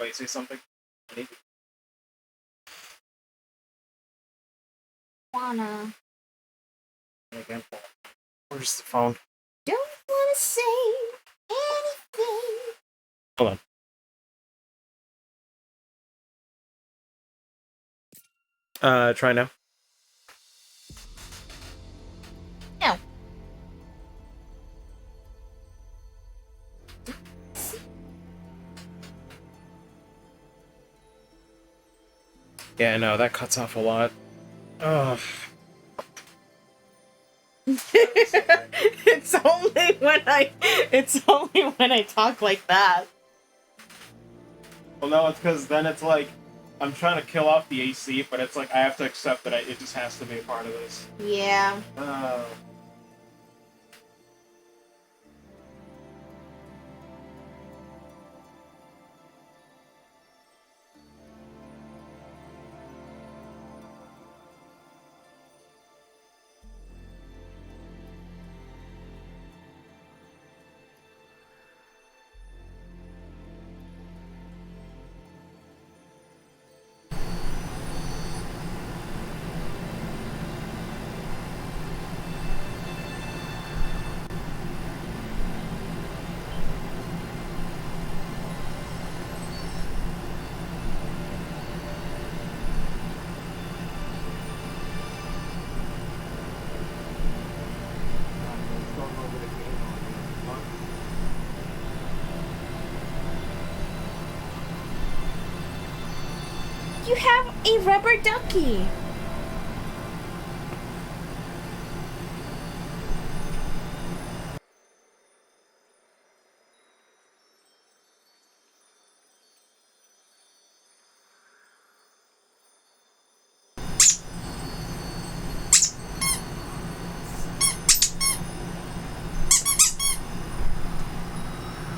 Wait, say something. Wanna. Again. Where's the phone? Don't wanna say anything. Hold on. Try now. No. Yeah, no, that cuts off a lot. Ugh. It's only when I talk like that. Well, no, it's because then it's like I'm trying to kill off the AC, but it's like I have to accept that it just has to be a part of this. Yeah. You have a rubber ducky.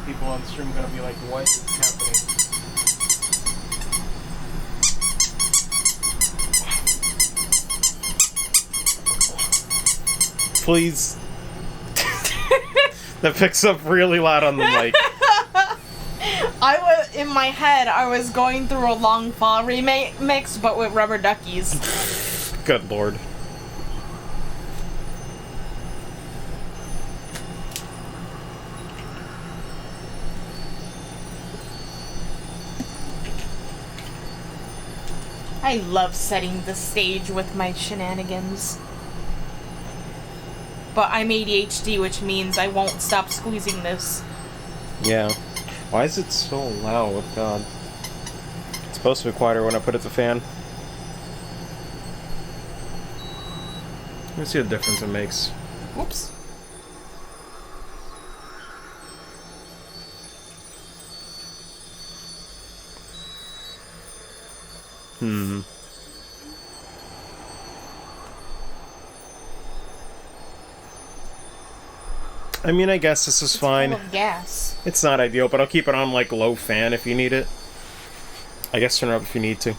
People on the stream are gonna be like, what is happening? Please. That picks up really loud on the mic. In my head, I was going through a Long Fall remix, but with rubber duckies. Good lord. I love setting the stage with my shenanigans. But I'm ADHD, which means I won't stop squeezing this. Yeah. Why is it so loud? God. It's supposed to be quieter when I put it to fan. Let me see the difference it makes. Whoops. I mean, I guess this is fine. Full of gas. It's not ideal, but I'll keep it on, like, low fan if you need it. I guess turn it up if you need to.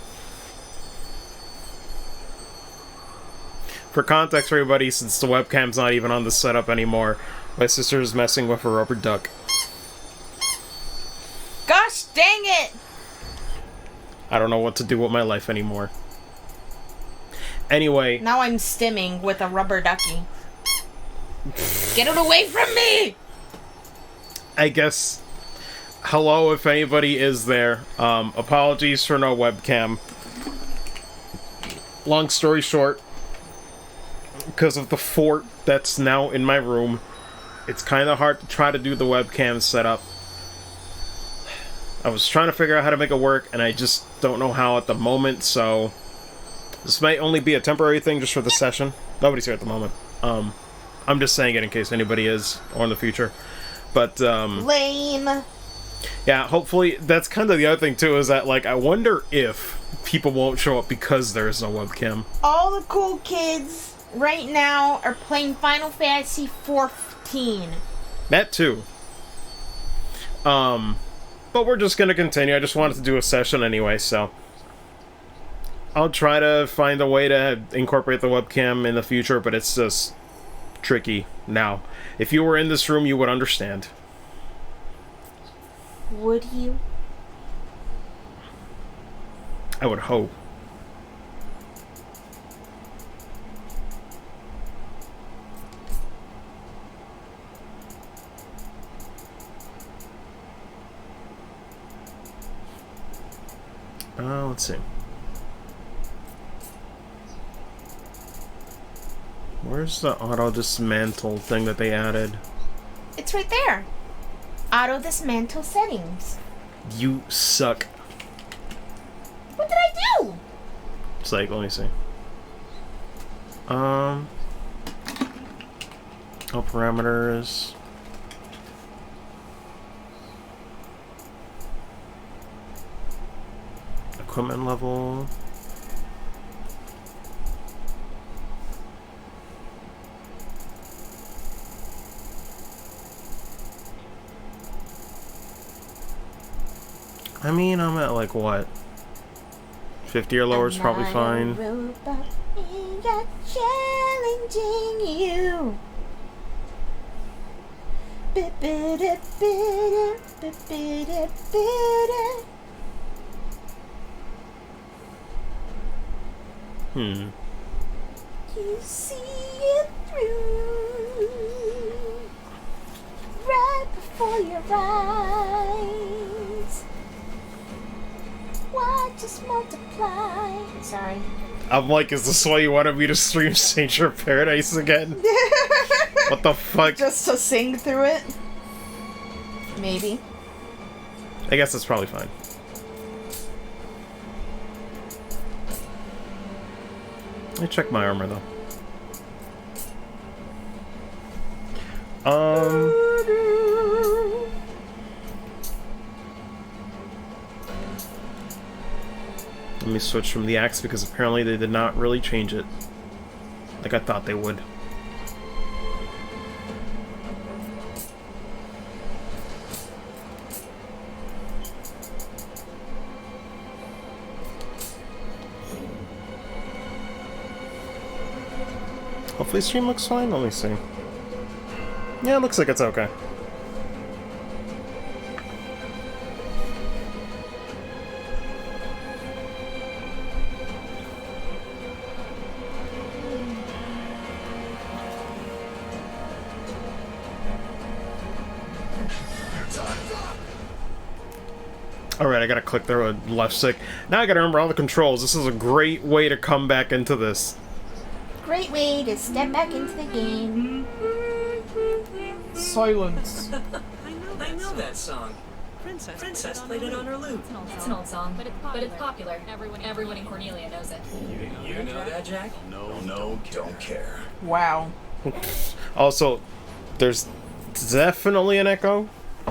For context for everybody, since the webcam's not even on the setup anymore, my sister is messing with a rubber duck. Gosh dang it! I don't know what to do with my life anymore. Anyway. Now I'm stimming with a rubber ducky. Get it away from me! I guess, hello if anybody is there. Apologies for no webcam. Long story short, because of the fort that's now in my room, it's kind of hard to try to do the webcam setup. I was trying to figure out how to make it work, and I just don't know how at the moment, so this might only be a temporary thing just for the session. Nobody's here at the moment. I'm just saying it in case anybody is, or in the future. But, lame. Yeah, hopefully, that's kind of the other thing, too, is that, like, I wonder if people won't show up because there is no webcam. All the cool kids right now are playing Final Fantasy 14. That, too. But we're just gonna continue. I just wanted to do a session anyway, so I'll try to find a way to incorporate the webcam in the future, but it's just tricky now. If you were in this room, you would understand. Would you? I would hope. Let's see. Where's the auto dismantle thing that they added? It's right there. Auto dismantle settings. You suck. What did I do? It's like, let me see. All parameters. Equipment level. I mean, I'm at like what? 50 or lower is probably fine. Robot, challenging you. Hmm. You see it through, right before your eyes. Why just multiply? Sorry. I'm like, is this why you wanted me to stream Stranger Paradise again? What the fuck? Just to sing through it? Maybe. I guess that's probably fine. Let me check my armor, though. Let me switch from the axe because apparently they did not really change it like I thought they would. Hopefully stream looks fine. Let me see. Yeah, it looks like it's okay. Alright, I gotta click the left stick. Now I gotta remember all the controls. This is a great way to come back into this. Great way to step back into the game. Silence. I know that song. Princess played it on her lute. It's an old song, but it's popular. Everyone in Cornelia knows it. You know that, Jack? No, don't care. Wow. Also, there's definitely an echo.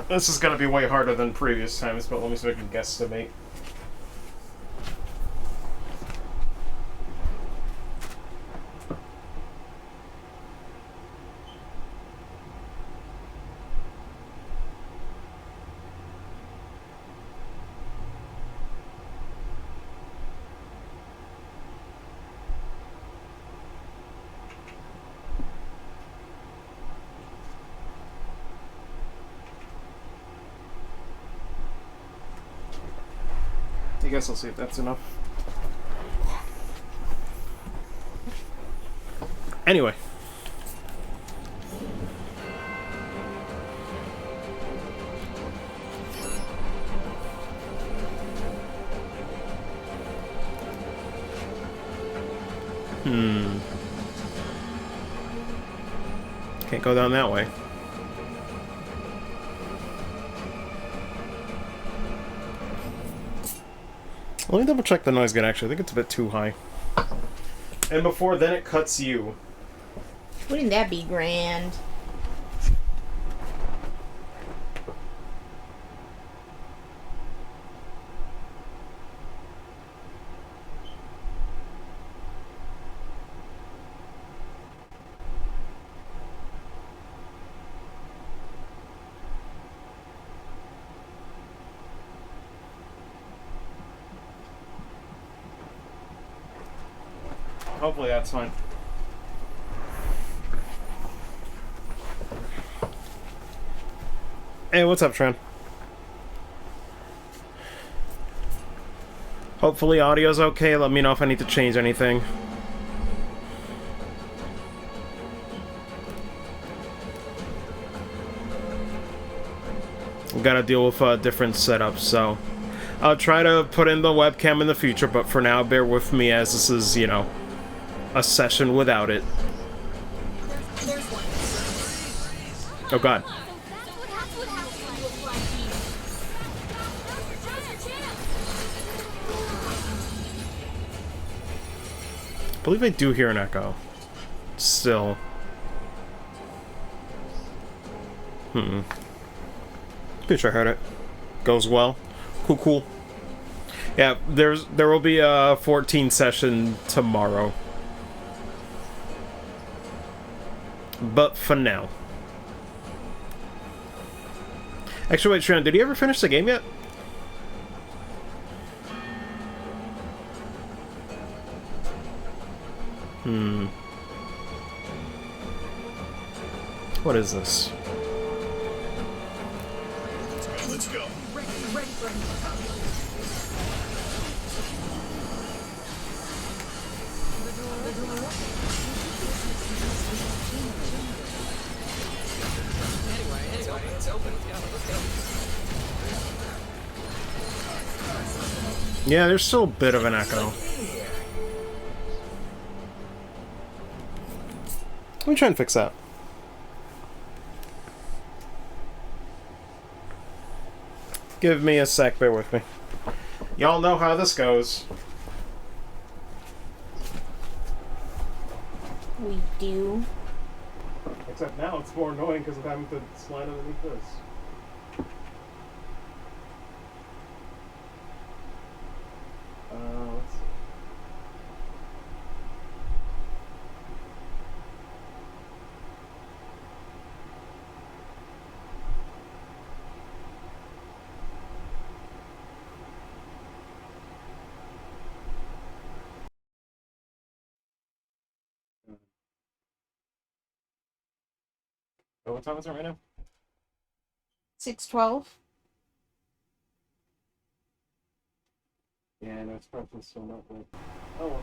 This is gonna be way harder than previous times, but let me see if I can guesstimate. I guess I'll see if that's enough. Anyway. Can't go down that way. Let me double check the noise gate actually. I think it's a bit too high. And before then it cuts you. Wouldn't that be grand? Hopefully that's fine. Hey, what's up, Tran? Hopefully audio's okay. Let me know if I need to change anything. Gotta deal with different setups, so I'll try to put in the webcam in the future, but for now, bear with me as this is, you know, a session without it. Oh god. I believe I do hear an echo. Still. Pretty sure I heard it. Goes well. Cool, cool. Yeah, there will be a 14 session tomorrow. But for now. Actually, wait, Sharon, did you ever finish the game yet? What is this? Let's go. Yeah, there's still a bit of an echo. Let me try and fix that. Give me a sec, bear with me. Y'all know how this goes. We do. Except now it's more annoying because of having to slide underneath this. Let's see. Oh, what time is it right now? 6:12. Yeah, no, it's probably still not good. Oh well.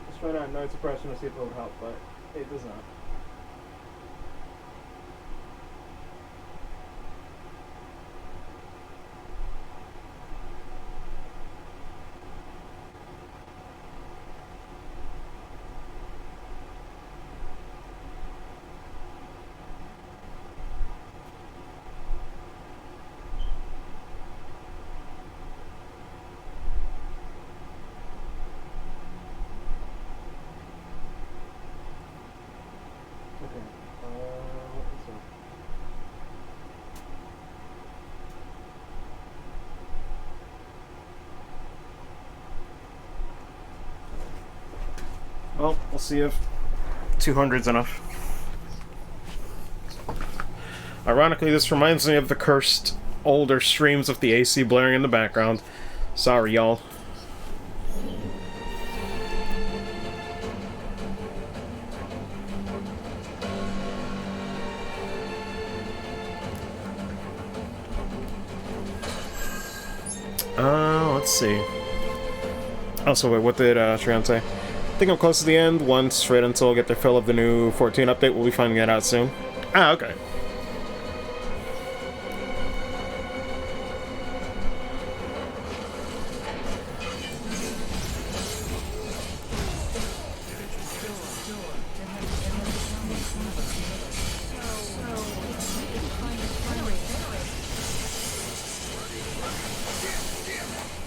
Let's try out noise suppression to see if it will help, but it does not. Well, we'll see if 200's enough. Ironically, this reminds me of the cursed older streams of the AC blaring in the background. Sorry, y'all. Let's see. Also, wait, what did Sharon say? I think I'm close to the end. Once Red and Soul get their fill of the new 14 update, we'll be finding that out soon. Ah, okay.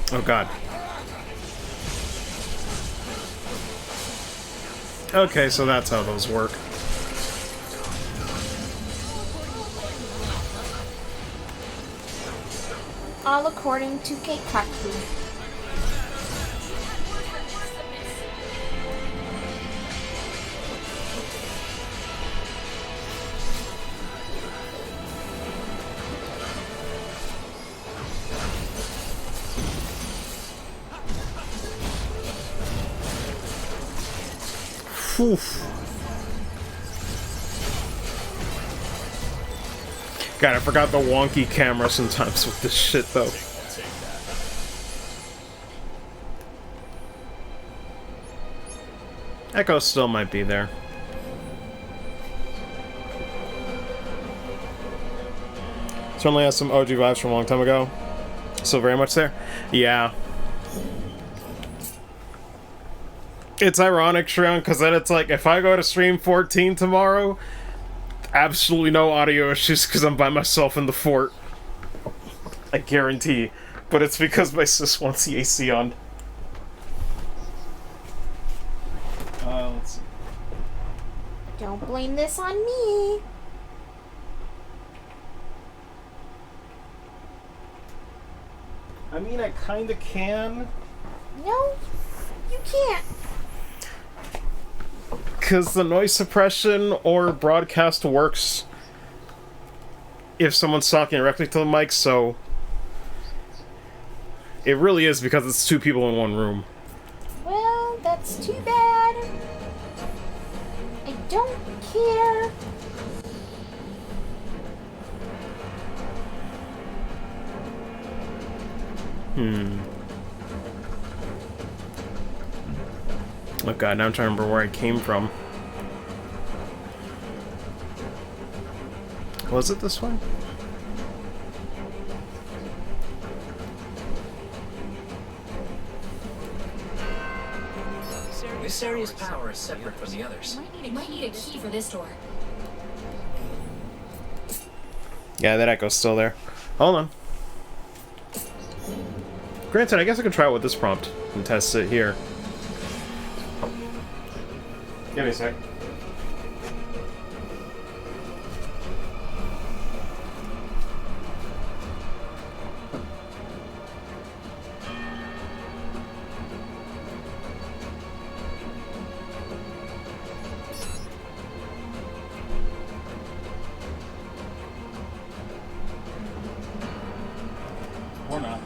Oh god. Okay, so that's how those work. All according to Keikaku. Oof. God, I forgot the wonky camera sometimes with this shit, though. Echo still might be there. Certainly has some OG vibes from a long time ago. Still very much there. Yeah. It's ironic, Shreon, because then it's like, if I go to stream 14 tomorrow, absolutely no audio issues because I'm by myself in the fort. I guarantee. But it's because my sis wants the AC on. Let's see. Don't blame this on me. I mean, I kinda can. No, you can't. Because the noise suppression or broadcast works if someone's talking directly to the mic, so it really is because it's two people in one room. Well, that's too bad. I don't care. Oh god, now I'm trying to remember where I came from. Was it this way? This area's power is separate from the others. It might need a key for this door. Yeah, that echo's still there. Hold on. Granted, I guess I could try it with this prompt and test it here. Give me a sec. Or not.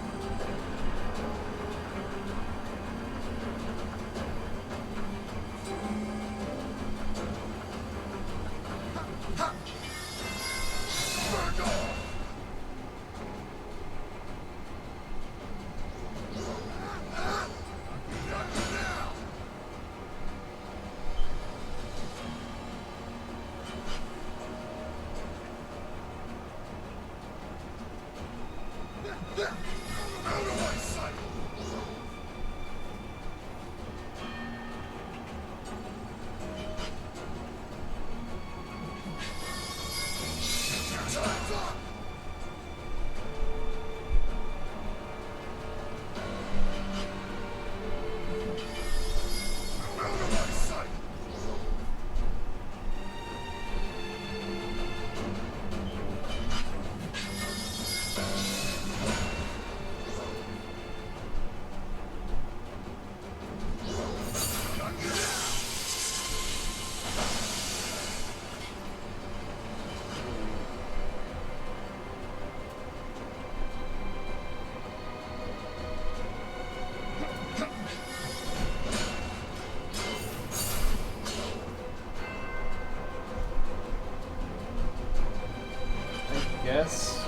Yes.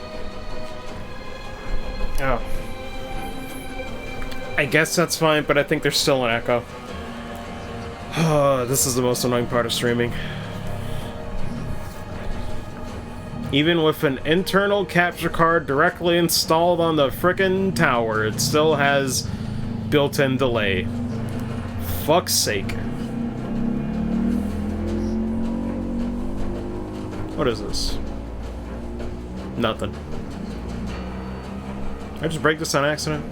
Oh. I guess that's fine, but I think there's still an echo. This is the most annoying part of streaming. Even with an internal capture card directly installed on the frickin' tower, it still has built-in delay. Fuck's sake. What is this? Nothing. Did I just break this on accident?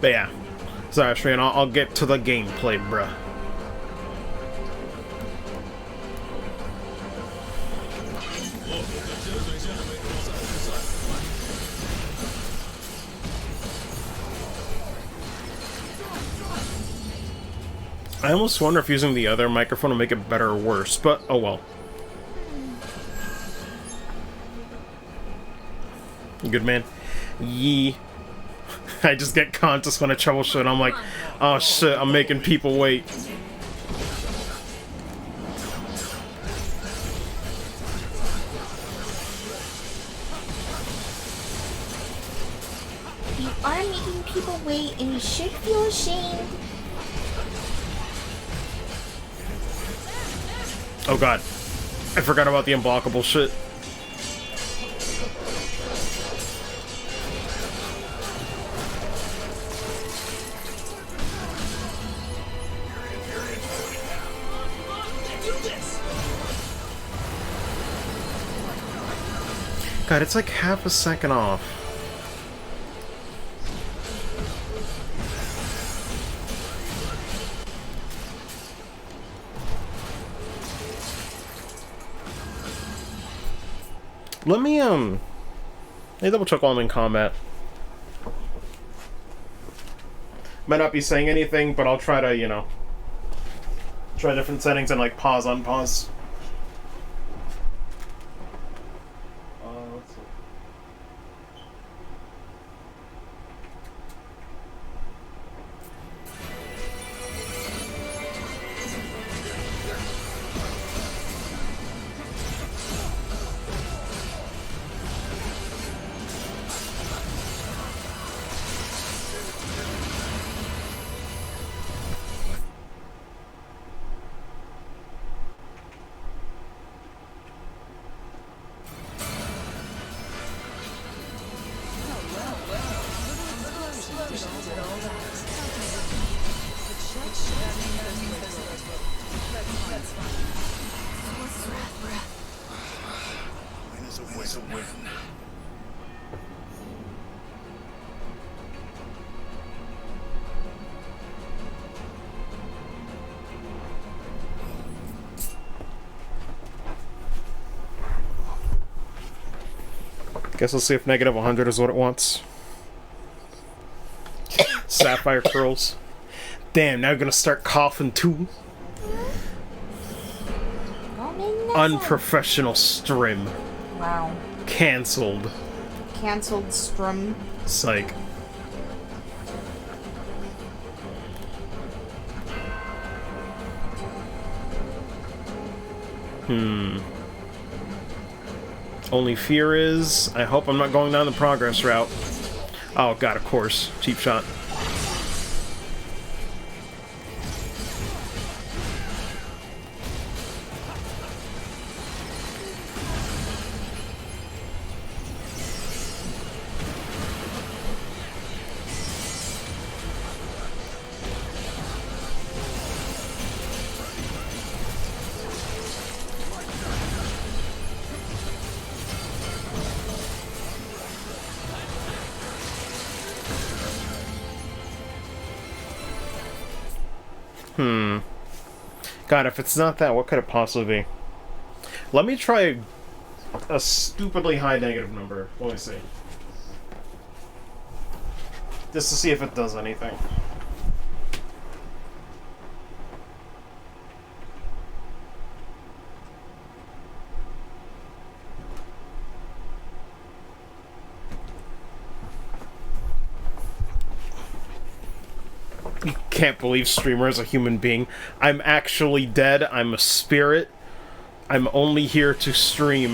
But yeah. Sorry, Shreyan, I'll get to the gameplay, bruh. I almost wonder if using the other microphone will make it better or worse, but oh well. Good man. Yee. I just get conscious when I troubleshoot. I'm like, oh shit, I'm making people wait. people wait, and you should feel ashamed. Oh god. I forgot about the unblockable shit. God, it's like half a second off. Let me double check while I'm in combat. Might not be saying anything, but I'll try to, you know, try different settings and like pause, unpause. Let's see. Guess let's see if negative 100 is what it wants. Sapphire curls. Damn, now I'm gonna start coughing too. Unprofessional stream. Wow. Cancelled. Cancelled strum. Psych. Only fear is, I hope I'm not going down the progress route. Oh god, of course. Cheap shot. God, if it's not that, what could it possibly be? Let me try a stupidly high negative number. Let me see. Just to see if it does anything. Can't believe streamer is a human being. I'm actually dead. I'm a spirit. I'm only here to stream.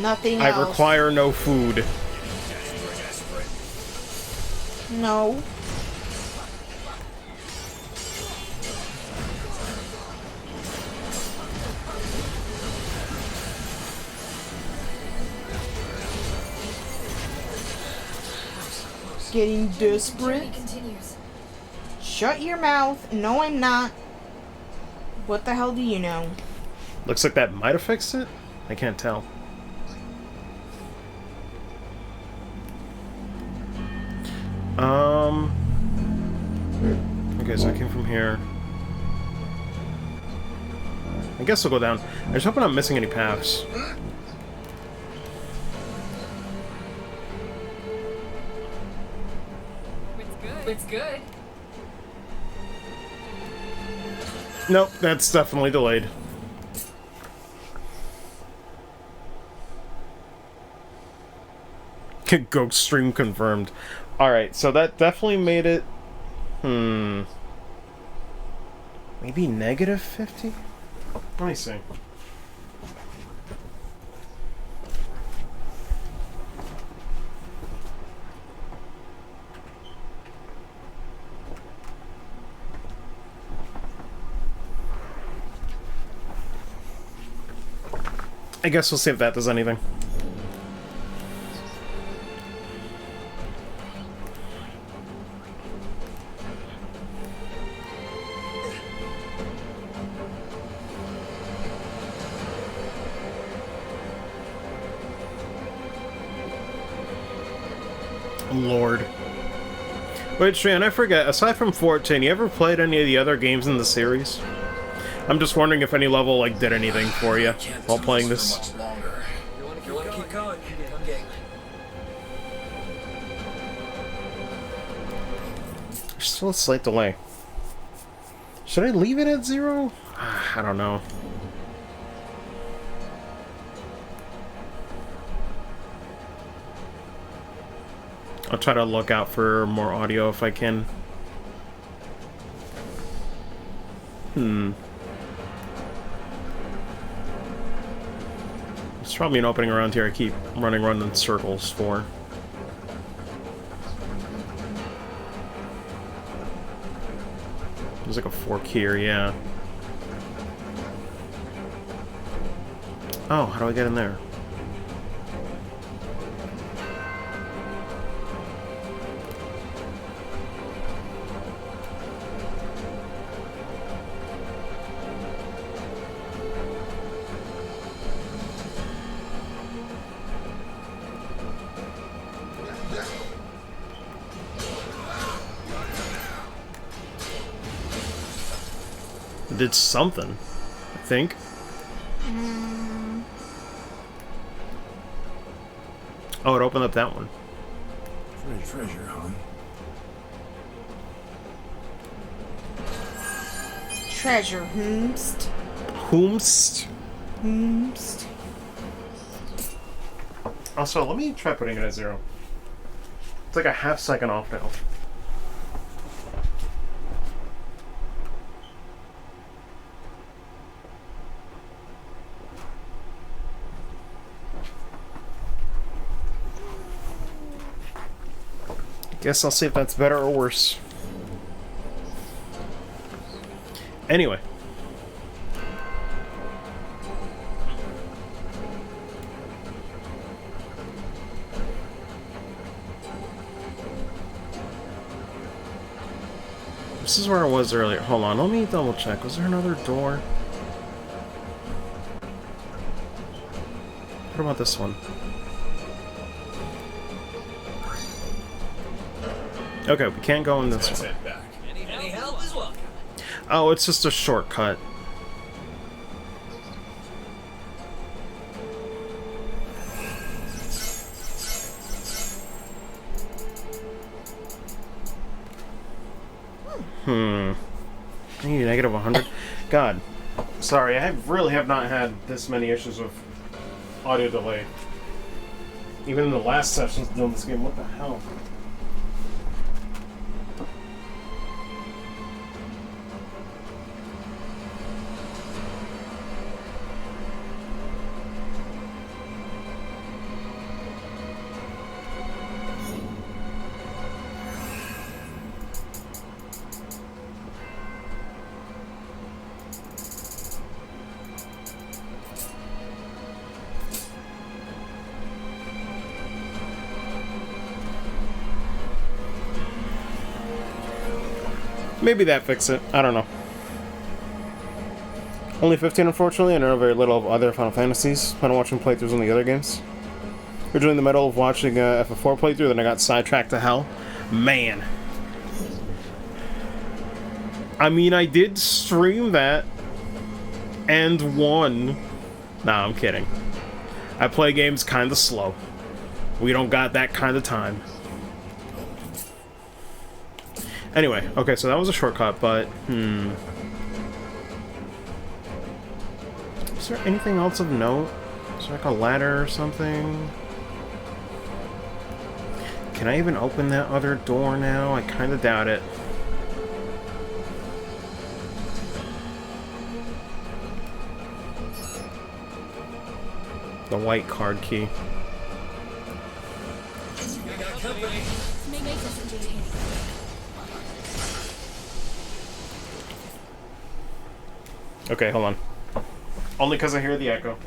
Nothing else. I require no food. No. Getting desperate. Shut your mouth. No, I'm not. What the hell do you know? Looks like that might have fixed it. I can't tell. Okay, so I came from here. I guess we'll go down. I just hope I'm not missing any paths. It's good. Nope, that's definitely delayed. Ghost stream confirmed. Alright, so that definitely made it... Maybe negative 50? Let me see. I guess we'll see if that does anything. Lord. Wait, Shane, I forget, aside from 14, you ever played any of the other games in the series? I'm just wondering if any level, like, did anything for you while playing this. You wanna keep going? I'm game. There's still a slight delay. Should I leave it at 0? I don't know. I'll try to look out for more audio if I can. There's probably an opening around here I keep running around in circles for. There's like a fork here, yeah. Oh, how do I get in there? It did something, I think. Oh, it opened up that one. Treasure, huh? Treasure, whomst. Whomst? Whomst. Also, let me try putting it at 0. It's like a half second off now. Guess I'll see if that's better or worse. Anyway. This is where I was earlier. Hold on, let me double check. Was there another door? What about this one? Okay, we can't go in this one. Any help is welcome. Oh, it's just a shortcut. I need negative 100. God. Sorry, I really have not had this many issues with audio delay. Even in the last sessions doing this game, what the hell? Maybe that fixed it. I don't know. Only 15, unfortunately. I know very little of other Final Fantasies. Plan on watching playthroughs on the other games. Originally in the middle of watching FF4 playthrough, then I got sidetracked to hell. Man. I mean, I did stream that and won. Nah, I'm kidding. I play games kinda slow. We don't got that kind of time. Anyway, okay, so that was a shortcut, but, is there anything else of note? Is there like a ladder or something? Can I even open that other door now? I kinda doubt it. The white card key. I got company. Okay, hold on. Only because I hear the echo.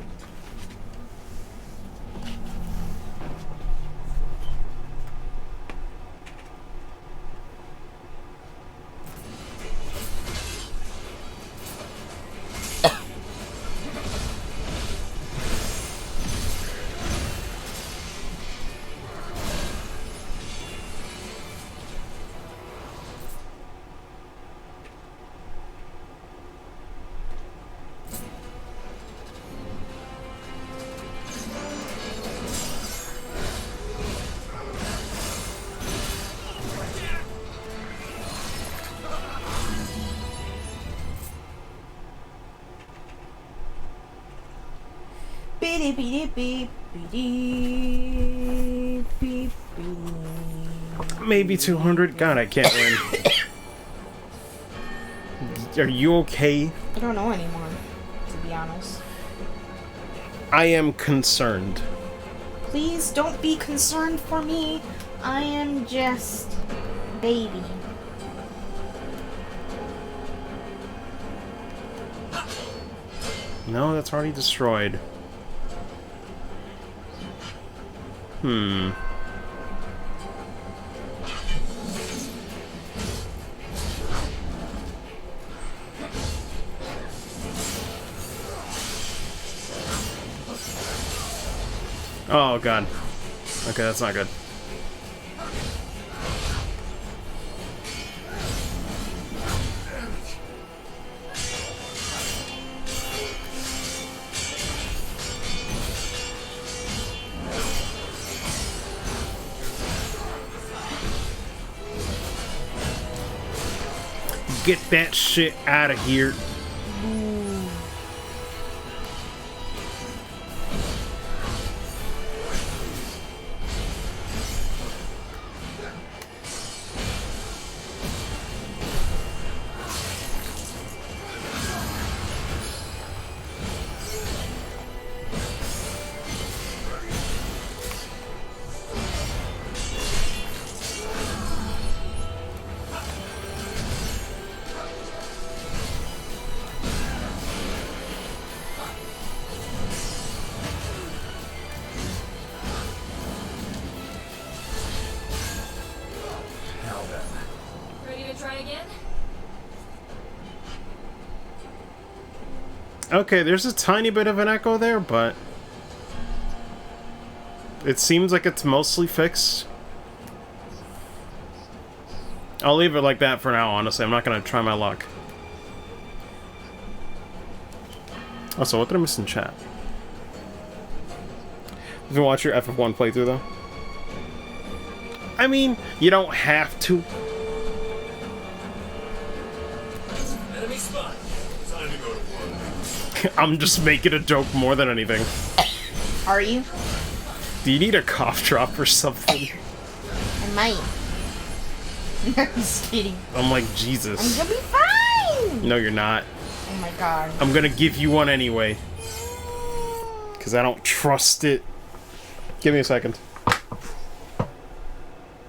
Beep, beep, beep, beep, beep, beep. Maybe 200. God, I can't win. Are you okay? I don't know anymore, to be honest. I am concerned. Please don't be concerned for me. I am just baby. No, that's already destroyed. Hmm. Oh, God. Okay, that's not good. Get that shit out of here. Ready to try again? Okay, there's a tiny bit of an echo there, but it seems like it's mostly fixed. I'll leave it like that for now, honestly. I'm not gonna try my luck. Also, what did I miss in chat? Did you watch your FF1 playthrough, though? I mean, you don't have to. Enemy spot. Time to go to war. I'm just making a joke more than anything. Are you? Do you need a cough drop or something? I might. I'm just kidding. I'm like, I'm Jesus. gonna be fine! No, you're not. Oh my god. I'm gonna give you one anyway. Because I don't trust it. Give me a second.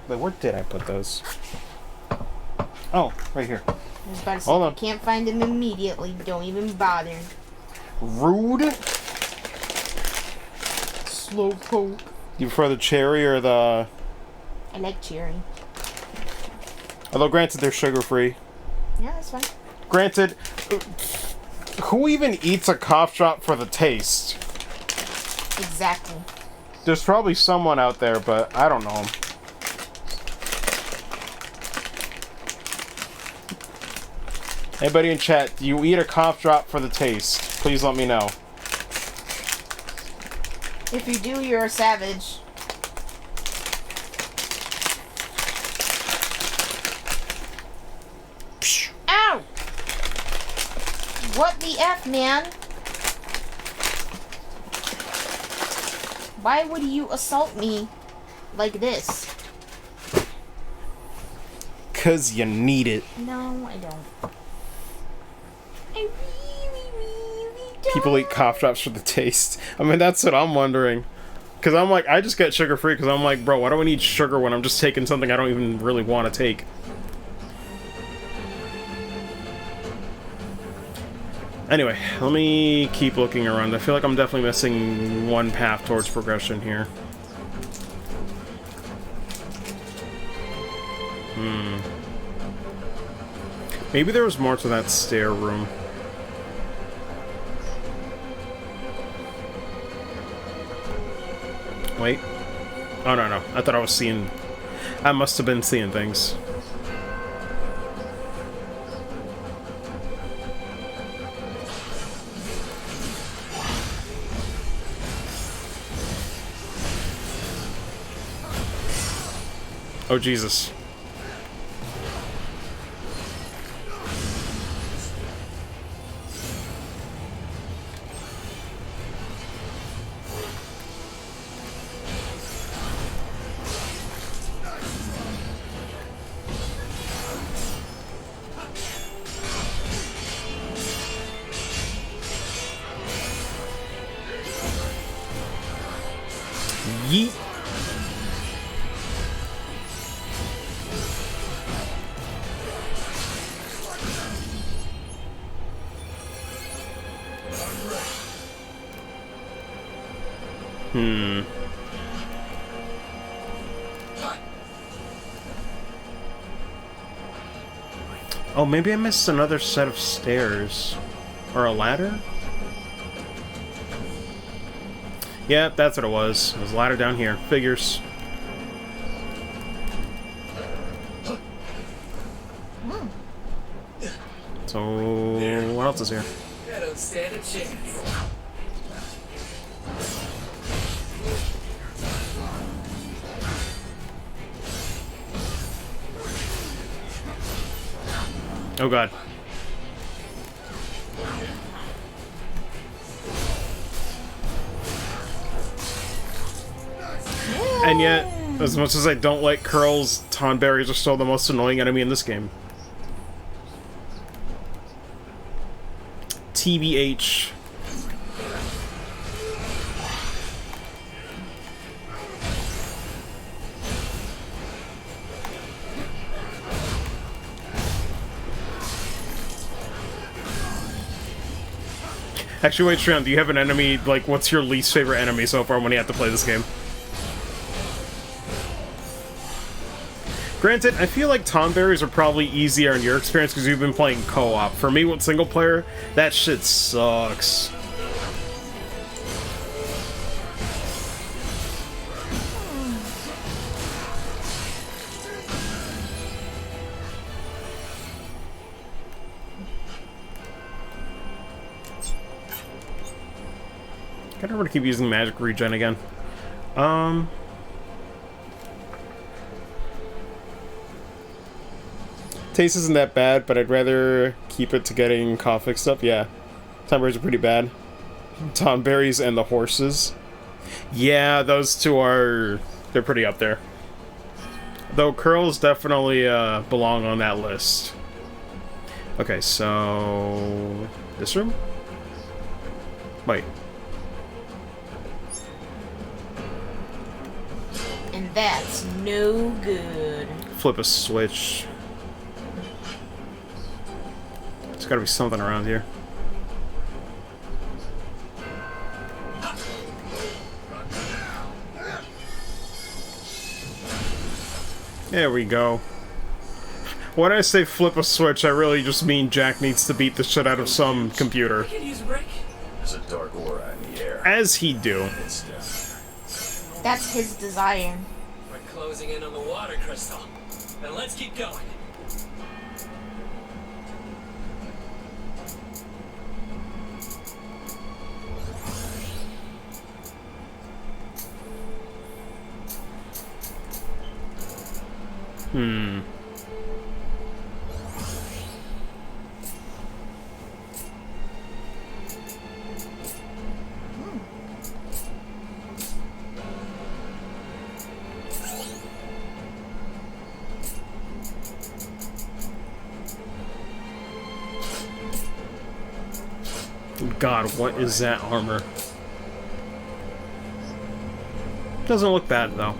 Wait, where did I put those? Oh, right here. I was about to say, Hold if on. I can't find them immediately, don't even bother. Rude. Slow poke. You prefer the cherry or the... I like cherry. Although, granted, they're sugar-free. Yeah, that's fine. Granted, who even eats a cough drop for the taste? Exactly. There's probably someone out there, but I don't know him. Anybody in chat, do you eat a cough drop for the taste? Please let me know. If you do, you're a savage. Ow! What the F, man? Why would you assault me like this? 'Cause you need it. No, I don't. I really don't. People eat cough drops for the taste. I mean, that's what I'm wondering. Because I'm like, I just get sugar-free because I'm like, bro, why do I need sugar when I'm just taking something I don't even really want to take? Anyway, let me keep looking around. I feel like I'm definitely missing one path towards progression here. Maybe there was more to that stair room. Wait. Oh, no. I thought I was seeing... I must have been seeing things. Oh, Jesus. Yeet. Oh, maybe I missed another set of stairs. Or a ladder? Yeah, that's what it was. It was a ladder down here. Figures. So, what else is here? I don't stand a chance. Oh god. And yet, as much as I don't like curls, tonberries are still the most annoying enemy in this game. TBH. Actually, wait, Shreon, do you have an enemy, like, what's your least favorite enemy so far when you have to play this game? Granted, I feel like tonberries are probably easier in your experience because you've been playing co-op. For me, with single player, that shit sucks. Gotta remember to keep using magic regen again. Taste isn't that bad, but I'd rather keep it to getting Kaufik stuff. Yeah, tonberries are pretty bad. Tonberries and the horses. Yeah, those two are... they're pretty up there. Though curls definitely belong on that list. Okay, so... this room? Wait. And that's no good. Flip a switch. There's gotta be something around here. There we go. When I say flip a switch, I really just mean Jack needs to beat the shit out of some computer. I could use a break. There's a dark aura in the air. As he do. It's death. That's his desire. We're closing in on the water crystal. Then let's keep going. God, what is that armor? Doesn't look bad, though.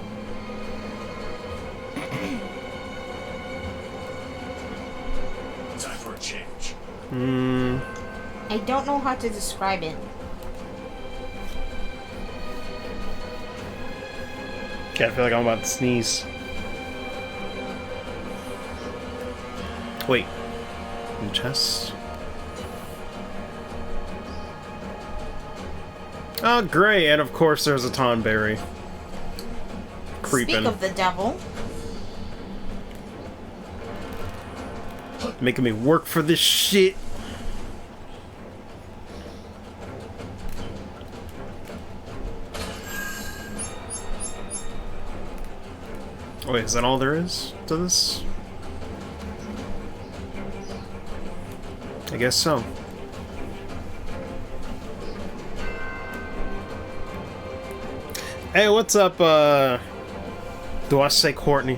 Time for a change. I don't know how to describe it. Yeah, I feel like I'm about to sneeze. Wait. In the chest? Oh, great, and of course there's a tonberry. Creeping. Speak of the devil. Making me work for this shit. Oh, wait, is that all there is to this? I guess so. Hey, what's up, do I say Courtney?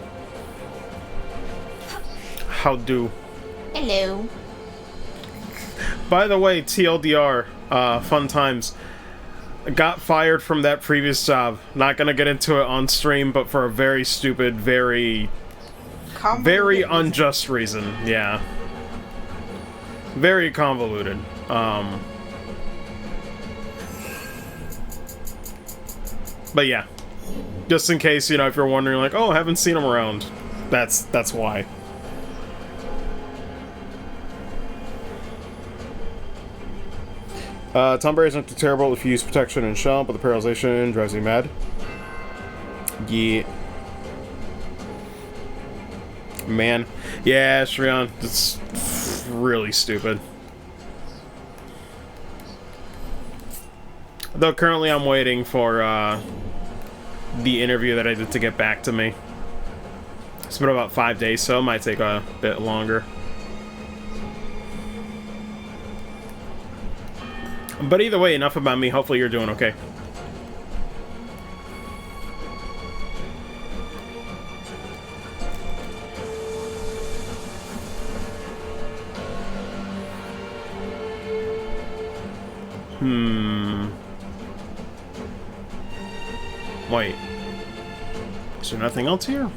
How do? Hello. By the way, TLDR, fun times. got fired from that previous job. Not gonna get into it on stream, but for a very stupid, very unjust reason. Yeah. Very convoluted. But yeah. Just in case, you know, if you're wondering, like, oh, I haven't seen him around. That's why. Tom Brady's not too terrible if you use protection and shell, but the paralyzation drives you mad. Yeah. Man. Yeah, Shrion, it's really stupid. Though currently I'm waiting for the interview that I did to get back to me. It's been about 5 days, so it might take a bit longer. But either way, enough about me. Hopefully you're doing okay. Wait. Is there nothing else here?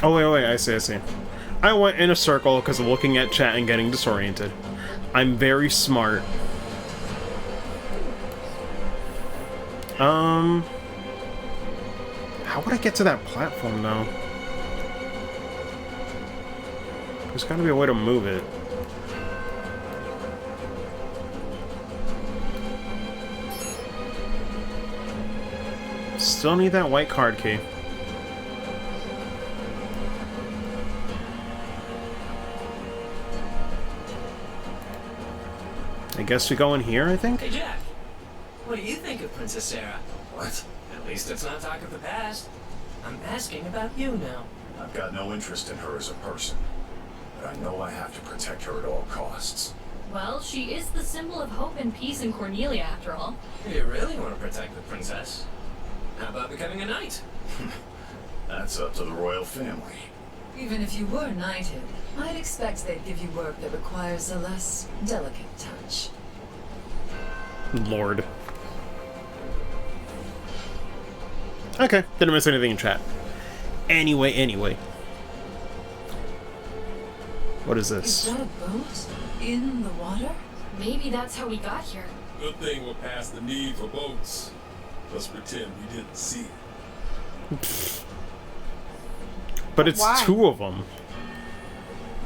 Oh, wait, I see. I went in a circle because of looking at chat and getting disoriented. I'm very smart. How would I get to that platform, though? There's gotta be a way to move it. Still need that white card key. I guess we go in here, I think? Hey, Jack. What do you think of Princess Sarah? What? At least it's not talk of the past. I'm asking about you now. I've got no interest in her as a person. But I know I have to protect her at all costs. Well, she is the symbol of hope and peace in Cornelia, after all. You really want to protect the princess? How about becoming a knight? That's up to the royal family. Even if you were knighted, I'd expect they'd give you work that requires a less delicate touch. Lord. Okay, didn't miss anything in chat. Anyway. What is this? Is that a boat? In the water? Maybe that's how we got here. Good thing we're past the need for boats. Let's pretend we didn't see it. But it's Why? 2 of them.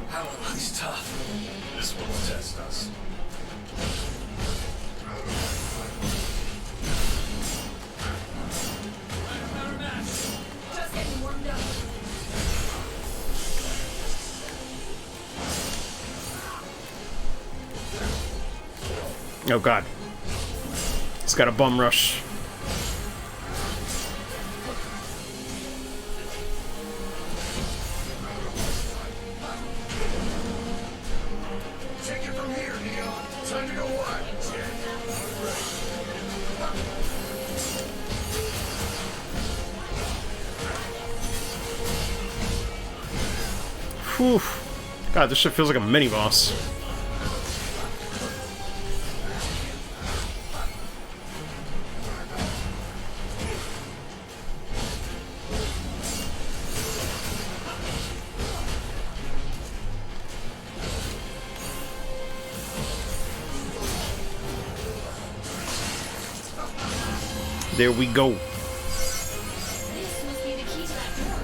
How are these tough? This one will test us. Just getting warmed up. Oh god. It's got a bum rush. Take it from here, Neon. Time to go wild. Whew. God, this shit feels like a mini boss. There we go. This must be the key to that door.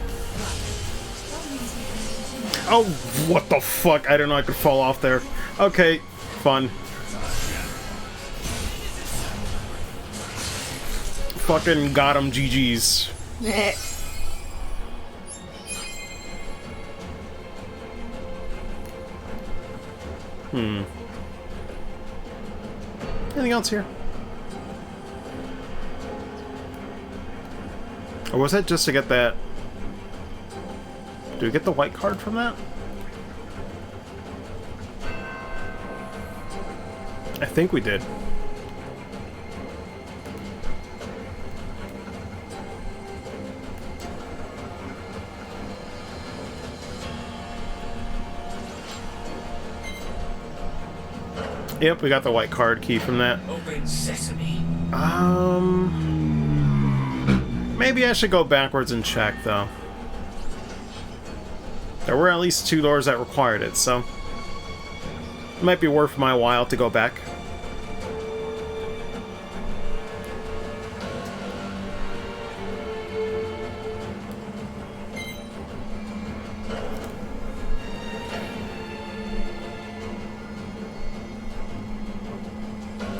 Oh, what the fuck? I didn't know I could fall off there. Okay, fun. Fucking got him, GG's. Anything else here? Or was that just to get that? Do we get the white card from that? I think we did. Yep, we got the white card key from that. Open sesame. Maybe I should go backwards and check, though. There were at least 2 doors that required it, so it might be worth my while to go back.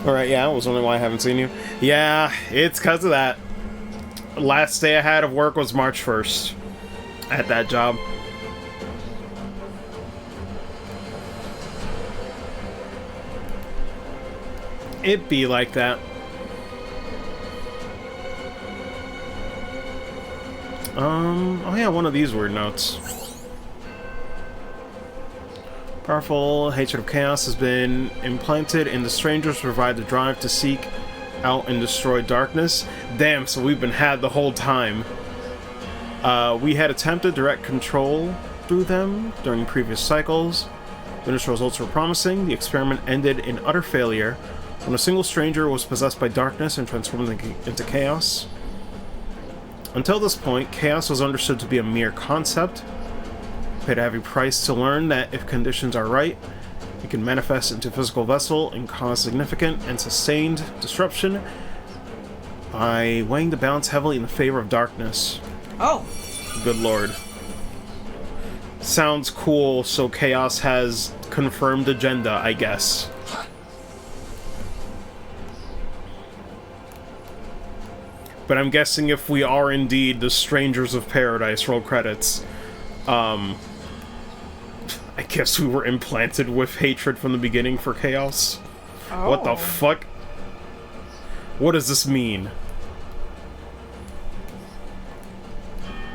Alright, yeah, I was wondering why I haven't seen you. Yeah, it's because of that. Last day I had of work was March 1st. At that job. It be like that. Oh yeah, one of these weird notes. Powerful hatred of chaos has been implanted in the strangers to provide the drive to seek out and destroy darkness. Damn, so we've been had the whole time. We had attempted direct control through them during previous cycles. The initial results were promising. The experiment ended in utter failure when a single stranger was possessed by darkness and transformed into chaos. Until this point, chaos was understood to be a mere concept. Paid a heavy price to learn that if conditions are right, it can manifest into a physical vessel and cause significant and sustained disruption by weighing the balance heavily in the favor of darkness. Oh. Good lord. Sounds cool, so chaos has confirmed agenda, I guess. But I'm guessing if we are indeed the Strangers of Paradise, roll credits, I guess we were implanted with hatred from the beginning for chaos. Oh. What the fuck? What does this mean?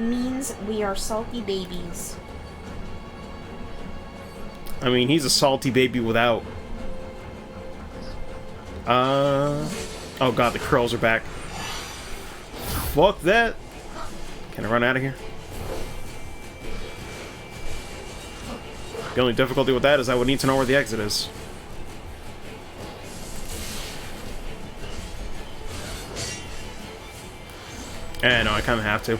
Means we are salty babies. I mean, he's a salty baby without. Oh god, the curls are back. Fuck that! Can I run out of here? The only difficulty with that is I would need to know where the exit is. No, I kind of have to.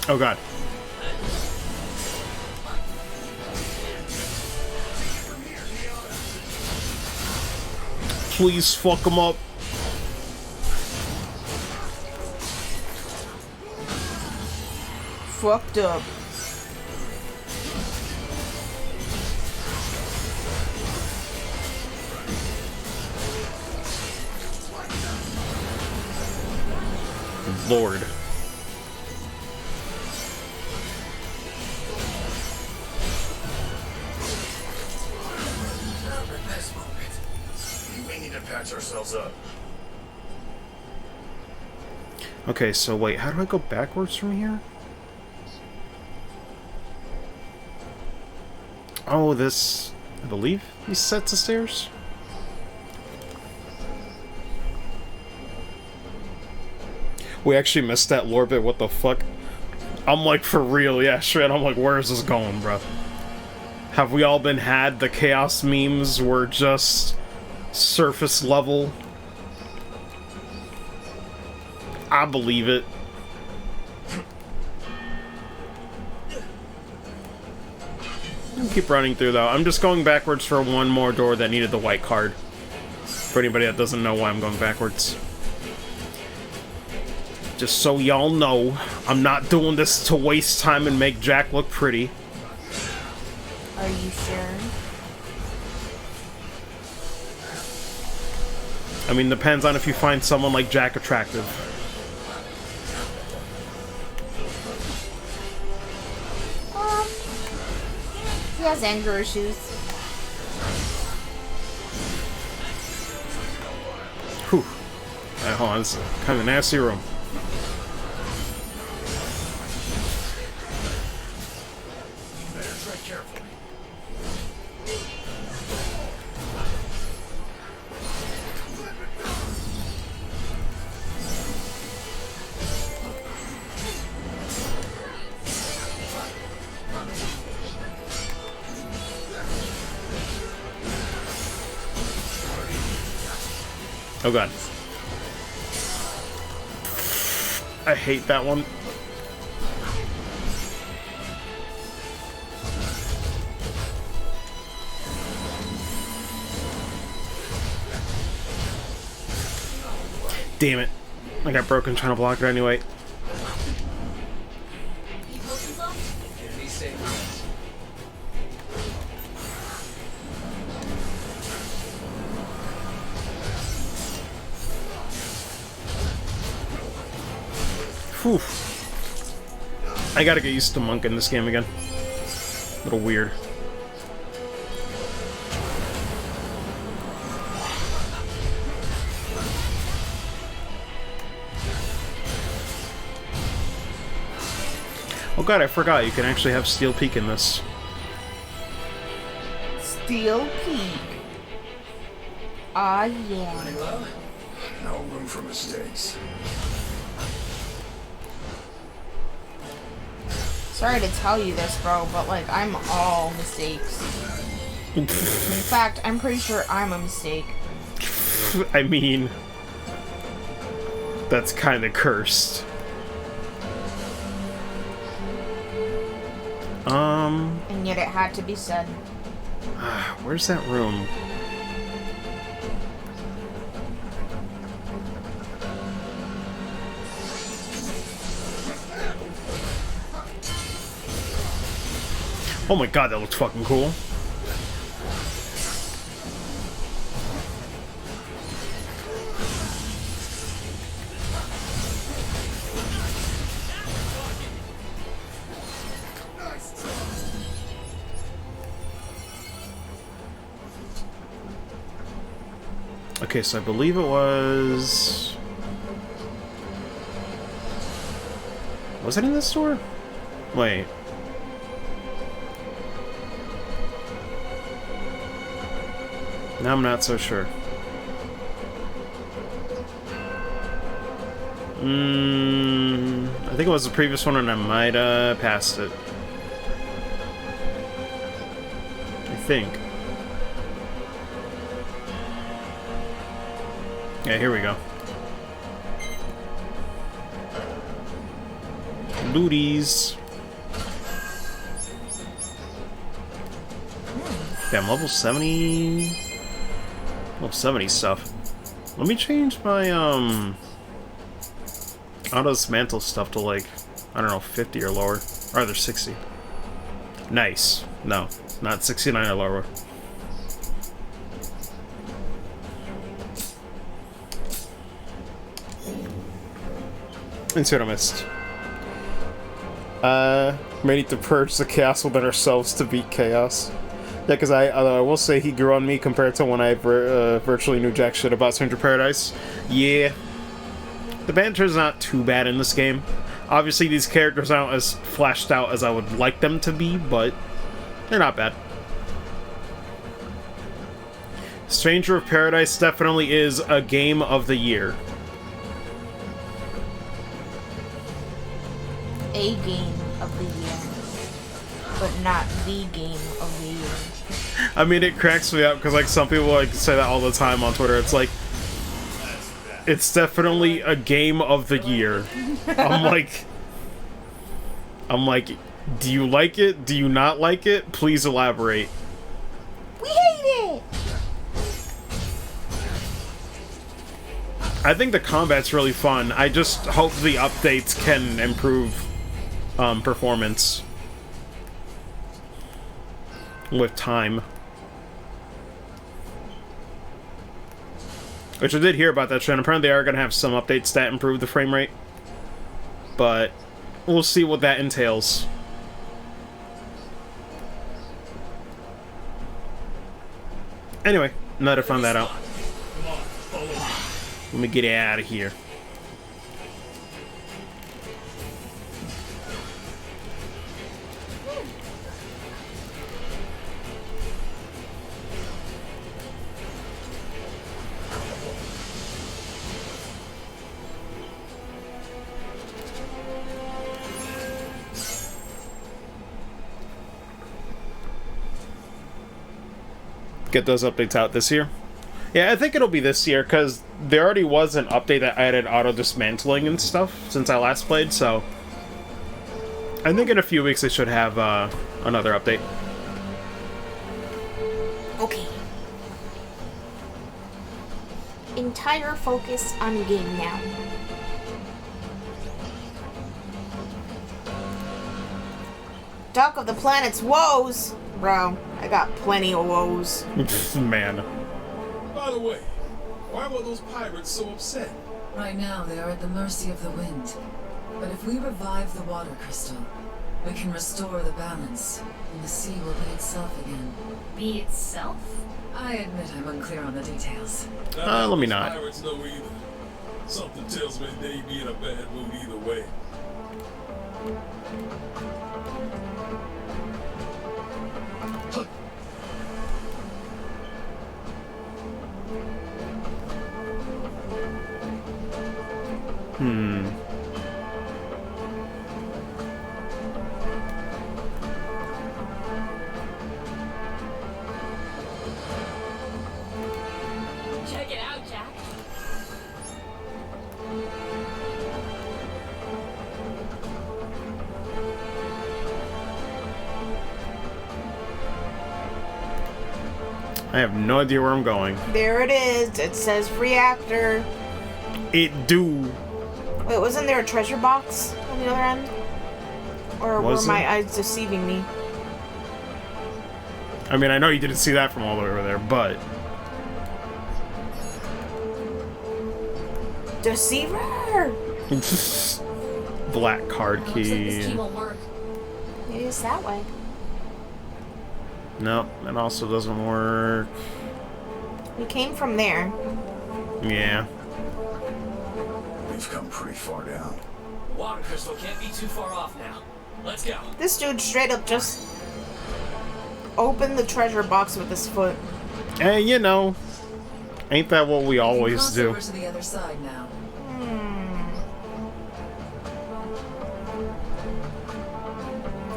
Oh god. Please fuck him up. Fucked up. Lord. Patch ourselves up. Okay, so wait, how do I go backwards from here? Oh, this, I believe, these sets of stairs? We actually missed that lore bit, what the fuck? I'm like, for real, yeah, shit, I'm like, where is this going, bro? Have we all been had? The chaos memes were just surface level. I believe it. Keep running through though. I'm just going backwards for one more door that needed the white card. For anybody that doesn't know why I'm going backwards. Just so y'all know, I'm not doing this to waste time and make Jack look pretty. Are you sure? I mean, depends on if you find someone like Jack attractive. He has anger issues. Whew. Alright, hold on, it's kind of a nasty room. Better tread carefully. Oh god. I hate that one. Damn it. I got broken trying to block it anyway. Whew. I gotta get used to Monk in this game again. A little weird. Oh god, I forgot you can actually have Steel Peak in this. Steel Peak. Ah, yeah. No room for mistakes. Sorry to tell you this, bro, but like, I'm all mistakes. In fact, I'm pretty sure I'm a mistake. I mean, that's kind of cursed. And yet it had to be said. Where's that room? Oh my god, that looks fucking cool. Okay, so I believe it was... Was it in this store? Wait. Now I'm not so sure. I think it was the previous one and I might have passed it. I think. Yeah, here we go. Looties. Damn, level 70... Level 70 stuff. Let me change my, auto mantle stuff to, like, I don't know, 50 or lower. Or either 60. Nice. No, not 69 or lower. And see what I missed. May need to purge the chaos within ourselves to beat chaos. Yeah, because I will say he grew on me compared to when I virtually knew jack shit about Stranger Paradise. Yeah. The banter's not too bad in this game. Obviously, these characters aren't as flashed out as I would like them to be, but they're not bad. Stranger of Paradise definitely is a game of the year. A game of the year, but not the game of the year. I mean, it cracks me up because, like, some people like say that all the time on Twitter. It's like, it's definitely a game of the year. I'm like, do you like it? Do you not like it? Please elaborate. We hate it! I think the combat's really fun. I just hope the updates can improve performance with time. Which I did hear about that trend. Apparently they are going to have some updates that improve the frame rate. But we'll see what that entails. Anyway, now that I found that out. Let me get out of here. Get those updates out this year. Yeah, I think it'll be this year, because there already was an update that added auto-dismantling and stuff since I last played, so... I think in a few weeks they should have another update. Okay. Entire focus on game now. Talk of the planet's woes! Bro, I got plenty of woes. Man. By the way, why were those pirates so upset? Right now, they are at the mercy of the wind. But if we revive the water crystal, we can restore the balance, and the sea will be itself again. Be itself? I admit I'm unclear on the details. Let me not. Pirates know either. Something tells me they'd be in a bad mood either way. Check it out, Jack. I have no idea where I'm going. There it is. It says reactor. It do. Wait, wasn't there a treasure box on the other end? Or Was were my there? eyes deceiving me? I mean, I know you didn't see that from all the way over there, but... Deceiver! Black card Looks like this key key. won't work. It is that way. Nope, that also doesn't work. We came from there. Yeah. We've come pretty far down. Water crystal can't be too far off now. Let's go. This dude straight up just opened the treasure box with his foot. Hey, you know, ain't that what we always Cross do? over to the other side now.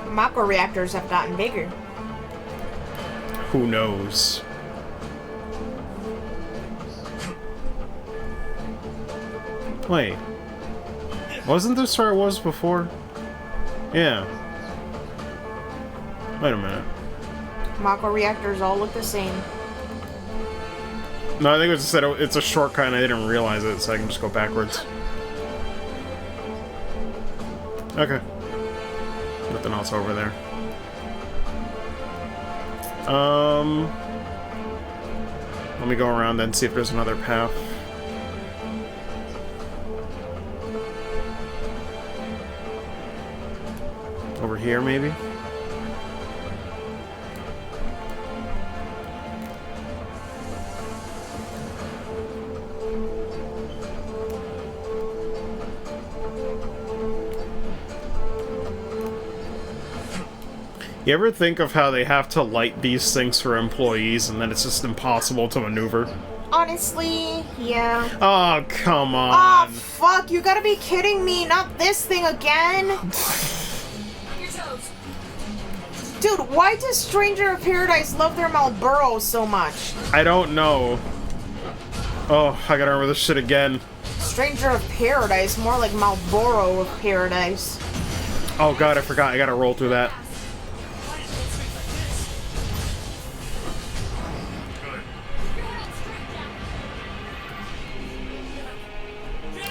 Mako reactors have gotten bigger. Who knows? Wait. Wasn't this where it was before? Yeah. Wait a minute. Mako reactors all look the same. No, I think it just said it's a shortcut and I didn't realize it, so I can just go backwards. Okay. Nothing else over there. Let me go around then, see if there's another path. Over here, maybe? You ever think of how they have to light these things for employees and then it's just impossible to maneuver? Honestly, yeah. Oh, come Oh, on. fuck, you gotta be kidding me. Not this thing again. Your toes. Dude, why does Stranger of Paradise love their Marlboro so much? I don't know. Oh, I gotta remember this shit again. Stranger of Paradise, more like Marlboro of Paradise. Oh god, I forgot. I gotta roll through that.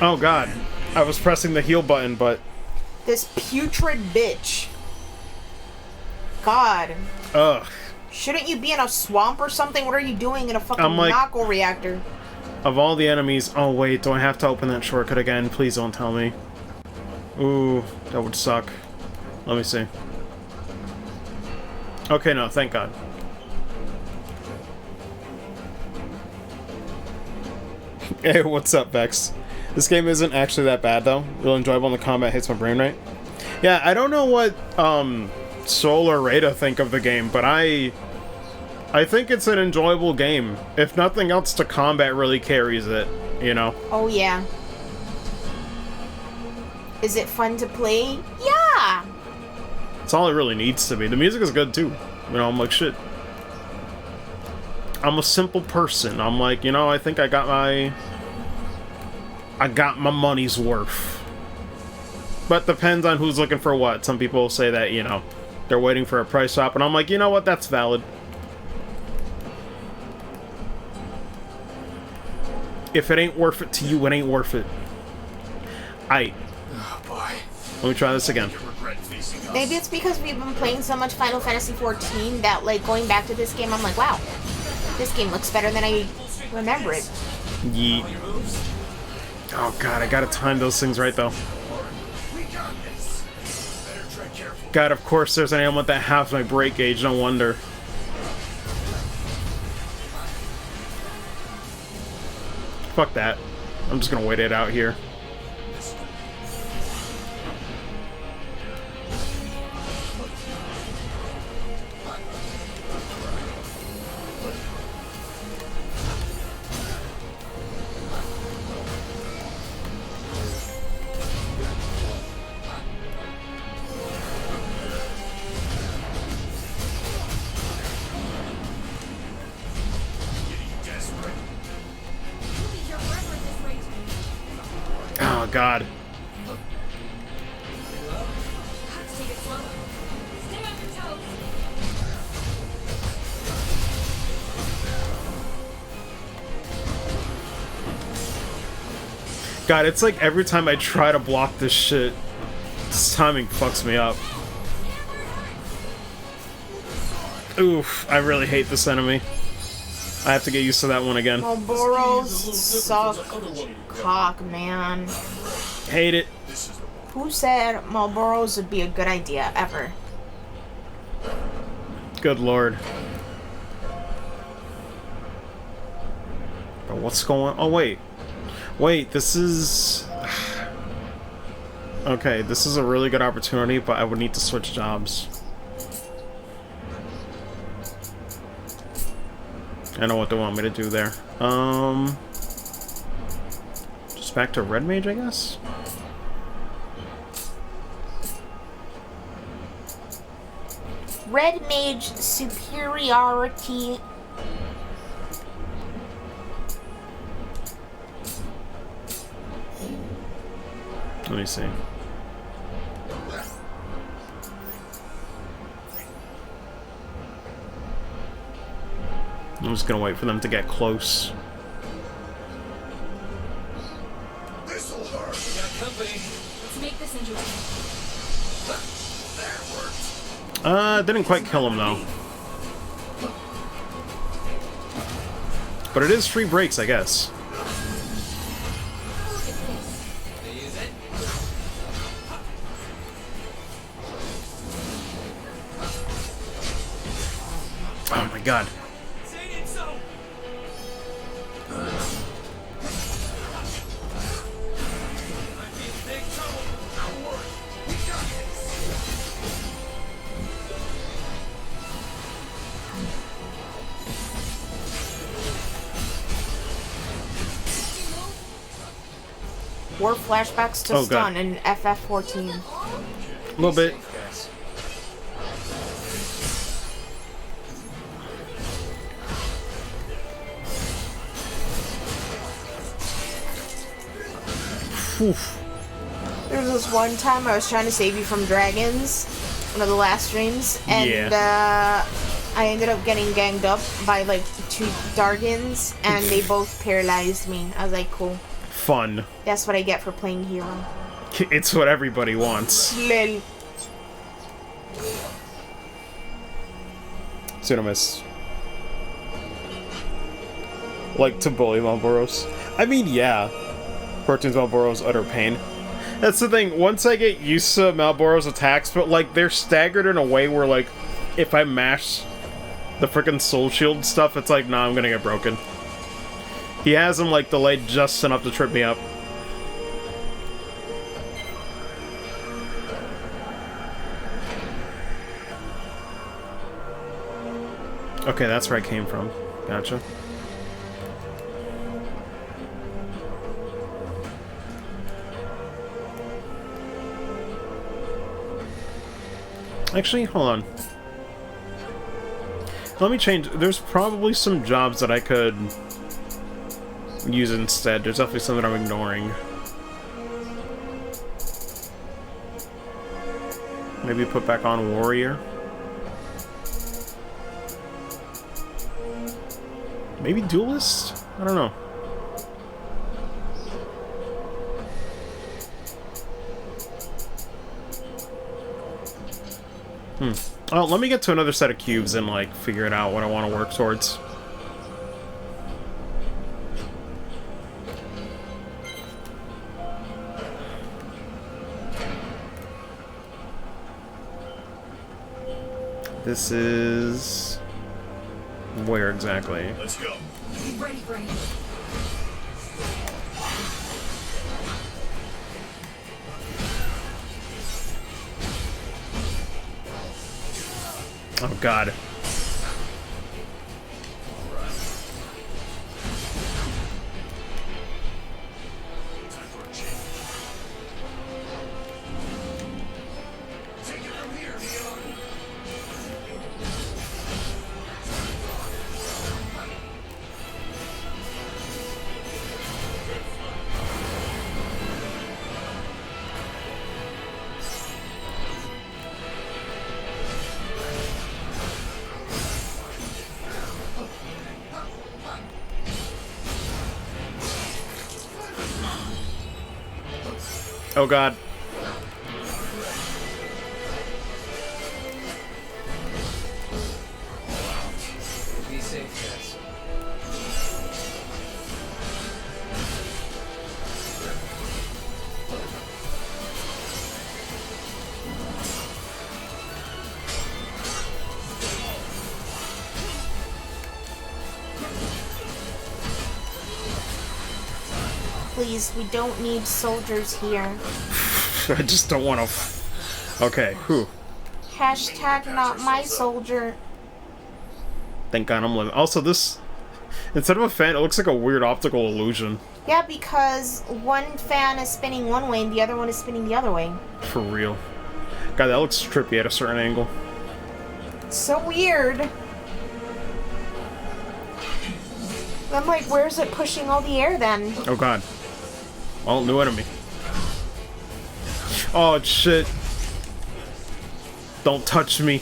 Oh god. I was pressing the heal button, but... This putrid bitch. God. Ugh. Shouldn't you be in a swamp or something? What are you doing in a fucking I'm like- Mako reactor? Of all the enemies... Oh wait, do I have to open that shortcut again? Please don't tell me. Ooh, that would suck. Let me see. Okay, no, thank god. Hey, what's up, Vex? This game isn't actually that bad, though. Real enjoyable and the combat hits my brain right. Yeah, I don't know what, Soul or Rada think of the game, but I think it's an enjoyable game. If nothing else, the combat really carries it, you know? Oh, yeah. Is it fun to play? Yeah! It's all it really needs to be. The music is good, too. You know, I'm like, shit. I'm a simple person. I'm like, you know, I think I got my money's worth. But depends on who's looking for what. Some people say that, you know, they're waiting for a price drop, and I'm like, you know what, that's valid. If it ain't worth it to you, it ain't worth it. Oh boy. Let me try this again. You regret facing us. Maybe it's because we've been playing so much Final Fantasy XIV that, like, going back to this game, I'm like, wow, this game looks better than I remember it. Yeet. Oh god, I gotta time those things right though. We got this. Better tread careful. God, of course there's an ailment that halves my break gauge, no wonder. Fuck that. I'm just gonna wait it out here. Oh god. Take it slow. Stay on your toes. God, it's like every time I try to block this shit, this timing fucks me up. Oof, I really hate this enemy. I have to get used to that one again. Malboros suck cock, man. Hate it. Who said Malboros would be a good idea, ever? Good lord. But what's going on? Oh, wait. Wait, this is... Okay, this is a really good opportunity, but I would need to switch jobs. I know what they want me to do there. Just back to Red Mage, I guess? Red Mage superiority. Let me see. I'm just gonna wait for them to get close. This'll hurt. Got company. Let's make this interesting. That worked. Didn't quite kill him though. But it is free breaks, I guess. Use it. Oh my god. Say it so. Might be in big trouble. Don't worry. We got this. War flashbacks to Oh, God. stun in FF14. A little bit. Guys. Oof. There was this one time I was trying to save you from dragons, one of the last streams, and I ended up getting ganged up by like 2 Dargans, and they both paralyzed me. I was like, cool. Fun. That's what I get for playing hero. It's what everybody wants. Lil. Cinemas. Like to bully Malboros. I mean, yeah. Cartoons Malboros utter pain. That's the thing, once I get used to Malboros attacks, but like they're staggered in a way where like if I mash the frickin' soul shield stuff, it's like, nah, I'm gonna get broken. He has them like delayed just enough to trip me up. Okay, that's where I came from. Gotcha. Actually, hold on. Let me change. There's probably some jobs that I could use instead. There's definitely some that I'm ignoring. Maybe put back on Warrior. Maybe Duelist? I don't know. Oh, let me get to another set of cubes and, like, figure it out what I want to work towards. This is... where exactly? Let's go. Ready, ready. Oh, God. Oh, God. Be safe, guys. Please, we don't need soldiers here. I just don't want to... Okay, whew. Hashtag not my soldier. Thank God I'm living. Also, this... instead of a fan, it looks like a weird optical illusion. Yeah, because one fan is spinning one way and the other one is spinning the other way. For real. God, that looks trippy at a certain angle. So weird. I'm like, where's it pushing all the air then? Oh, God. Oh, new enemy. Oh, shit. Don't touch me.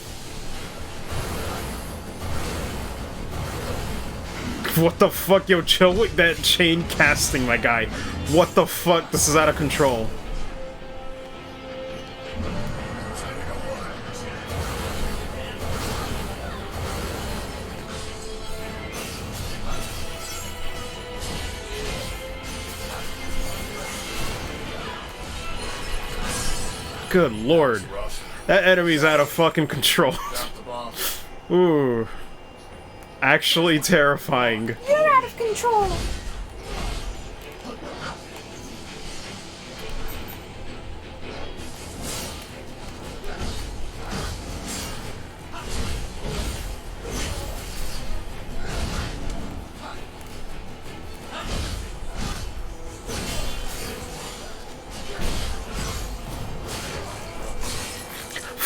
What the fuck? Yo, chill with that chain casting, my guy. What the fuck? This is out of control. Good lord. That enemy's out of fucking control. Drop the ball. Ooh. Actually terrifying. You're out of control.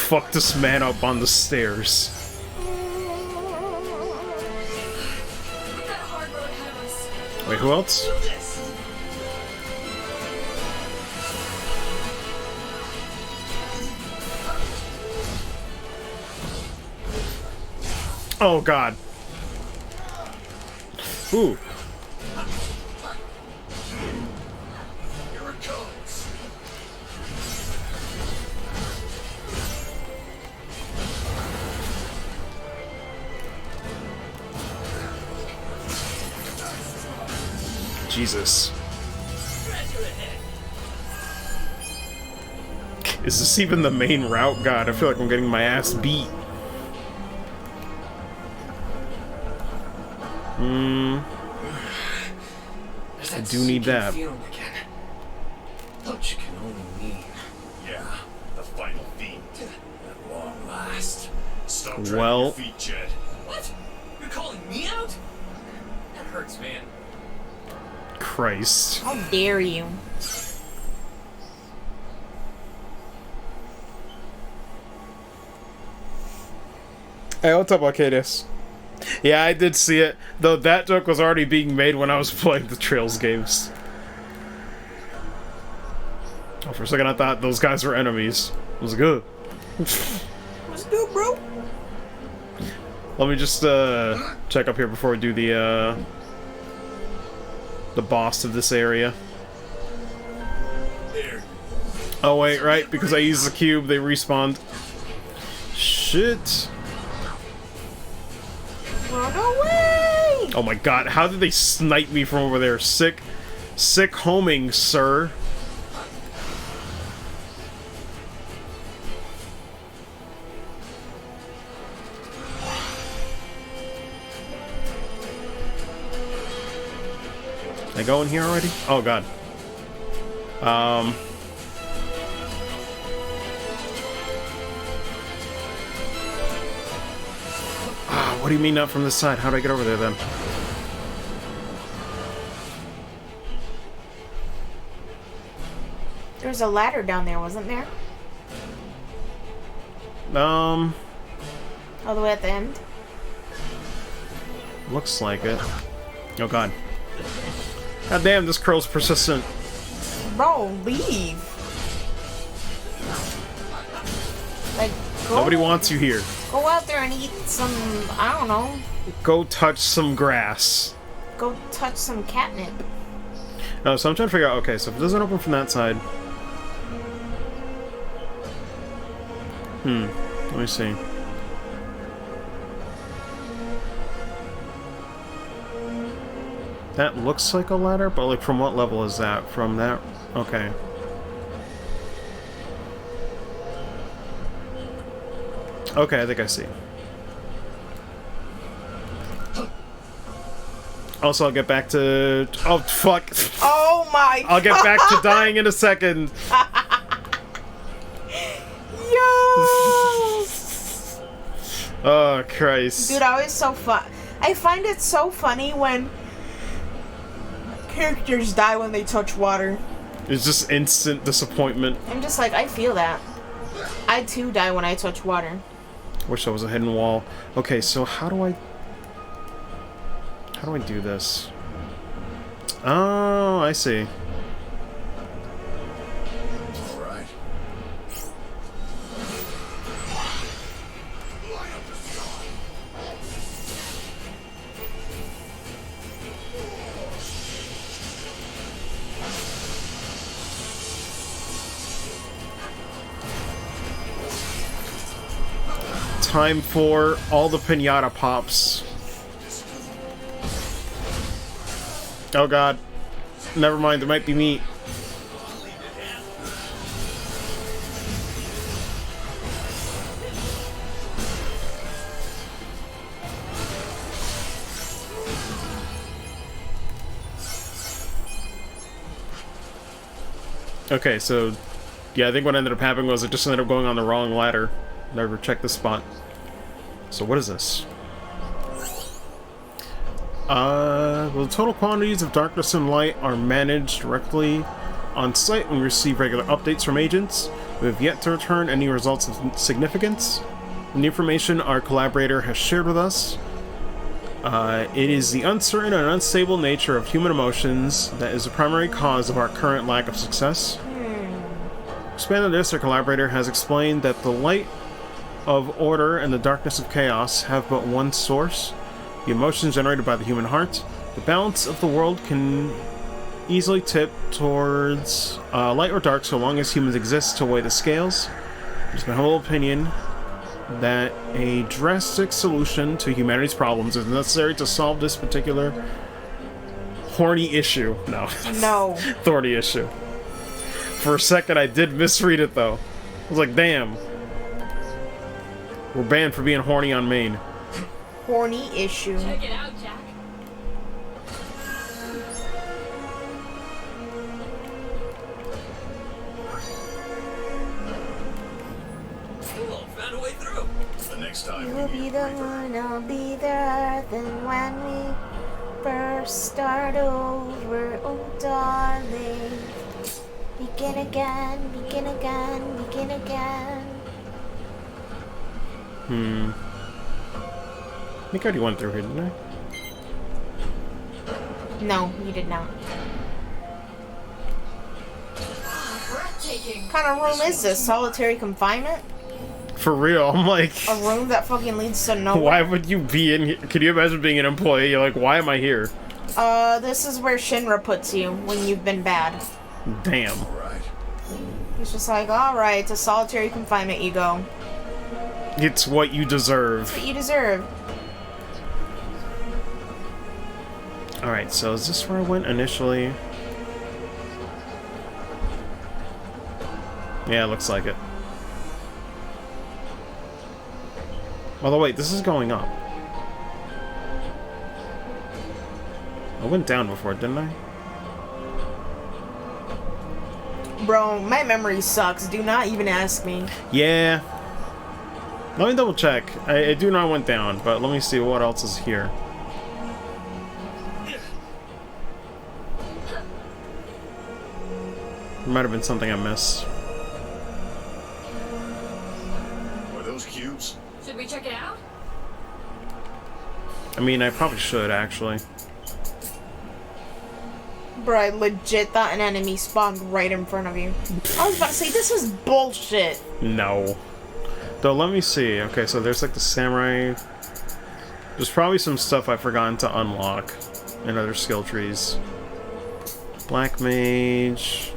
Fuck this man up on the stairs. Wait, who else? Oh, God. Ooh. Here it comes. Jesus. Is this even the main route? God, I feel like I'm getting my ass beat. I do need that. Feeling again. Which can only mean. Yeah, the final fiend. At long last. Stop dragging Well. your feet, Jed. What? You're calling me out? That hurts, man. Christ. How dare you? Hey, what's up, Arcadius? Yeah, I did see it. Though that joke was already being made when I was playing the Trails games. Oh, for a second I thought those guys were enemies. It was good. What's good, bro? Let me just check up here before we do the boss of this area. There. Oh wait, right, because I used the cube, they respawned. Shit. Run away! Oh my god, how did they snipe me from over there? Sick homing, sir. Did I go in here already? Oh god. What do you mean not from this side? How do I get over there then? There was a ladder down there, wasn't there? All the way at the end? Looks like it. Oh god. God damn, this crow's persistent. Bro, leave. Like, go, Nobody wants you here. go out there and eat some, I don't know, Go touch some grass. go touch some catnip. No, so I'm trying to figure out, okay, so if it doesn't open from that side. Let me see. That looks like a ladder, but like from what level is that? From that? Okay. Okay, I think I see. Also, I'll get back to... Oh, fuck. Oh my I'll get back to dying in a second. Yo! Oh, Christ. Dude, I was so fun. I find it so funny when characters die when they touch water. It's just instant disappointment. I'm just like, I feel that. I too die when I touch water. Wish there was a hidden wall. Okay, so how do I do this? Oh, I see. All right. Time for all the pinata pops. Oh god. Never mind, there might be meat. Okay, so yeah, I think what ended up happening was it just ended up going on the wrong ladder. Never checked the spot. So what is this? Well, the total quantities of darkness and light are managed directly on site when we receive regular updates from agents. We have yet to return any results of significance. The information our collaborator has shared with us, it is the uncertain and unstable nature of human emotions that is the primary cause of our current lack of success. Expanding this, our collaborator has explained that the light of order and the darkness of chaos have but one source: the emotions generated by the human heart. The balance of the world can easily tip towards light or dark so long as humans exist to weigh the scales. It's my humble opinion that a drastic solution to humanity's problems is necessary to solve this particular horny issue. No. No. Thorny issue. For a second I did misread it though. I was like, damn. We're banned for being horny on main. Horny issue. Check it out, Jack. Cool, found a way through. The next time You'll be the one, I'll be the earth, and when we first start over, oh darling, begin again, begin again, begin again. think I already went through here, didn't I? No, you did not. Breathtaking. What kind of room is this? Solitary confinement? For real, I'm like... A room that fucking leads to nowhere? Why would you be in here? Could you imagine being an employee? You're like, why am I here? This is where Shinra puts you when you've been bad. Damn. Right. He's just like, alright, it's a solitary confinement, you go. It's what you deserve. What you deserve. Alright, so is this where I went initially? Yeah, it looks like it. Although, wait, this is going up. I went down before, didn't I? Bro, my memory sucks. Do not even ask me. Yeah. Let me double check. I do know I went down, but let me see what else is here. There might have been something I missed. Were those cubes? Should we check it out? I mean, I probably should, actually. Bro, I legit thought an enemy spawned right in front of you. I was about to say, this is bullshit. No. Though, let me see. Okay, so there's like the samurai. There's probably some stuff I've forgotten to unlock in other skill trees. Black mage.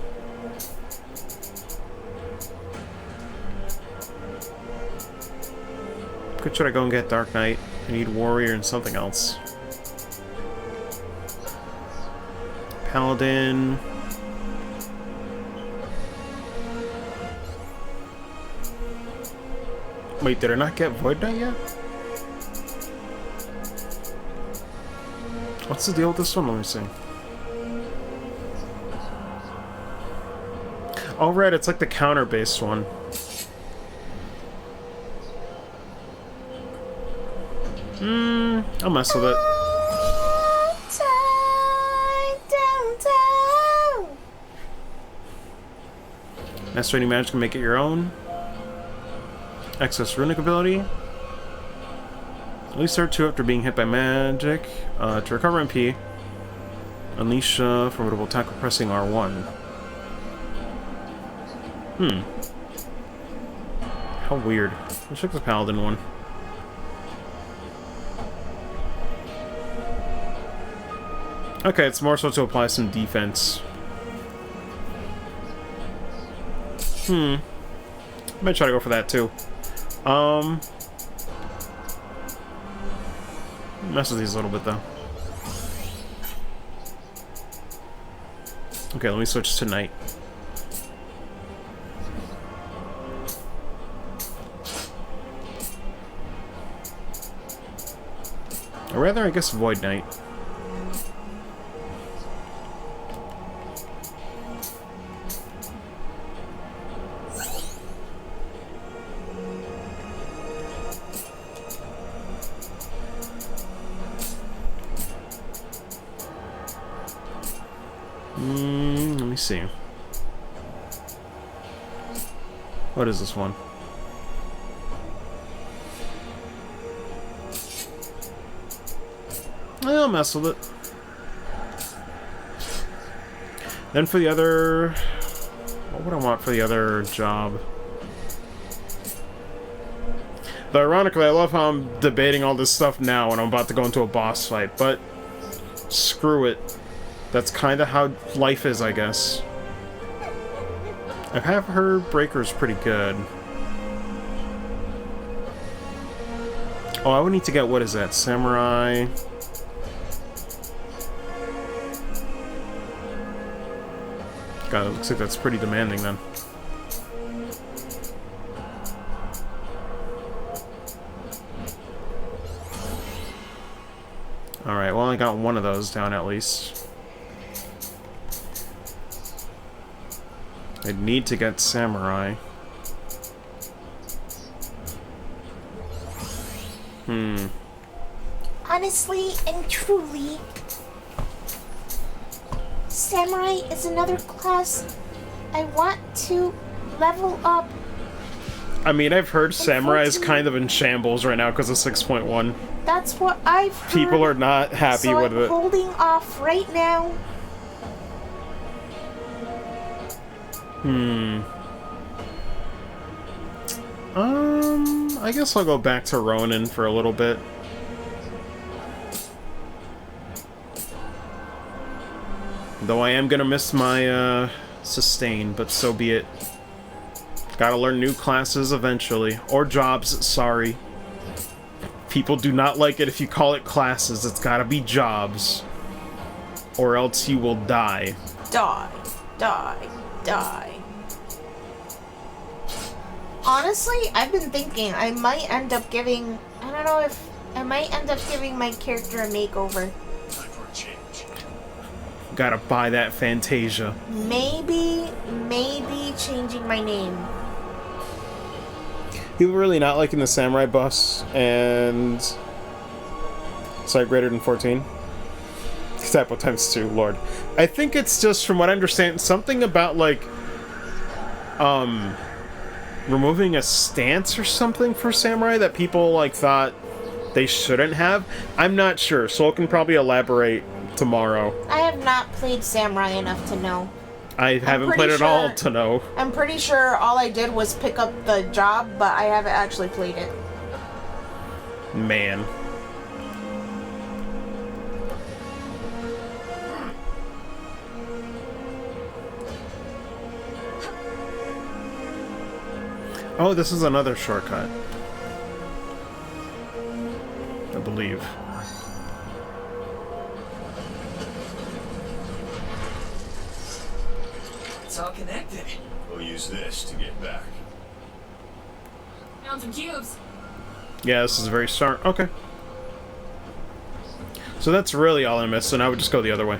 Should I go and get Dark Knight? I need Warrior and something else. Paladin. Wait, did I not get Void Knight yet? What's the deal with this one? Let me see. Oh, right, it's like the counter-based one. I'll mess with it. Master any magic can make it your own. Access runic ability. At least start 2 after being hit by magic. To recover MP. Unleash formidable attack with pressing R1. How weird. Let's check the Paladin one. Okay, it's more so to apply some defense. I might try to go for that too. Mess with these a little bit though. Okay, let me switch to night. Or rather, I guess Void Knight. Let me see. What is this one? I'll mess with it. Then for the other... What would I want for the other job? Though ironically, I love how I'm debating all this stuff now when I'm about to go into a boss fight, but screw it. That's kind of how life is, I guess. I have heard Breaker's pretty good. Oh, I would need to get, what is that? Samurai... God, it looks like that's pretty demanding then. Alright, well I got one of those down at least. I'd need to get Samurai. Honestly and truly, Samurai is another class I want to level up. I mean, I've heard Samurai is 14. kind of in shambles right now because of 6.1. That's what I've heard. People are not happy so with I'm it. holding off right now. I guess I'll go back to Ronin for a little bit. Though I am gonna miss my, sustain, but so be it. Gotta learn new classes eventually. Or jobs, sorry. People do not like it if you call it classes. It's gotta be jobs. Or else you will die. Die. Die. Die. Honestly, I've been thinking I might end up giving... I don't know if... I might end up giving my character a makeover. Time for a change. Gotta buy that Fantasia. Maybe changing my name. People really not liking the Samurai bus and... Sorry, greater than 14? Typo times 2, lord. I think it's just, from what I understand, something about, like... removing a stance or something for Samurai that people, like, thought they shouldn't have. I'm not sure. Soul can probably elaborate tomorrow. I have not played Samurai enough to know. I haven't played it all to know. I'm pretty sure all I did was pick up the job, but I haven't actually played it. Man. Oh, this is another shortcut. I believe. It's all connected. We'll use this to get back. Found some cubes. Yeah, this is a very start. Okay. So that's really all I missed, and I would just go the other way.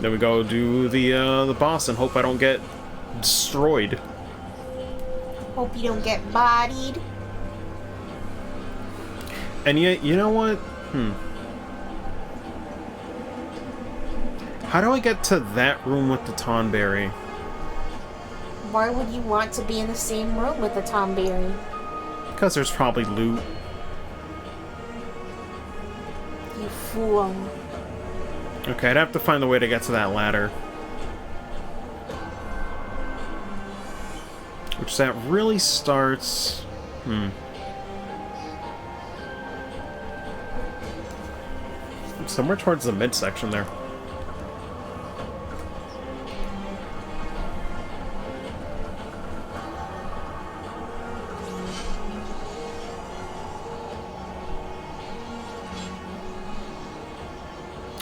Then we go do the boss and hope I don't get destroyed. Hope you don't get bodied. And yet, you know what? How do I get to that room with the Tonberry? Why would you want to be in the same room with the Tomberry? Because there's probably loot. You fool. Okay, I'd have to find the way to get to that ladder. Which that really starts... Somewhere towards the midsection there.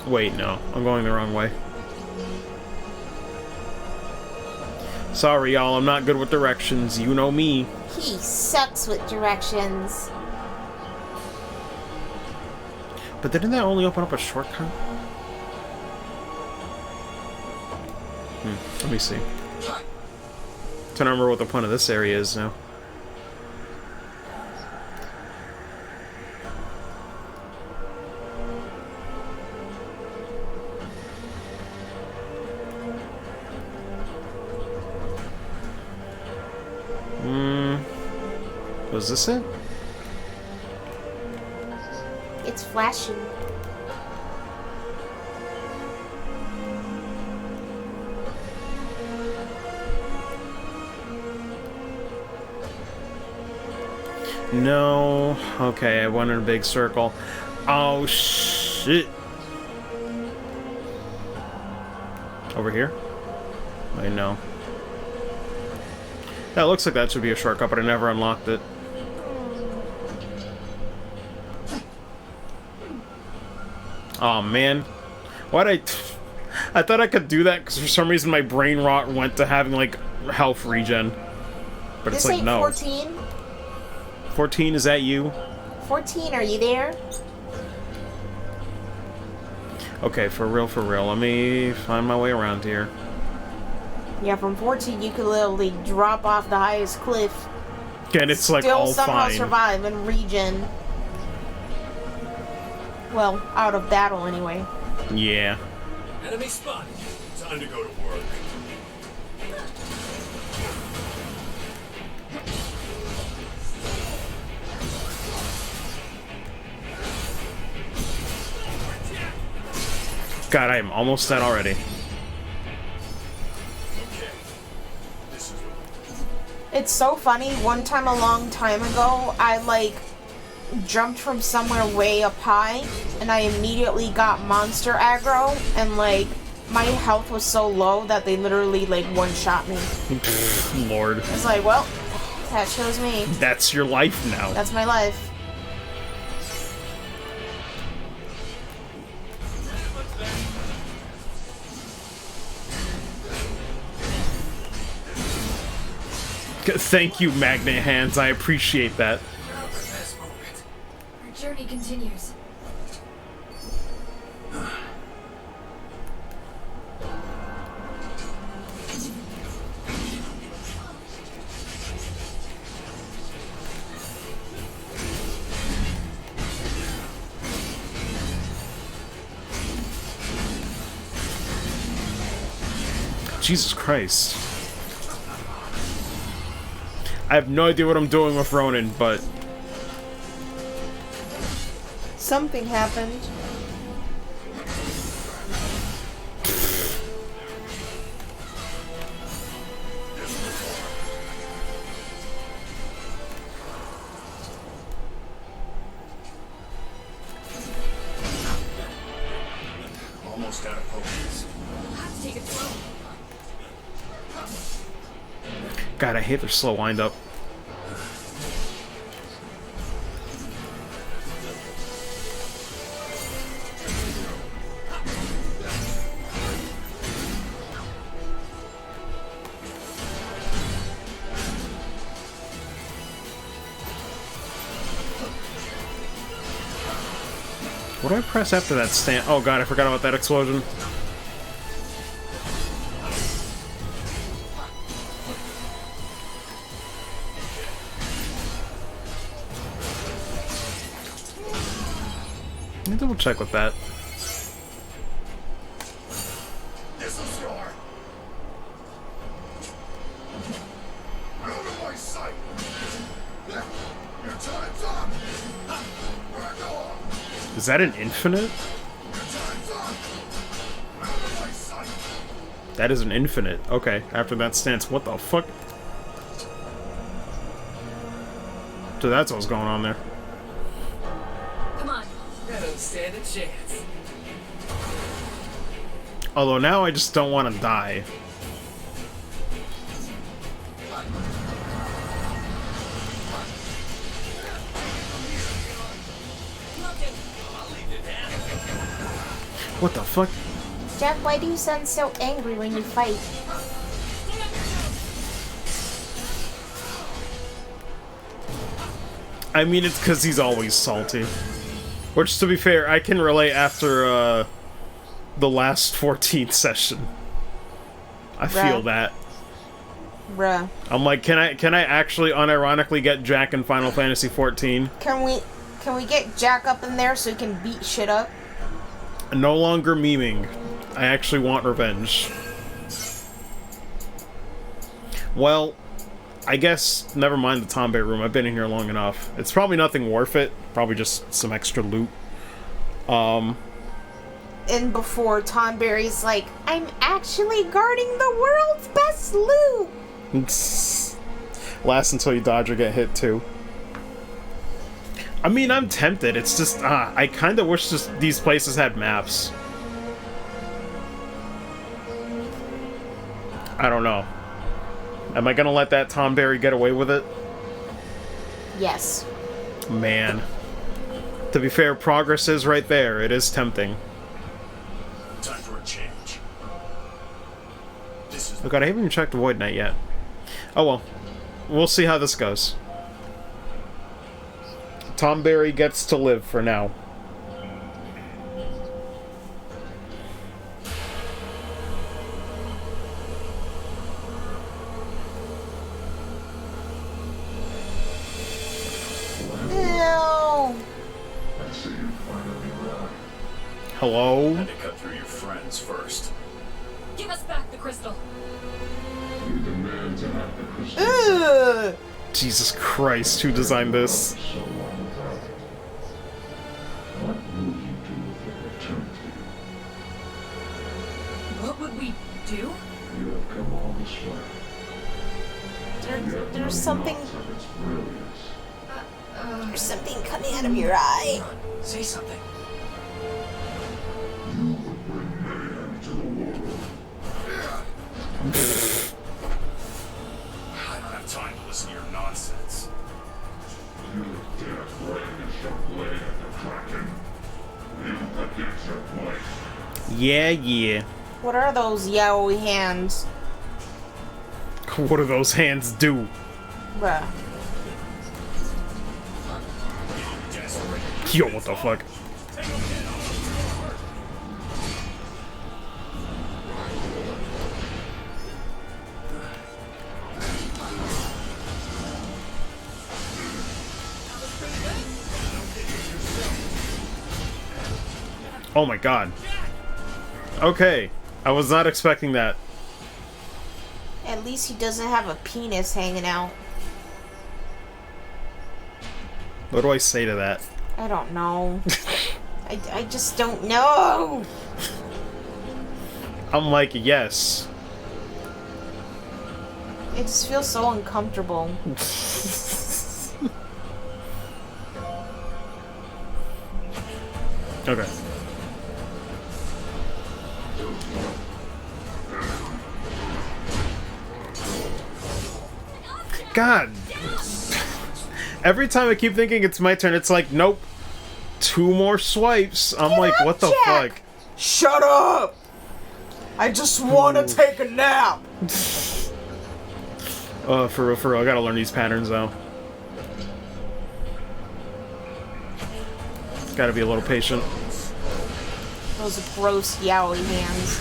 Wait, no. I'm going the wrong way. Sorry, y'all. I'm not good with directions. You know me. He sucks with directions. But didn't that only open up a shortcut? Let me see. Trying to remember what the point of this area is now. Was this it? It's flashing. No. Okay, I went in a big circle. Oh, shit. Over here? Wait, no. That looks like that should be a shortcut, but I never unlocked it. Oh man, why'd I thought I could do that because for some reason my brain rot went to having like health regen, but it's This like ain't no. 14. 14, is that you? 14, are you there? Okay, for real. Let me find my way around here. Yeah, from 14 you could literally drop off the highest cliff. And it's like Still all somehow fine. survive and regen. Well, out of battle anyway. Yeah. Enemy spotted. Time to go to work. God, I am almost dead already. It's so funny. One time a long time ago, I like jumped from somewhere way up high, and I immediately got monster aggro, and like my health was so low that they literally like one-shot me. Lord. It's like, well, that shows me. That's your life now. That's my life. Thank you, Magnet Hands. I appreciate that. Our journey continues. Jesus Christ. I have no idea what I'm doing with Ronan, but... Something happened. Almost out of focus. We'll have to take it slow. God, I hate their slow wind-up. What do I press after that stand? Oh god, I forgot about that explosion. Let me double check with that. This is your. Out of my sight. Your time's up. Back off. Is that an infinite? Your time's up. Out of my sight. That is an infinite. Okay, after that stance, what the fuck? So that's what's going on there. Come on. I don't stand a chance. Although now I just don't want to die. What the fuck? Jack, why do you sound so angry when you fight? I mean, it's because he's always salty. Which, to be fair, I can relate after the last 14th session. I feel Bruh. that. Bruh. I'm like, can I actually unironically get Jack in Final Fantasy 14? Can we get Jack up in there so he can beat shit up? No longer memeing. I actually want revenge. Well, I guess never mind the Tombe room. I've been in here long enough. It's probably nothing worth it. Probably just some extra loot. And before Tonberry's like, I'm actually guarding the world's best loot! Last until you dodge or get hit too. I mean, I'm tempted. It's just, I kind of wish these places had maps. I don't know. Am I gonna let that Tomberry get away with it? Yes. Man. To be fair, progress is right there. It is tempting. Time for a change. This is Oh god, I haven't even checked the Void Knight yet. Oh well. We'll see how this goes. Tomberry gets to live for now. No. Hello? had to cut through your friends first. Give us back the crystal. Ugh. Jesus Christ, who designed this? What would we do? You have come all this way. There's something. Of its brilliance. There's something coming out of your eye. Say something. You would bring mayhem to the world. I don't have time to listen to your nonsense. You dare brandish your blade at the Kraken. You have get your place. Yeah. What are those yaoi hands? What do those hands do? Bruh. Yo, what the fuck? Oh my god. Okay. I was not expecting that. At least he doesn't have a penis hanging out. What do I say to that? I don't know. I just don't know. I'm like, yes. It just feels so uncomfortable. Okay. God. Every time I keep thinking it's my turn, it's like, nope. 2 more swipes. I'm like, what the fuck? Shut up! I just want to take a nap! For real, I gotta learn these patterns though. Gotta be a little patient. Those gross yaoi hands.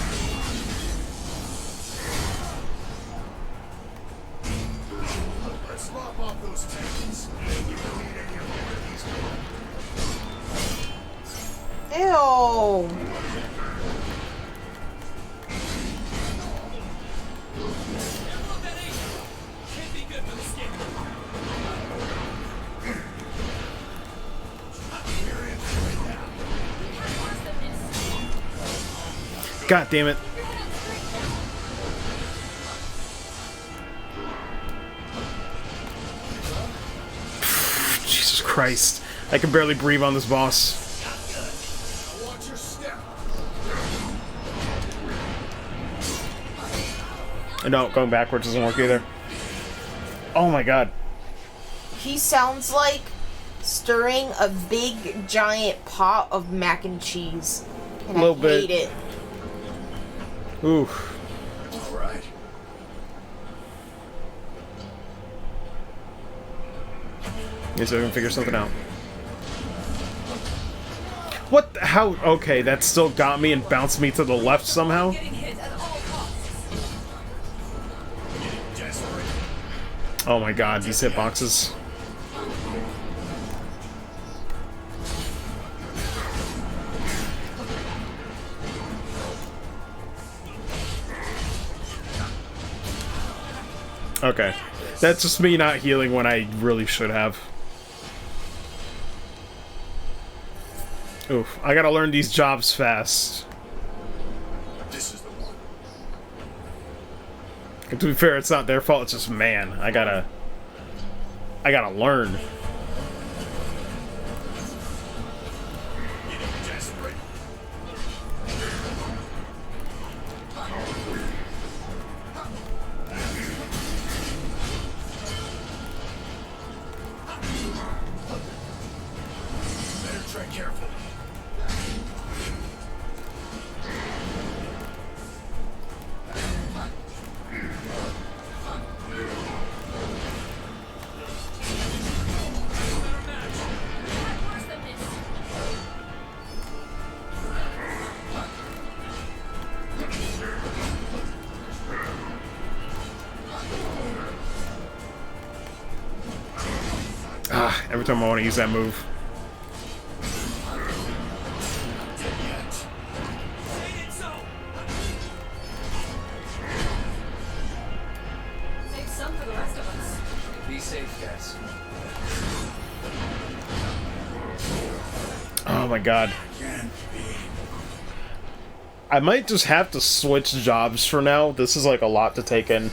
Let's lop off those tendons. Ew! God damn it. Jesus Christ. I can barely breathe on this boss. Watch your step. No, going backwards doesn't work either. Oh my god. He sounds like stirring a big giant pot of mac and cheese. And I Little bit. hate it. Oof. All right. Yeah, so I can figure something out. What? How? Okay, that still got me and bounced me to the left somehow? Oh my god, these hitboxes. Okay. That's just me not healing when I really should have. Oof. I gotta learn these jobs fast. This is the one. And to be fair, it's not their fault, it's just man. I gotta learn. Getting desperate. Better tread carefully. Ah, every time I want to use that move. Save some for the rest of us. Be safe, guys. Oh my god. I might just have to switch jobs for now. This is like a lot to take in.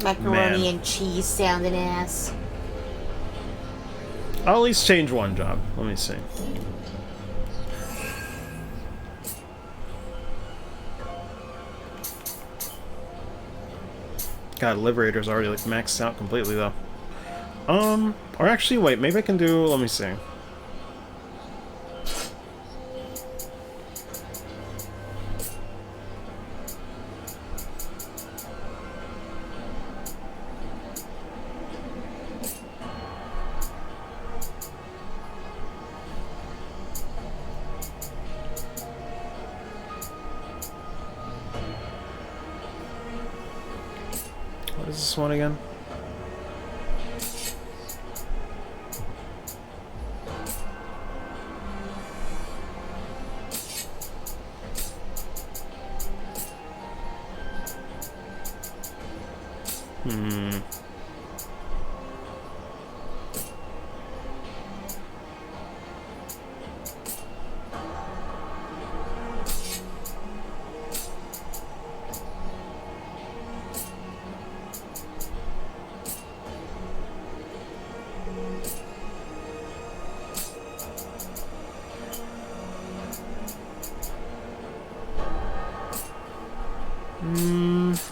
Macaroni Man. and cheese sounding ass. I'll at least change one job. Let me see. God, Liberator's already like maxed out completely though. Or actually, wait, maybe I can do. Let me see. What is this one again?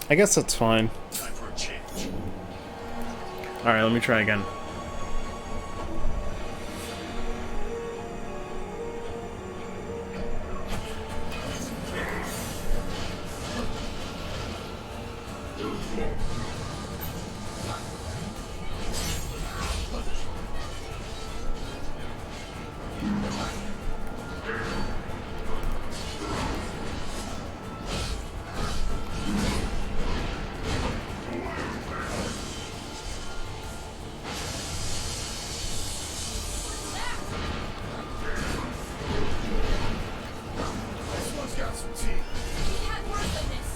I guess that's fine. Time for a change. Alright, let me try again. This one's got some teeth. We had worse than this.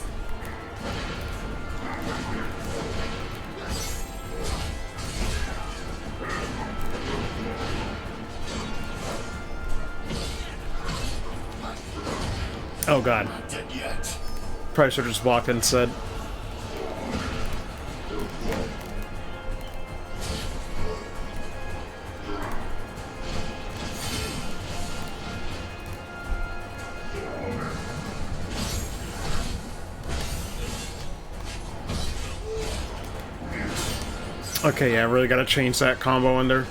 Oh god. Not dead yet. Probably should have just walked in and said. Okay, yeah, I really gotta change that combo in there.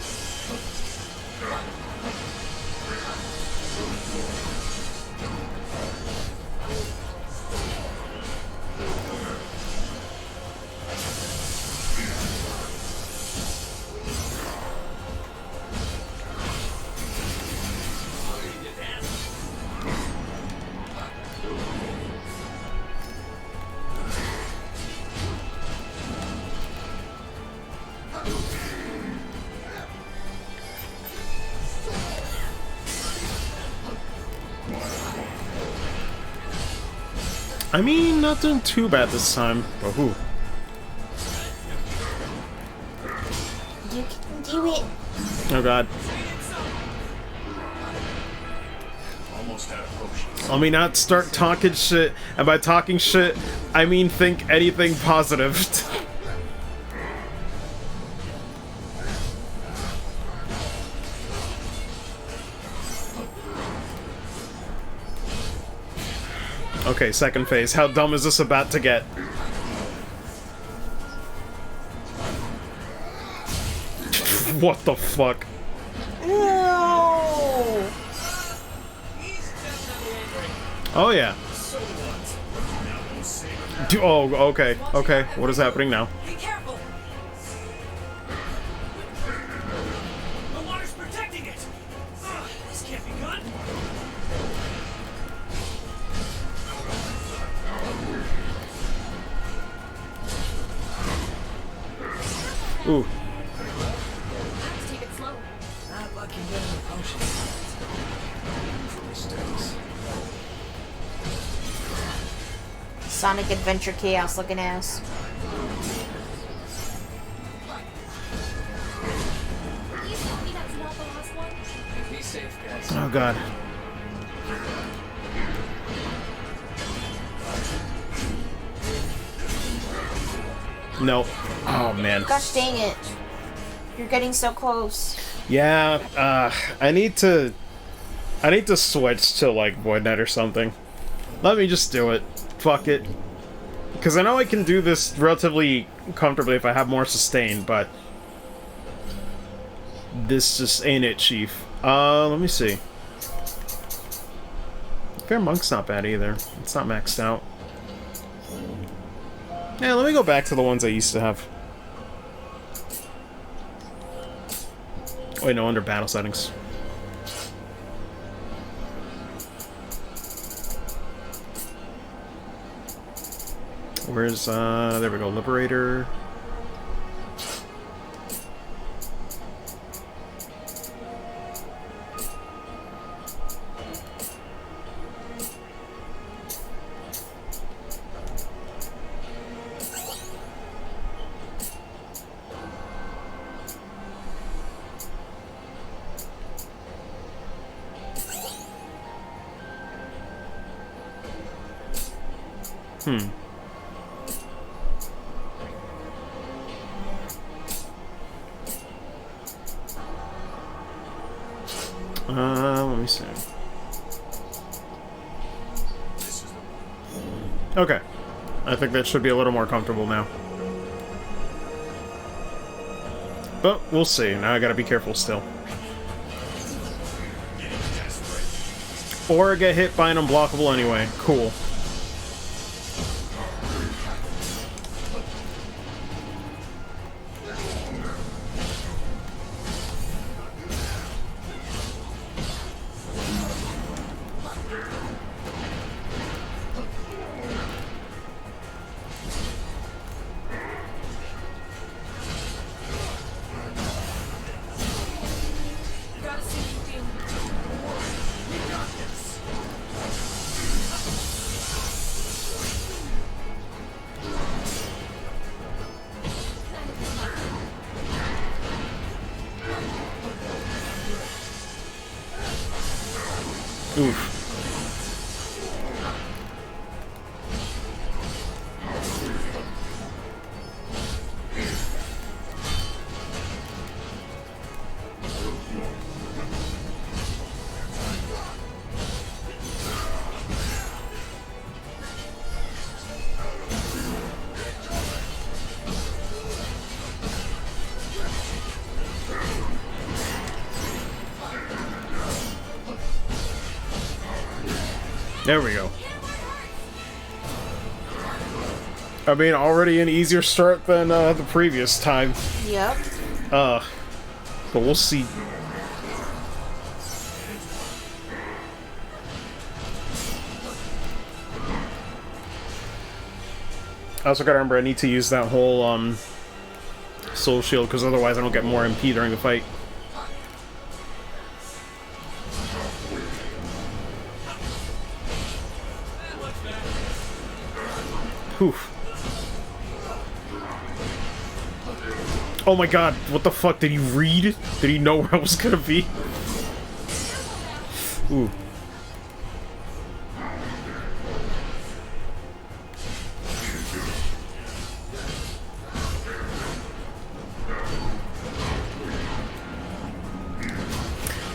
I mean, not doing too bad this time. But whew. You can do it. Oh god. Almost out of potions. Let me not start talking shit. And by talking shit, I mean think anything positive. Okay, second phase. How dumb is this about to get? What the fuck? No. Oh yeah. Oh, okay, okay. What is happening now? Be careful! The water's protecting it! Ugh, this can't be good! Ooh. Let's take it slow. Not lucky getting the potion. Sonic Adventure Chaos looking ass. Please tell me that's not the last one. Be safe, guys. Oh god. Nope. Oh, man. Gosh dang it. You're getting so close. Yeah, I need to switch to, like, Void Knight or something. Let me just do it. Fuck it. Because I know I can do this relatively comfortably if I have more sustain, but... this just ain't it, Chief. Let me see. Fair Monk's not bad either. It's not maxed out. Yeah, let me go back to the ones I used to have. Wait, no, under battle settings. Where's, there we go, Liberator. Let me see. Okay. I think that should be a little more comfortable now. But we'll see. Now I gotta be careful still. Or get hit by an unblockable anyway. Cool. Oof. There we go. I mean, already an easier start than the previous time. Yep. But we'll see. I also gotta remember I need to use that whole soul shield because otherwise I don't get more MP during the fight. Whew. Oh my god, what the fuck, did he read? Did he know where I was gonna be? Ooh.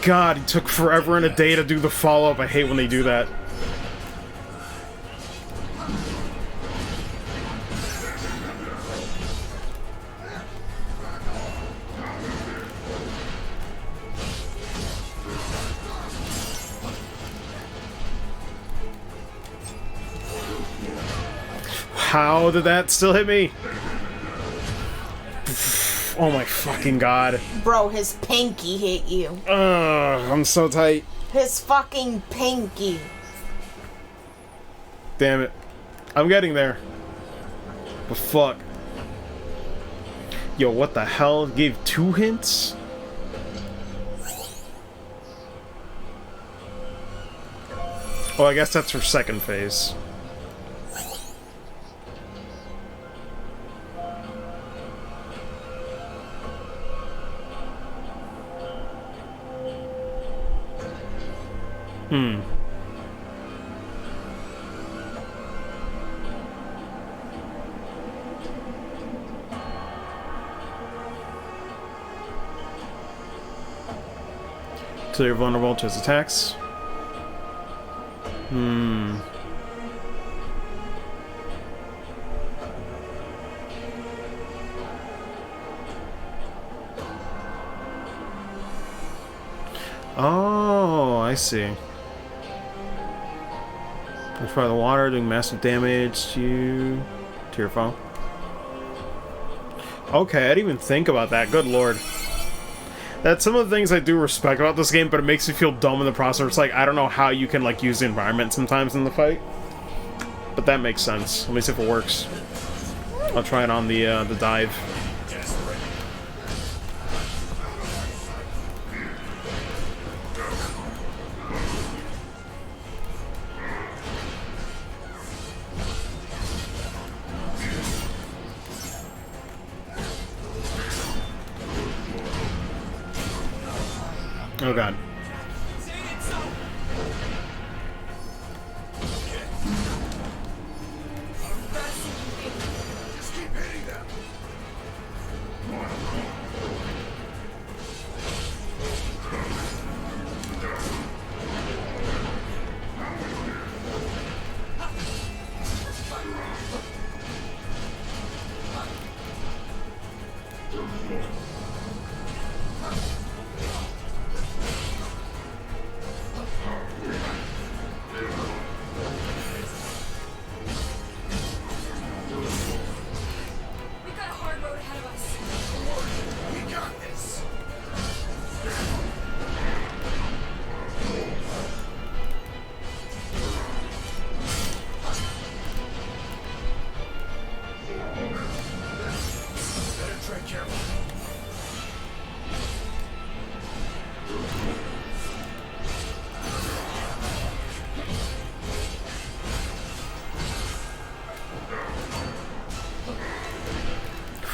God, it took forever and a day to do the follow-up. I hate when they do that. How did that still hit me? Oh my fucking god. Bro, his pinky hit you. I'm so tight. His fucking pinky. Damn it. I'm getting there. But fuck. Yo, what the hell? Gave 2 hints? Oh, I guess that's for second phase. So you're vulnerable to his attacks. Oh, I see. It's part of the water doing massive damage to your foe. Okay, I didn't even think about that. Good lord. That's some of the things I do respect about this game, but it makes me feel dumb in the process. It's like, I don't know how you can, like, use the environment sometimes in the fight. But that makes sense. Let me see if it works. I'll try it on the dive. Oh god.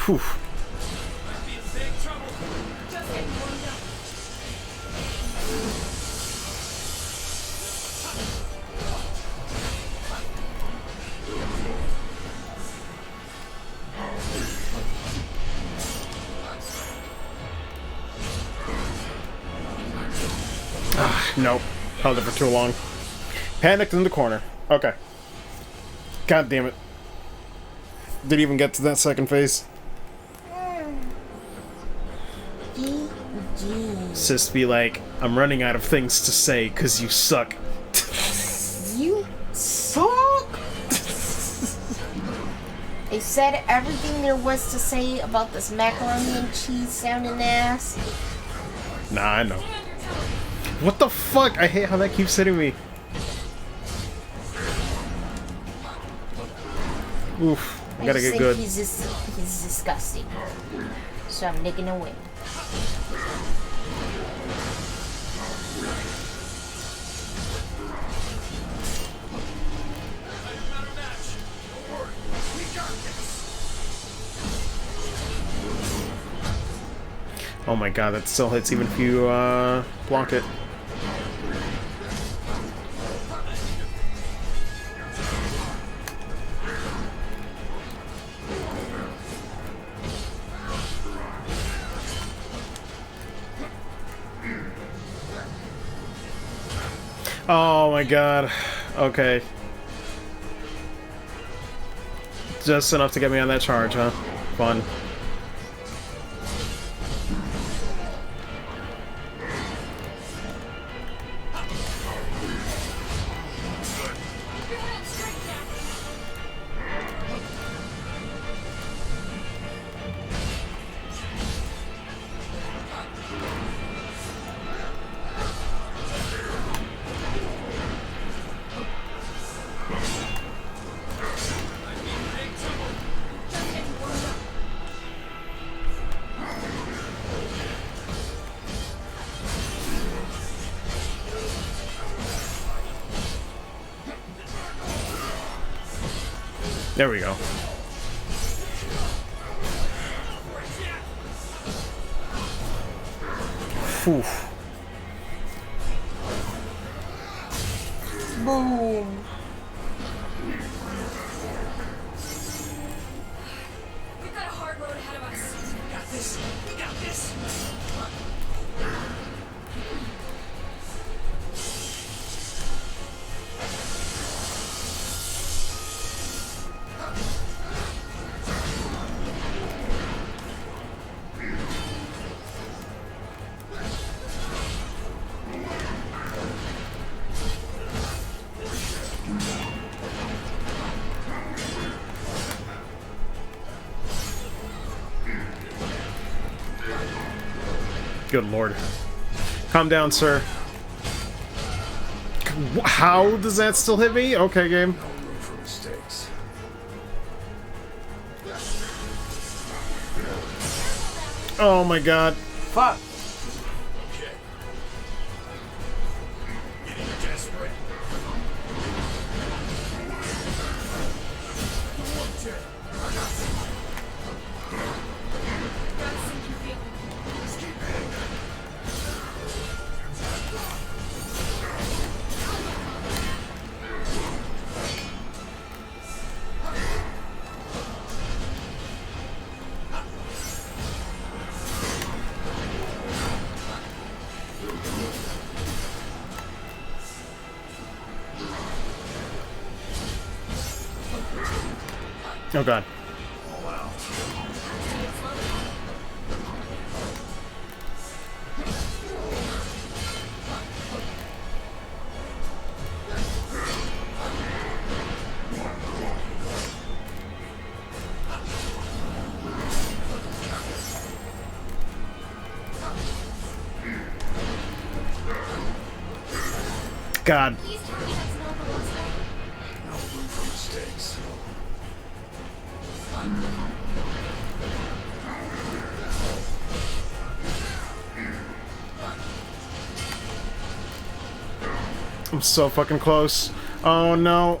Whew. Nope. Held it for too long. Panicked in the corner. Okay. God damn it. Didn't even get to that second phase. Sis be like, I'm running out of things to say because you suck. You suck! They said everything there was to say about this macaroni and cheese sounding ass. Nah, I know. What the fuck? I hate how that keeps hitting me. Oof. I gotta get good. He's disgusting. So I'm licking away. Oh my god, that still hits even if you block it. Oh my god. Okay. Just enough to get me on that charge, huh? Fun. There we go. Whew. Boom. We've got a hard road ahead of us. We got this. We got this. Good lord. Calm down, sir. How does that still hit me? Okay, game. No room for mistakes. Oh my god. Fuck. Okay. Getting desperate. Oh god. God. No room for mistakes. I'm so fucking close. Oh no.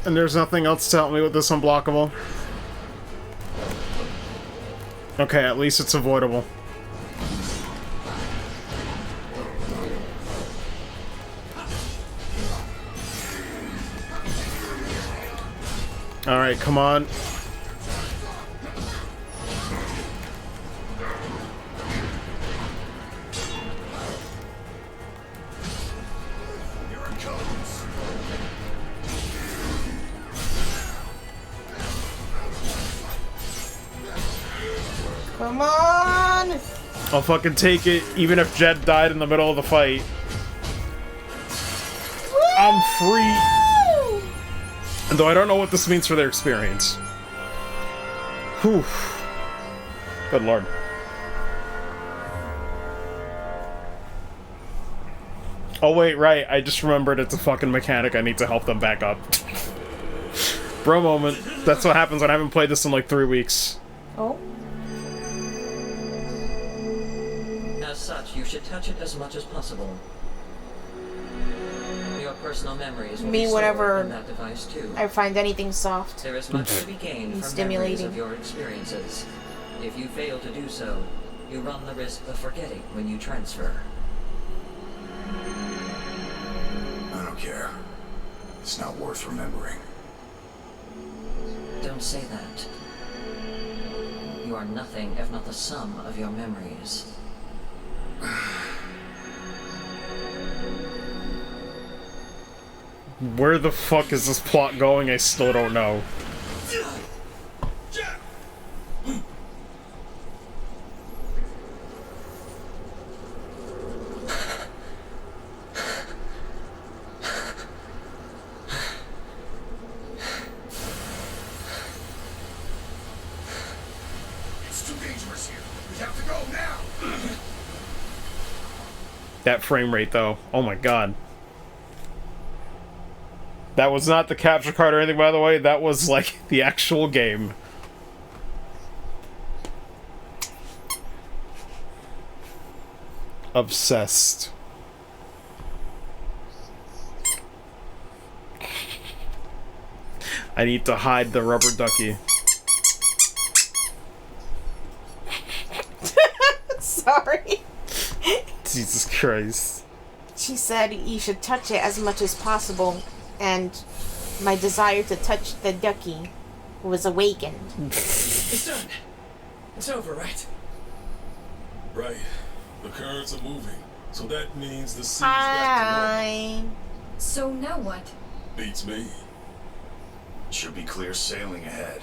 And there's nothing else to help me with this unblockable. Okay, at least it's avoidable. Alright, come on. Here it comes. Come on! I'll fucking take it, even if Jed died in the middle of the fight. I'm free. And though I don't know what this means for their experience. Whew. Good lord. Oh wait, right, I just remembered it's a fucking mechanic, I need to help them back up. Bro moment. That's what happens when I haven't played this in like 3 weeks. Oh? As such, you should touch it as much as possible. Your personal memories will Me, be stored whatever in that device too. I find anything soft. There is much to be gained from memories Stimulating. of your experiences. If you fail to do so, you run the risk of forgetting when you transfer. I don't care. It's not worth remembering. Don't say that. You are nothing if not the sum of your memories. Where the fuck is this plot going? I still don't know. It's too dangerous here. We have to go now. That frame rate, though. Oh my god. That was not the capture card or anything, by the way. That was, like, the actual game. Obsessed. I need to hide the rubber ducky. Sorry. Jesus Christ. She said you should touch it as much as possible, and my desire to touch the ducky was awakened. It's done. It's over, right? Right. The currents are moving, so that means the sea's back Hi. So now what? to normal. Beats me. Should be clear sailing ahead.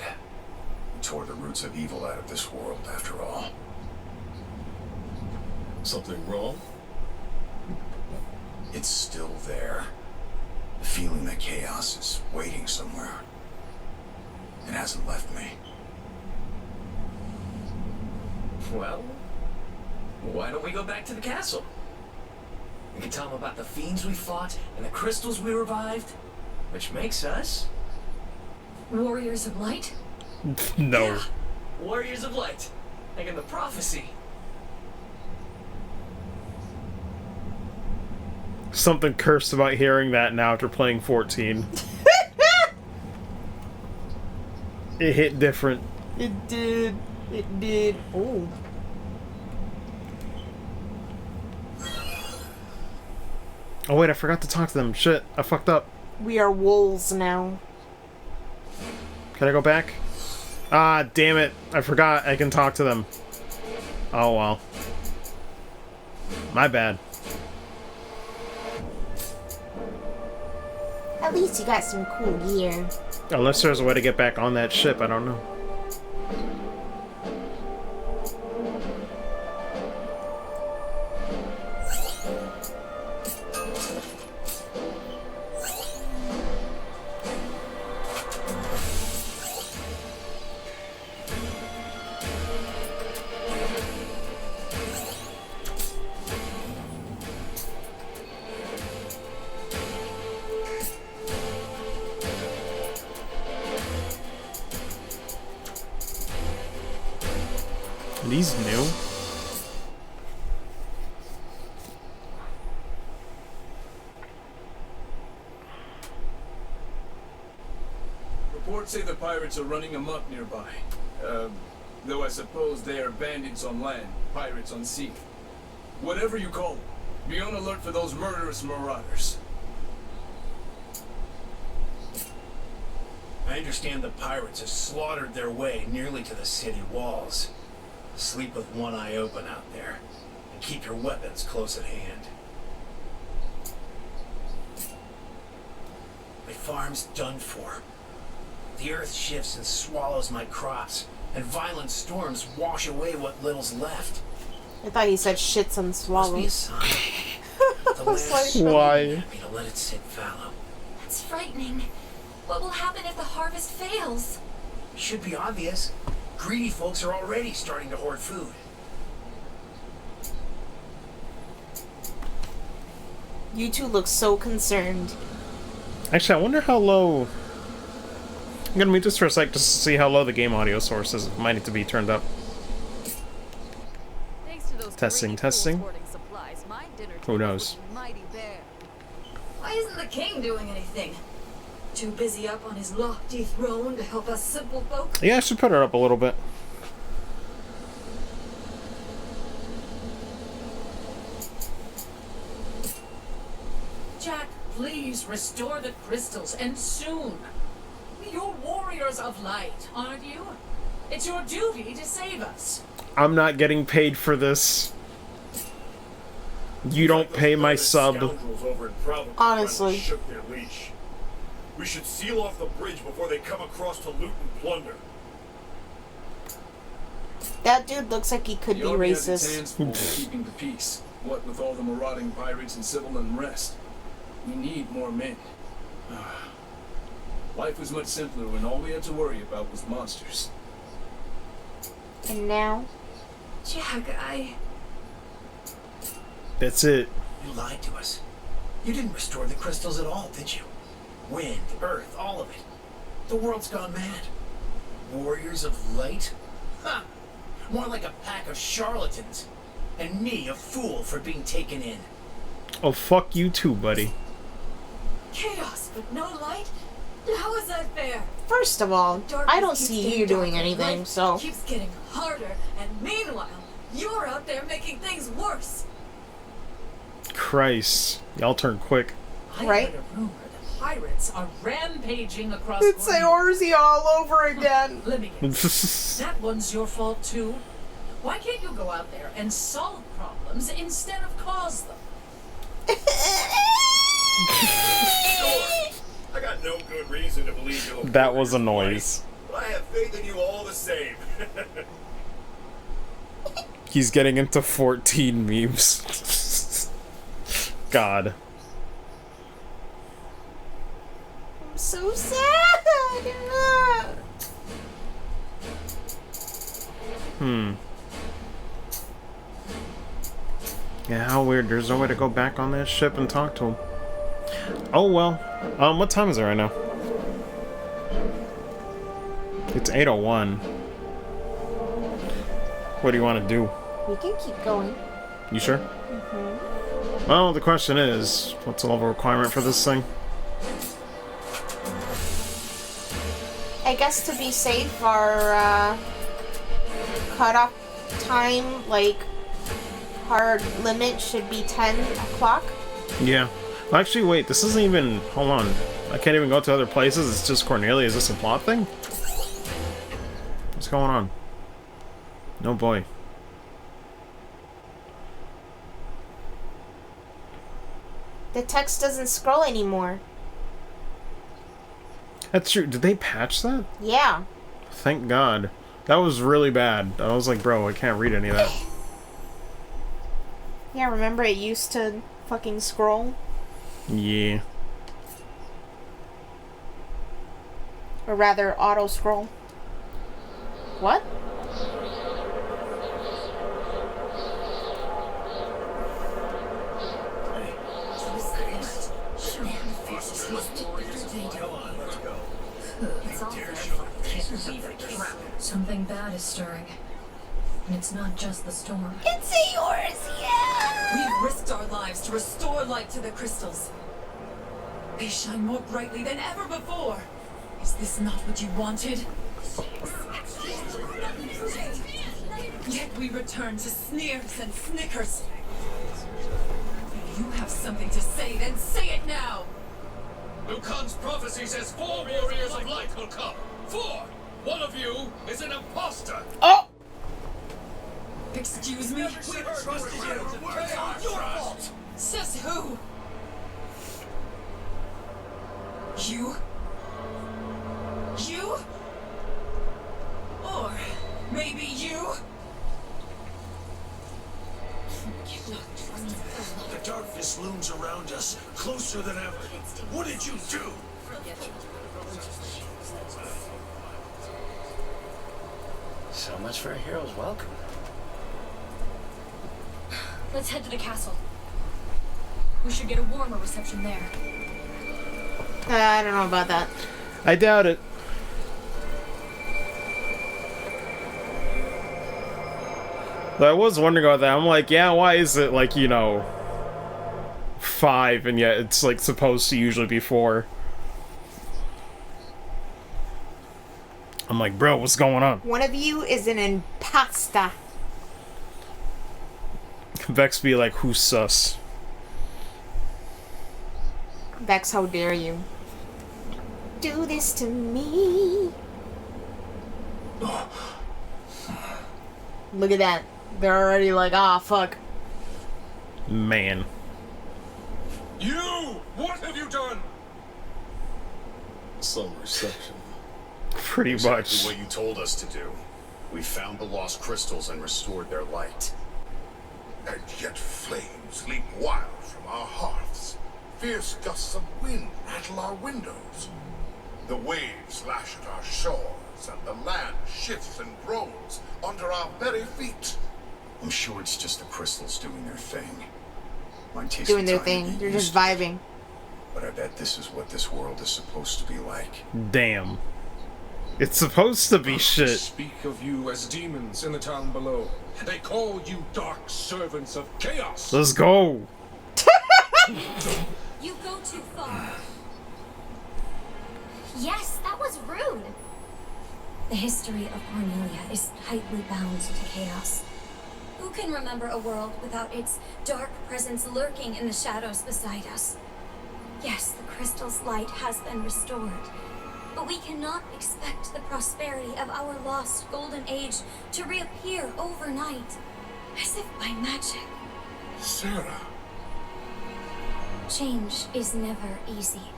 We tore the roots of evil out of this world, after all. Something wrong? It's still there. The feeling that chaos is waiting somewhere. It hasn't left me. Well, Why don't we go back to the castle? We can tell them about the fiends we fought and the crystals we revived, which makes us... Warriors of Light? No. Yeah, Warriors of Light, like in the prophecy. Something cursed about hearing that now after playing 14. It hit different. It did. It did. Oh. Oh wait, I forgot to talk to them. Shit, I fucked up. We are wolves now. Can I go back? Ah, damn it. I forgot I can talk to them. Oh well. My bad. At least you got some cool gear. Unless there's a way to get back on that ship, I don't know. Are these new? Reports say the pirates are running amok nearby. Though I suppose they are bandits on land, pirates on sea. Whatever you call them, be on alert for those murderous marauders. I understand the pirates have slaughtered their way nearly to the city walls. Sleep with one eye open out there, and keep your weapons close at hand. My farm's done for. The earth shifts and swallows my crops, and violent storms wash away what little's left. I thought he said shits and Must be a swallows. sign. The was land's like, why? happy to let it sit fallow. That's frightening. What will happen if the harvest fails? Should be obvious. Greedy folks are already starting to hoard food. You two look so concerned. Actually, I wonder how low... I'm gonna mute this for a sec just to see how low the game audio source is. It might need to be turned up. Thanks to those Testing, greedy testing. fools hoarding supplies, my dinner Who table knows? would be mighty bare. Why isn't the king doing anything? Too busy up on his lofty throne to help us simple folk? Yeah, I should put her up a little bit. Jack, please restore the crystals, and soon. You're warriors of light, aren't you? It's your duty to save us. I'm not getting paid for this. You don't pay my sub. Honestly. Shook their leash. We should seal off the bridge before they come across to loot and plunder. That dude looks like he could The be army has its racist. hands full keeping the peace. What with all the marauding pirates and civil unrest? We need more men. Life was much simpler when all we had to worry about was monsters. And now? Jack, That's it. You lied to us. You didn't restore the crystals at all, did you? Wind, earth, all of it. The world's gone mad. Warriors of light? Ha! More like a pack of charlatans. And me, a fool for being taken in. Oh, fuck you too, buddy. chaos, but no light? How is that fair? First of all, I don't see you doing anything, Life so... keeps getting harder, and meanwhile, you're out there making things worse. Christ. Y'all turn quick. I Right? heard a rumor that pirates are rampaging across It's Eorzea all over again. Let me guess. That one's your fault too. Why can't you go out there and solve problems instead of cause them? Sure. I got no good reason to believe you'll... That was a noise. But I have faith in you all the same. He's getting into 14 memes. God. I'm so sad. Yeah, how weird. There's no way to go back on that ship and talk to him. Oh well. What time is it right now? It's 8:01. What do you want to do? We can keep going. You sure? Mm-hmm. Well, the question is, what's the level requirement for this thing? I guess to be safe, our cutoff time, like, hard limit should be 10 o'clock. Yeah. Well, actually, wait, this isn't even... Hold on. I can't even go to other places, it's just Cornelia. Is this a plot thing? What's going on? No boy. The text doesn't scroll anymore. That's true. Did they patch that? Yeah. Thank God. That was really bad. I was like, bro, I can't read any of that. Yeah, remember it used to fucking scroll? Yeah. Or rather, auto-scroll. What? It's all their fault. Can't believe it. Something bad is stirring. And it's not just the storm. It's yours, yeah! We've risked our lives to restore light to the crystals. They shine more brightly than ever before. Is this not what you wanted? Yet we return to sneers and snickers. If you have something to say, then say it now! Lucan's prophecy says 4 warriors of light will come. 4! One of you is an imposter! Oh! Excuse me? We trusted you! It's all your fault! Says who? You? You? Or maybe you? The darkness looms around us, closer than ever. What did you do? So much for a hero's welcome. Let's head to the castle. We should get a warmer reception there. I don't know about that. I doubt it. But I was wondering about that. I'm like, yeah, why is it like, you know, 5 and yet it's like supposed to usually be 4? I'm like, bro, what's going on? One of you is an imposter. Vex be like, who's sus? Vex, how dare you? Do this to me. Look at that. They're already like, ah, fuck. Man. You! What have you done? Some reception. Pretty Exactly much. what you told us to do. We found the lost crystals and restored their light. And yet flames leap wild from our hearths. Fierce gusts of wind rattle our windows. The waves lash at our shores, and the land shifts and groans under our very feet. I'm sure it's just the crystals doing their thing. Might take Doing some their time to thing. get They're used just to it, vibing. But I bet this is what this world is supposed to be like. Damn. It's supposed to be shit. Speak of you as demons in the town below. They call you dark servants of chaos. Let's go. You go too far. Yes, that was rude. The history of Cornelia is tightly bound to chaos. Who can remember a world without its dark presence lurking in the shadows beside us? Yes, the crystal's light has been restored, but we cannot expect the prosperity of our lost golden age to reappear overnight, as if by magic. Sarah. Change is never easy.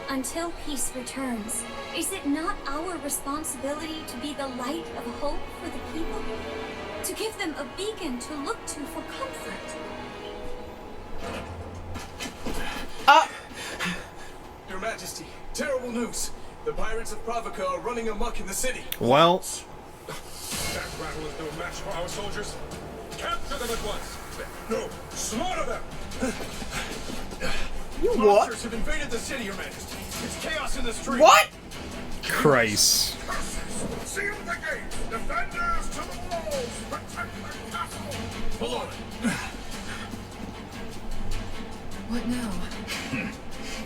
Until peace returns, is it not our responsibility to be the light of hope for the people? To give them a beacon to look to for comfort? Your Majesty, terrible news. The pirates of Pravica are running amok in the city. Well, That rattle is no match for our soldiers. Capture them at once. them. No, slaughter them. You what? Monsters have invaded the city, Your Majesty. It's chaos in the streets. What? Christ. Seal the gates. Defenders to the walls. Protect the castle. Hold on. What now?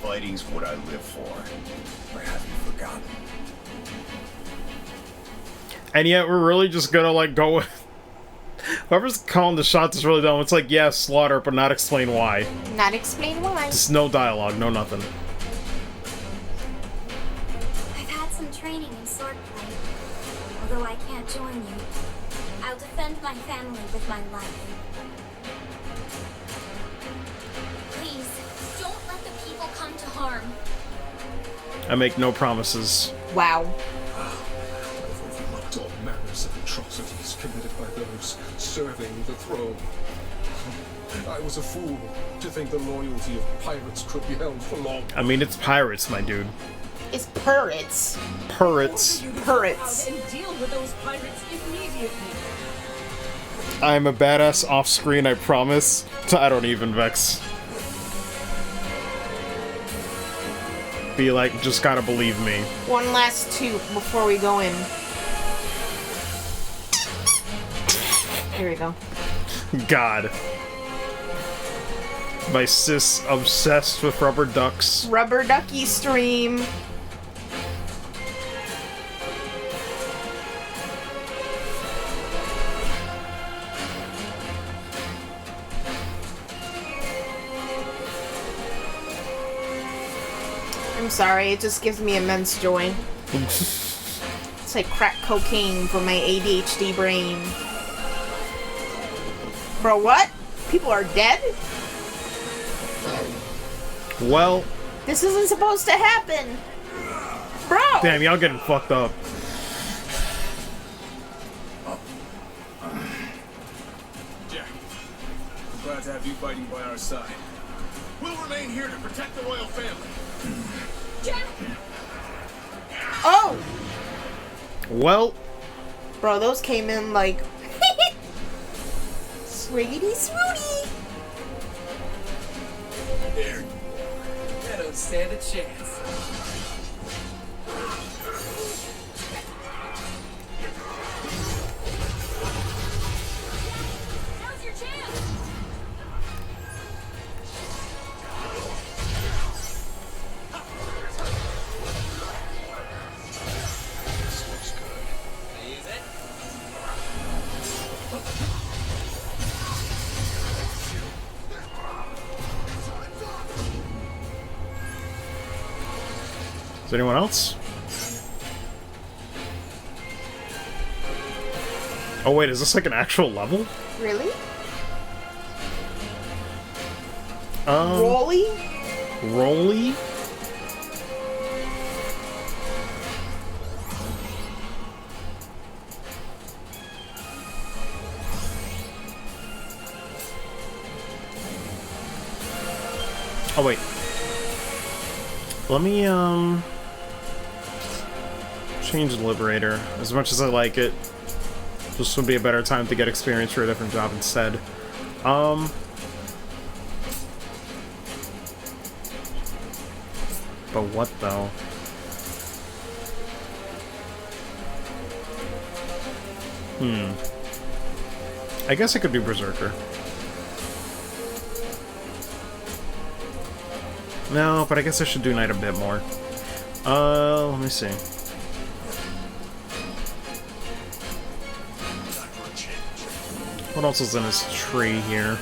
Fighting's what I live for. Or have you forgotten? And yet we're really just gonna like go with whoever's calling the shots is really dumb. It's like, yeah, slaughter, but not explain why. Not explain why. Just no dialogue, no nothing. I've had some training in swordplay. Although I can't join you, I'll defend my family with my life. Please, don't let the people come to harm. I make no promises. Wow. I've overlooked all manners of atrocities committed by those serving the throne. I was a fool to think the loyalty of pirates could be held for long. I mean, it's pirates, my dude. It's pirates. Pirates. Pirates. And deal with those pirates immediately. I'm a badass off screen, I promise. I don't even vex. Be like, just gotta believe me. One last toot before we go in. Here we go. God. My sis obsessed with rubber ducks. Rubber ducky stream. I'm sorry, it just gives me immense joy. It's like crack cocaine for my ADHD brain. Bro, what? People are dead? Well. This isn't supposed to happen. Bro! Damn, y'all getting fucked up. Jack, I'm glad to have you fighting by our side. We'll remain here to protect the royal family. Jack! Oh! Well. Bro, those came in like... Swiggity swooty! There. I don't stand a chance. Now's your chance. This looks good. Use it. Is there anyone else? Oh wait, is this like an actual level? Really? Rolly? Rolly? Oh wait. Let me change the Liberator. As much as I like it, this would be a better time to get experience for a different job instead. But what though? I guess it could be Berserker. No, but I guess I should do Knight a bit more. Let me see. What else is in his tree here?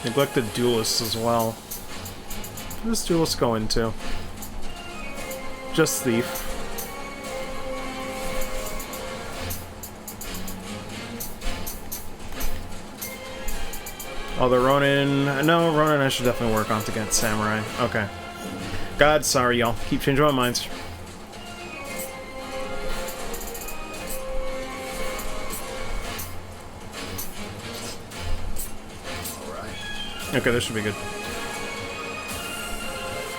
Neglected Duelist as well. What does Duelist go into? Just Thief. Oh, the Ronin... No, Ronin I should definitely work on to get Samurai. Okay. God, sorry, y'all. Keep changing my minds. Okay, this should be good.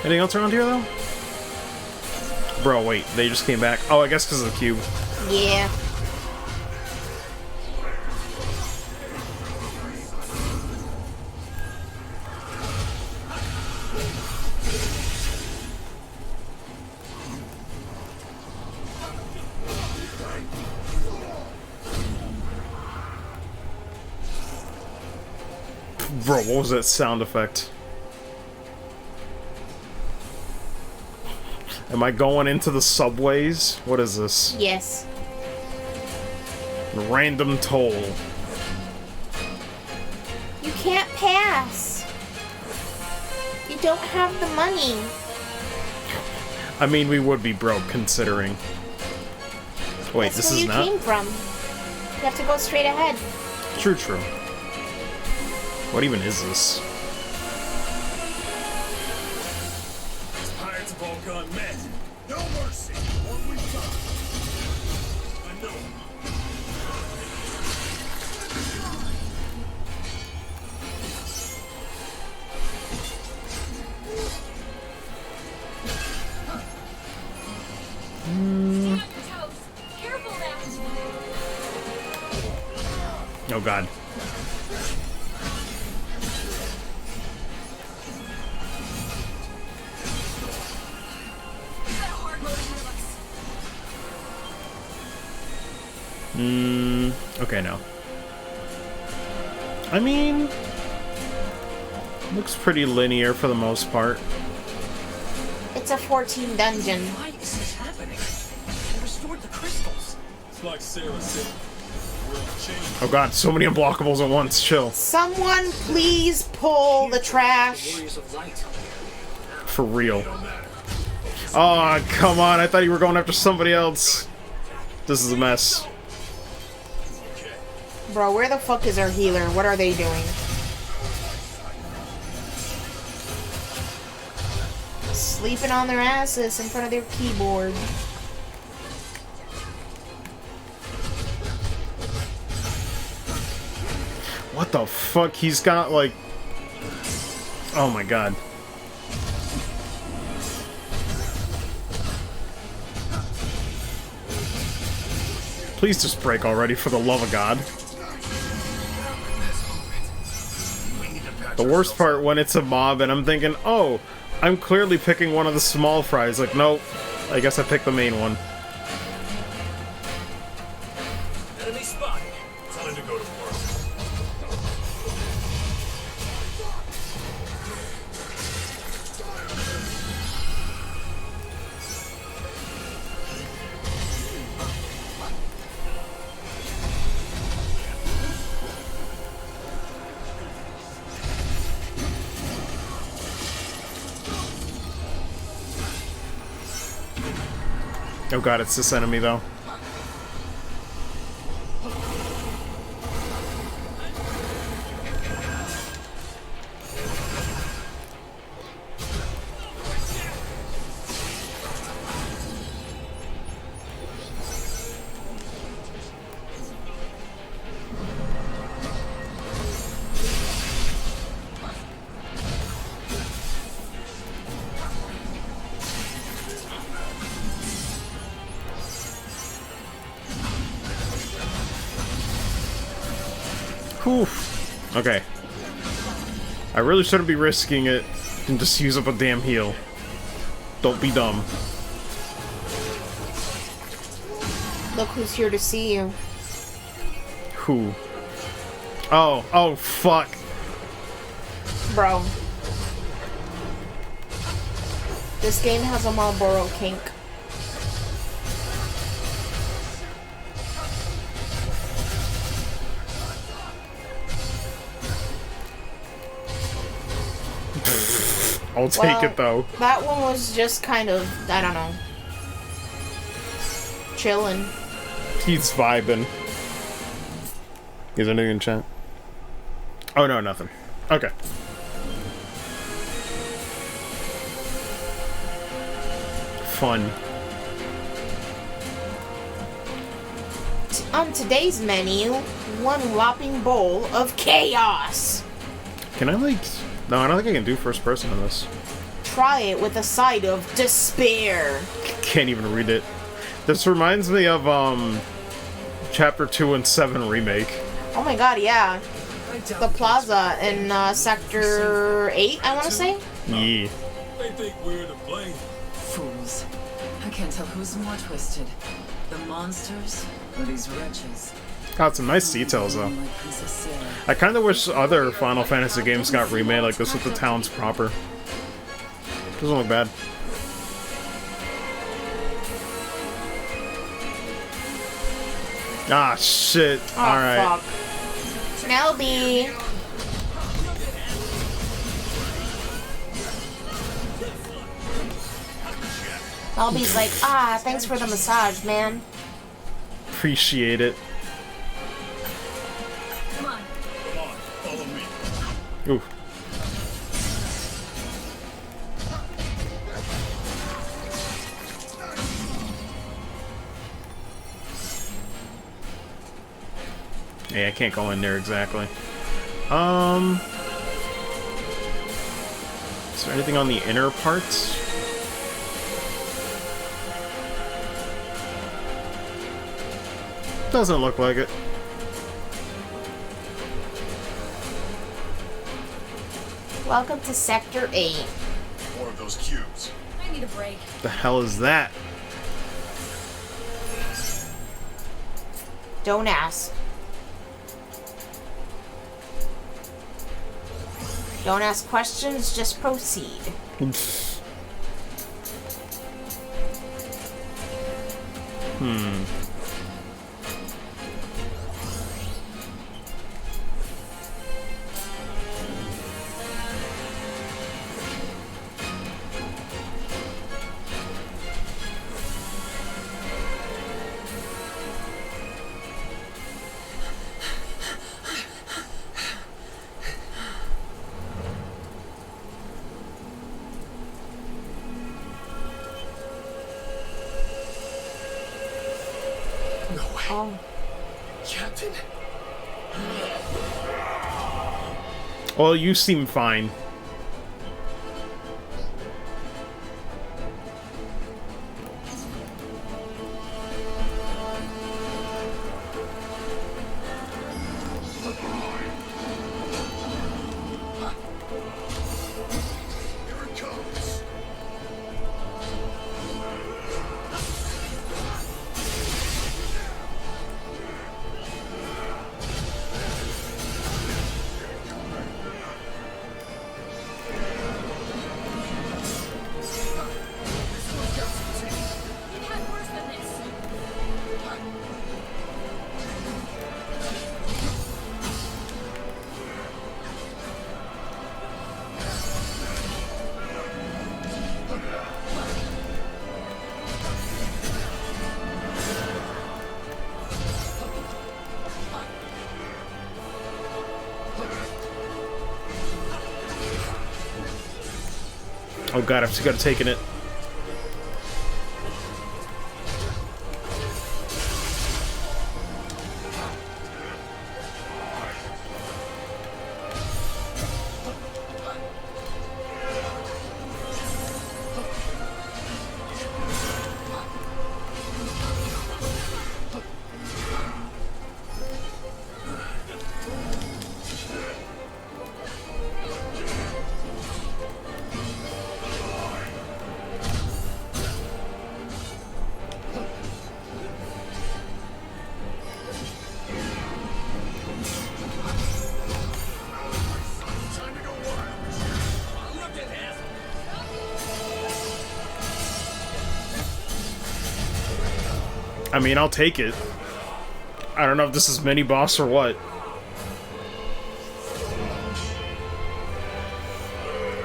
Anything else around here, though? Bro, wait. They just came back. Oh, I guess because of the cube. Yeah. Bro, what was that sound effect? Am I going into the subways? What is this? Yes. Random toll. You can't pass. You don't have the money. I mean, we would be broke considering. Wait, That's this where is you not? came from. You have to go straight ahead. True, true. What even is this? Pirates have all gone mad. No mercy. What we got. I know. Careful now. Oh god. Okay, no. I mean, looks pretty linear for the most part. It's a 14 dungeon. Why is this happening? I restored the crystals. It's like Sarah said. World changed. Oh god, so many unblockables at once. Chill. Someone please pull the trash. Warriors of Light. For real. Oh, come on. I thought you were going after somebody else. This is a mess. Bro, where the fuck is our healer? What are they doing? Sleeping on their asses in front of their keyboard. What the fuck? He's got, like... Oh my god. Please just break already, for the love of God. The worst part when it's a mob and I'm thinking, oh, I'm clearly picking one of the small fries. Like, nope, I guess I picked the main one. Enemy spotted. Time to go to work. Oh god, it's this enemy though. Oof. Okay. I really shouldn't be risking it and just use up a damn heal. Don't be dumb. Look who's here to see you. Who? Oh, fuck. Bro. This game has a Marlboro kink. I'll take it though. That one was just kind of, I don't know, chilling. He's vibing. Is there anything in chat? Oh no, nothing. Okay. Fun. On today's menu, one whopping bowl of chaos. Can I like... No, I don't think I can do first person in this. try it with a side of despair. Can't even read it. This reminds me of Chapter 2 and 7 remake. Oh my god, yeah. The plaza in Sector 8, I want to say? Yeah. They think we're to blame. Fools. I can't tell who's more twisted. The monsters or these wretches. Got some nice details though. I kind of wish other Final Fantasy games got remade like this with the towns proper. Doesn't look bad. Ah, shit. Oh, alright. Fuck. Melby. Melby's like, thanks for the massage, man. Appreciate it. Come on. Come on, follow me. Ooh. Yeah, I can't go in there exactly. Is there anything on the inner parts? Doesn't look like it. Welcome to Sector 8. More of those cubes. I need a break. The hell is that? Don't ask. Don't ask questions, just proceed. No way. Oh. Captain. Well, you seem fine. Here it comes. It had worse than this. Oh god, I've just got to take it. I mean, I'll take it. I don't know if this is mini boss or what.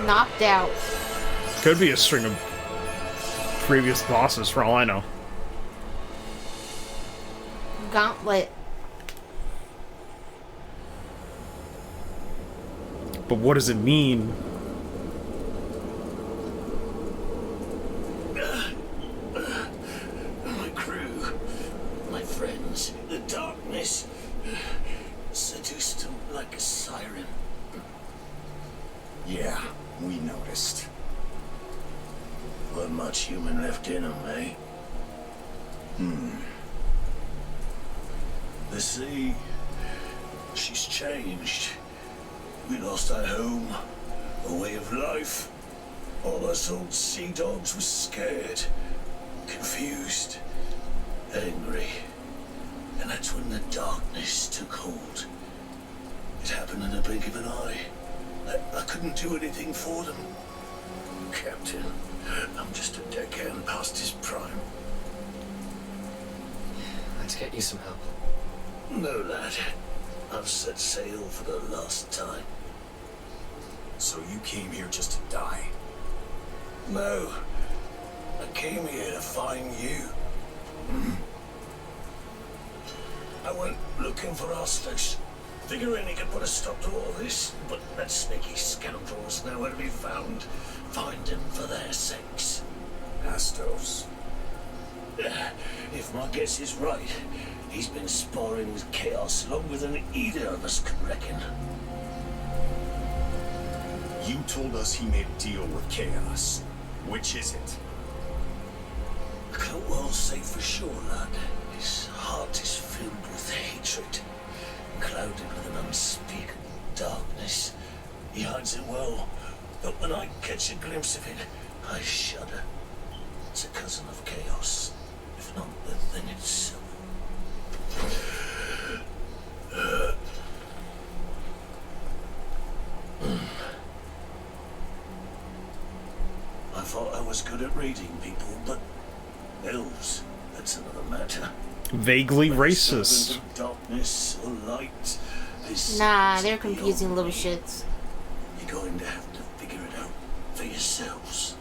Knocked out. Could be a string of previous bosses for all I know. Gauntlet. But what does it mean? My crew, my friends, the darkness seduced them like a siren. Yeah, we noticed. last human left in them, eh? The sea, she's changed. We lost our home, a way of life. All us old sea dogs were scared, confused, angry. And that's when the darkness took hold. It happened in the blink of an eye. I couldn't do anything for them. Captain, I'm just a deckhand past his prime. Let's get you some help. No, lad. I've set sail for the last time. So you came here just to die? No. I came here to find you. I went looking for Astos, figuring he could put a stop to all this, but that sneaky scoundrel is nowhere to be found. Find him for their sakes. Astos. If my guess is right, he's been sparring with Chaos longer than either of us could reckon. You told us he made a deal with Chaos. Which is it? I can't well say for sure, lad. His heart is filled with hatred, clouded with an unspeakable darkness. He hides it well, but when I catch a glimpse of it, I shudder. It's a cousin of Chaos, if not the thing itself. I thought I was good at reading people, but elves, that's another matter. Vaguely racist. Darkness or light. Nah, they're confusing little shits. You're going to have to figure it out for yourselves.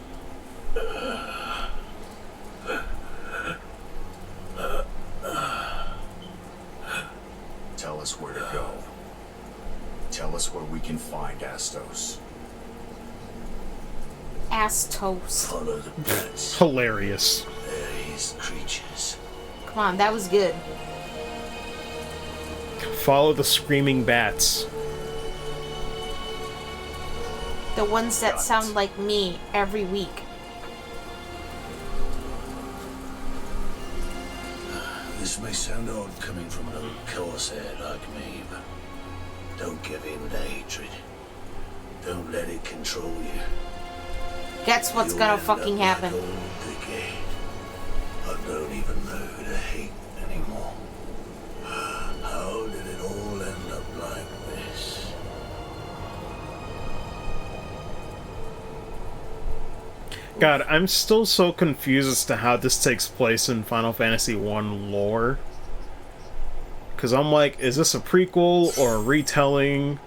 Tell us where to go. Tell us where we can find Astos. Astos. Follow the bats. Hilarious. They're his creatures. Come on, that was good. Follow the screaming bats. The ones that sound like me every week. This may sound odd coming from an old corsair like me, but don't give in to hatred. Don't let it control you. Guess what's gonna fucking happen. I don't even know who to hate anymore. How did it all end up like this? God, I'm still so confused as to how this takes place in Final Fantasy 1 lore. Because I'm like, is this a prequel or a retelling?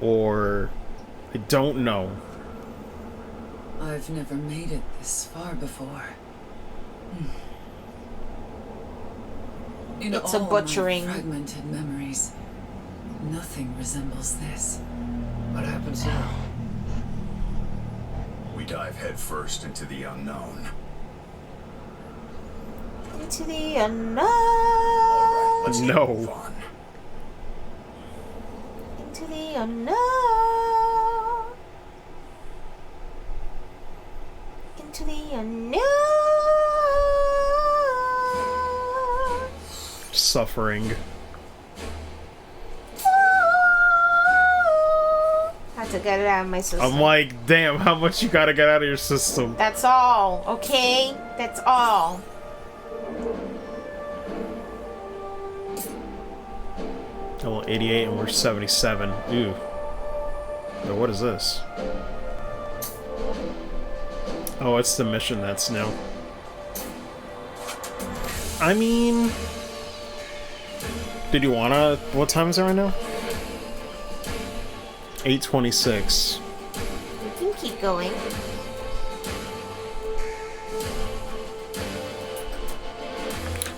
Or... I don't know. I've never made it this far before. In It's all a butchering. my fragmented memories, nothing resembles this. What happens now? We dive headfirst into the unknown. Into the unknown. Let's No. move on. Into the unknown. Into the unknown. Suffering. Had to get it out of my system. I'm like, damn, how much you gotta get out of your system? That's all, okay? That's all. Level 88 and we're 77. Ew. Yo, what is this? Oh, it's the mission that's new. I mean... Did you wanna... What time is it right now? 8:26. We can keep going.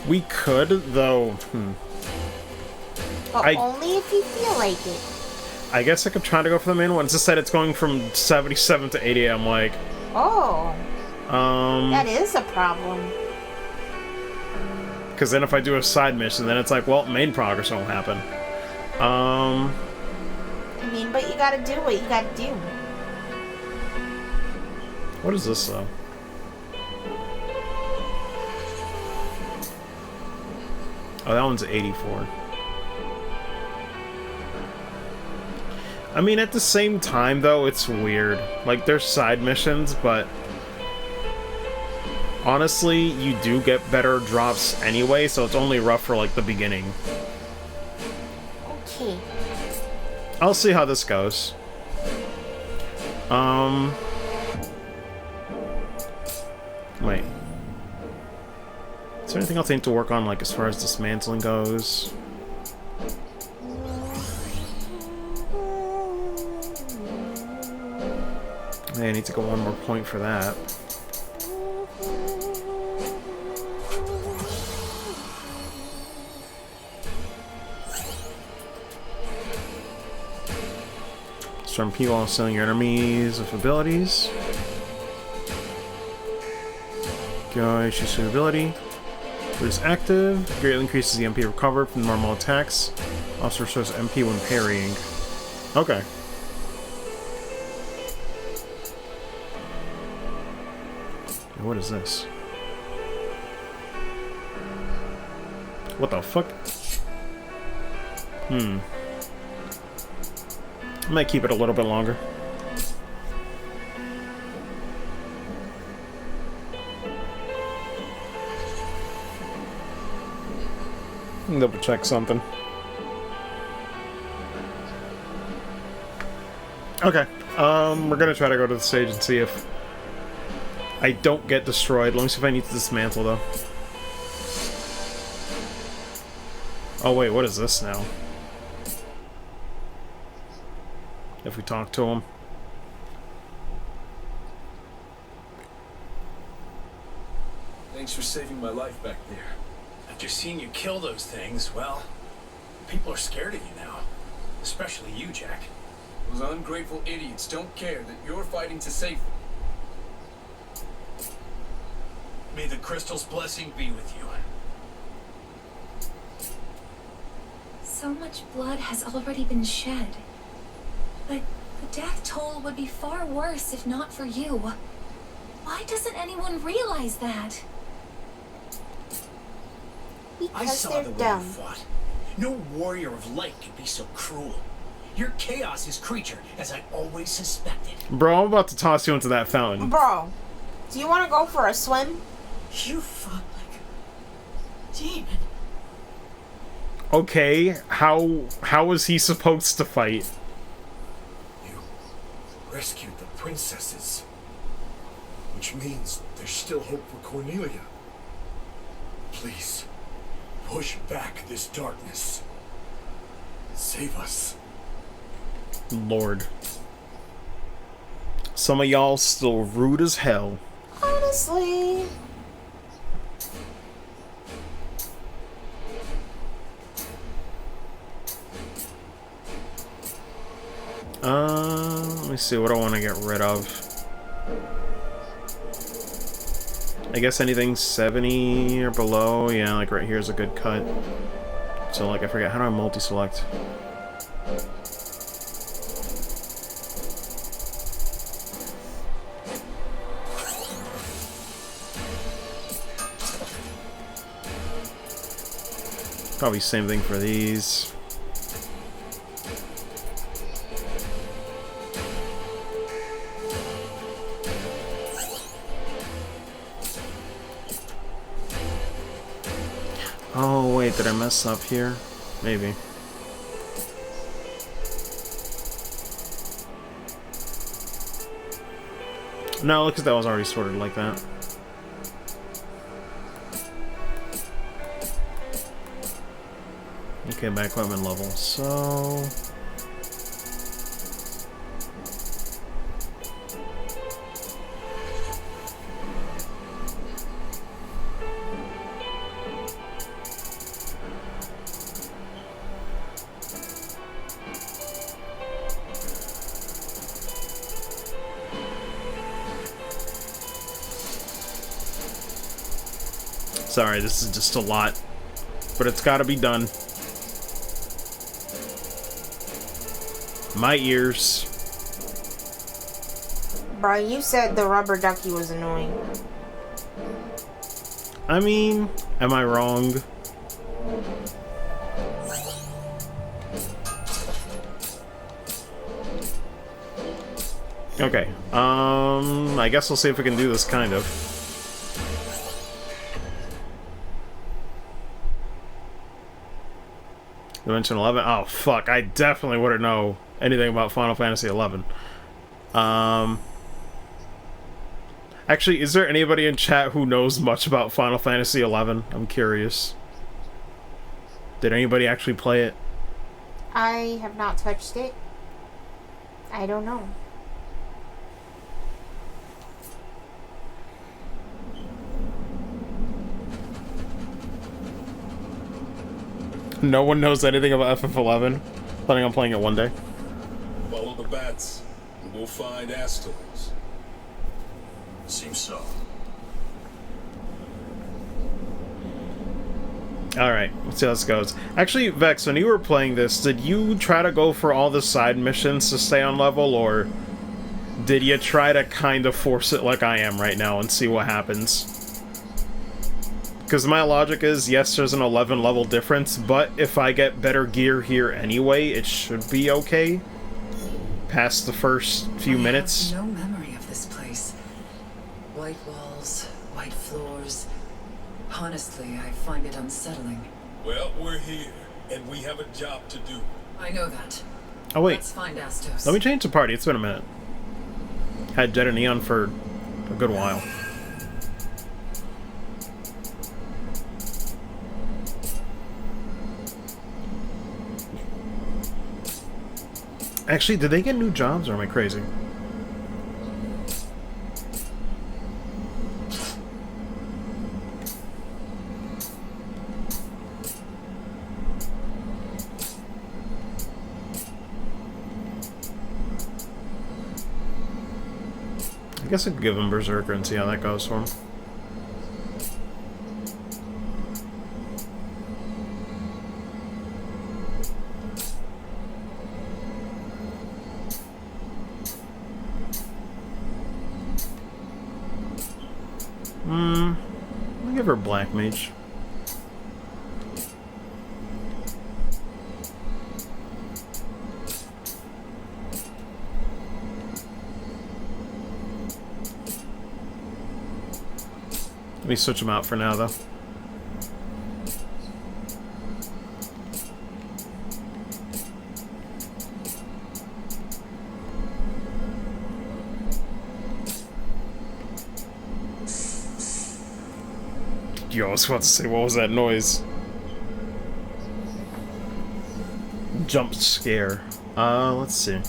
We could, though... But only if you feel like it. I guess I could try to go for the main one. It just said it's going from 77 to 88. I'm like... Oh. That is a problem. Because then if I do a side mission, then it's like, well, main progress won't happen. I mean, but you gotta do what you gotta do. What is this, though? Oh, that one's 84. I mean, at the same time, though, it's weird. Like, there's side missions, but honestly, you do get better drops anyway, so it's only rough for, like, the beginning. Okay. I'll see how this goes. Wait. Is there anything else I need to work on, like, as far as dismantling goes? I need to go one more point for that. Storm people while selling your enemies with abilities. Go issues to ability. It is active. Greatly increases the MP recovered from normal attacks. Also restores MP when parrying. Okay. What is this? What the fuck? I might keep it a little bit longer. Double check something. Okay. We're gonna try to go to the stage and see if I don't get destroyed. Let me see if I need to dismantle, though. Oh, wait, what is this now? If we talk to him. Thanks for saving my life back there. After seeing you kill those things, well, people are scared of you now. Especially you, Jack. Those ungrateful idiots don't care that you're fighting to save them. May the crystal's blessing be with you. So much blood has already been shed. But the death toll would be far worse if not for you. Why doesn't anyone realize that? I Because saw they're the way dumb. you fought. No warrior of light could be so cruel. You're Chaos's creature, as I always suspected. Bro, I'm about to toss you into that fountain. Bro, do you want to go for a swim? You fought like a demon. Okay, how was he supposed to fight? You rescued the princesses. Which means there's still hope for Cornelia. Please, push back this darkness. Save us. Lord. Some of y'all still rude as hell. Honestly. Let me see what I want to get rid of. I guess anything 70 or below. Yeah, like right here is a good cut. So, like, I forget, how do I multi-select? Probably same thing for these. Oh, wait, did I mess up here? Maybe. No, look, 'cause that was already sorted like that. Okay, my equipment level, so... Sorry, this is just a lot, but it's gotta be done. My ears. Bro, you said the rubber ducky was annoying. I mean, am I wrong? Okay, I guess we'll see if we can do this, kind of. Dimension 11? Oh, fuck, I definitely wouldn't know anything about Final Fantasy 11. Actually, is there anybody in chat who knows much about Final Fantasy 11? I'm curious. Did anybody actually play it? I have not touched it. I don't know. No one knows anything about FF11? Planning on playing it one day. Follow the bats, and we'll find Astos. Seems so. Alright, let's see how this goes. Actually, Vex, when you were playing this, did you try to go for all the side missions to stay on level, or did you try to kind of force it like I am right now and see what happens? Because my logic is, yes, there's an 11 level difference, but if I get better gear here anyway, it should be okay. Past the first few minutes. I have no memory of this place. White walls, white floors. Honestly, I find it unsettling. Well, we're here, and we have a job to do. I know that. Oh wait, Let's find Astos. let me change the party, it's been a minute. Had Jet and Neon for a good while. Actually, did they get new jobs, or am I crazy? I guess I could give him Berserker and see how that goes for him. I'll give her Black Mage. Let me switch them out for now, though. Yo, I was about to say, what was that noise? Jump scare. Let's see.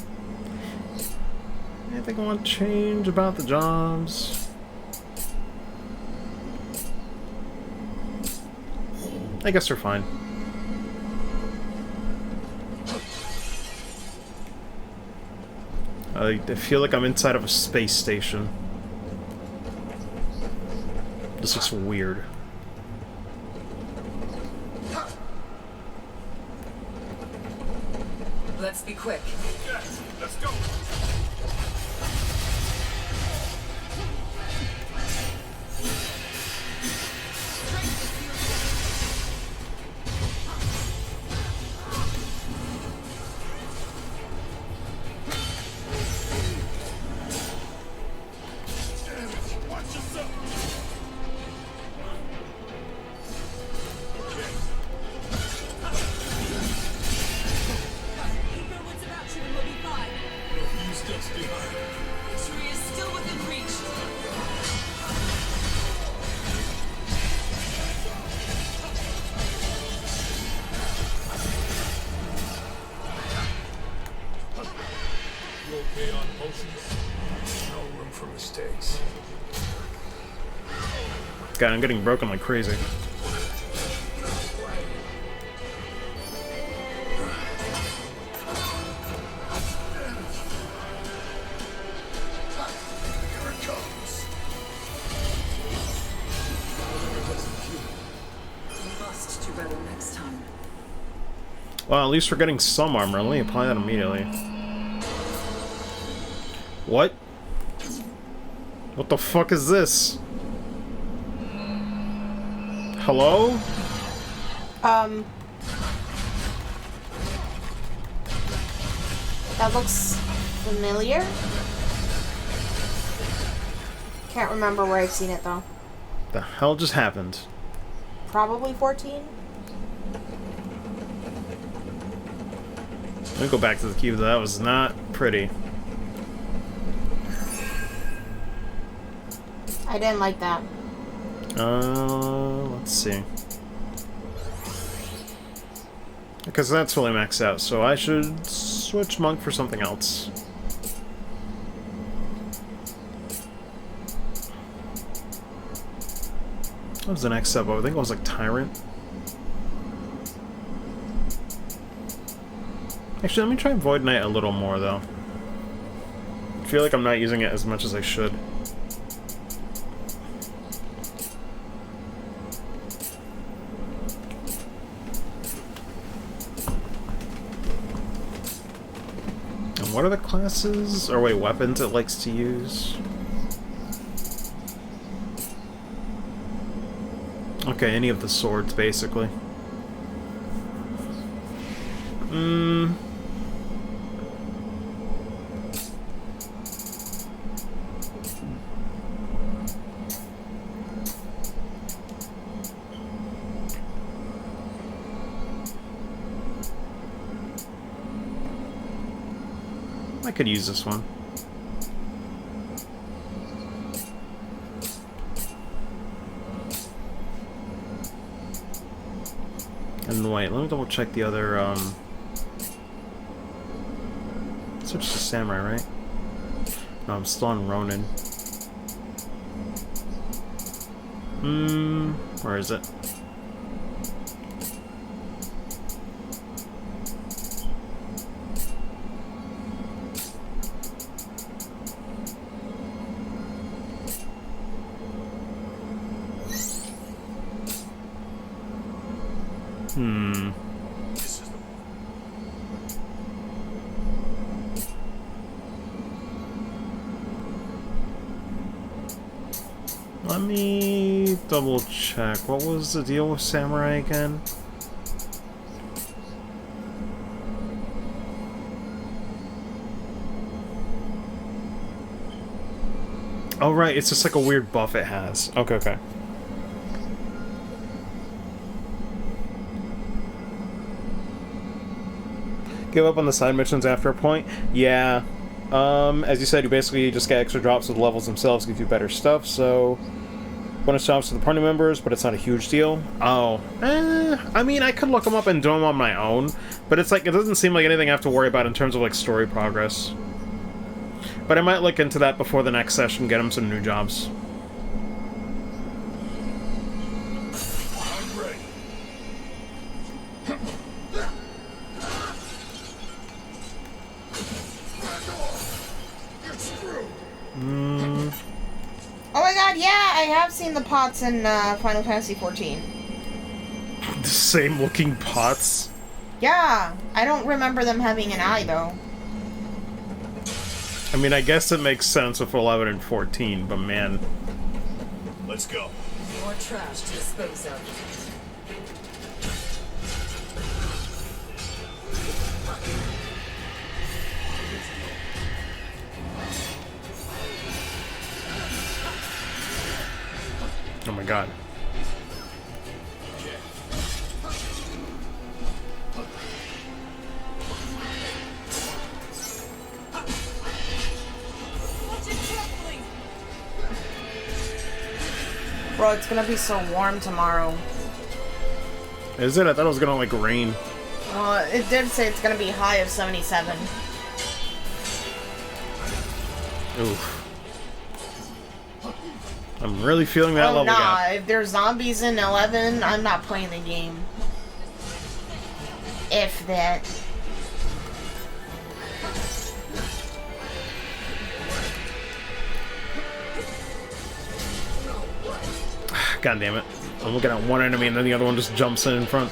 Anything I want to change about the jobs? I guess they're fine. I feel like I'm inside of a space station. This looks weird. Let's be quick. Yes, let's go. God, I'm getting broken like crazy. Well, at least we're getting some armor. Let me apply that immediately. What? What the fuck is this? Hello? That looks familiar. Can't remember where I've seen it though. The hell just happened? Probably 14. Let me go back to the cube. That was not pretty. I didn't like that. Let's see. Because that's fully maxed out, so I should switch monk for something else. What was the next step? I think it was like Tyrant. Actually, let me try Void Knight a little more, though. I feel like I'm not using it as much as I should. And what are the classes, or wait, weapons it likes to use? Okay, any of the swords, basically. I could use this one. And wait, let me double check the other, switch to Samurai, right? No, I'm still on Ronin. Where is it? This is the one. Let me double check. What was the deal with Samurai again? Oh right, it's just like a weird buff it has. Okay, okay. Give up on the side missions after a point? Yeah. As you said, you basically just get extra drops with the levels themselves, give you better stuff, so... bonus drops to the party members, but it's not a huge deal. Oh. I mean, I could look them up and do them on my own, but it's like, it doesn't seem like anything I have to worry about in terms of, like, story progress. But I might look into that before the next session, get them some new jobs. I'm ready. Oh my god, yeah, I have seen the pots in Final Fantasy XIV. The same looking pots? Yeah, I don't remember them having an eye though. I mean, I guess it makes sense with 11 and 14, but man. Let's go. More trash to dispose of. Oh my god. Bro, it's gonna be so warm tomorrow. Is it? I thought it was gonna, like, rain. Well, it did say it's gonna be high of 77. Oof. I'm really feeling that level gap. If there's zombies in 11, I'm not playing the game. If that. God damn it. I'm looking at one enemy and then the other one just jumps in front.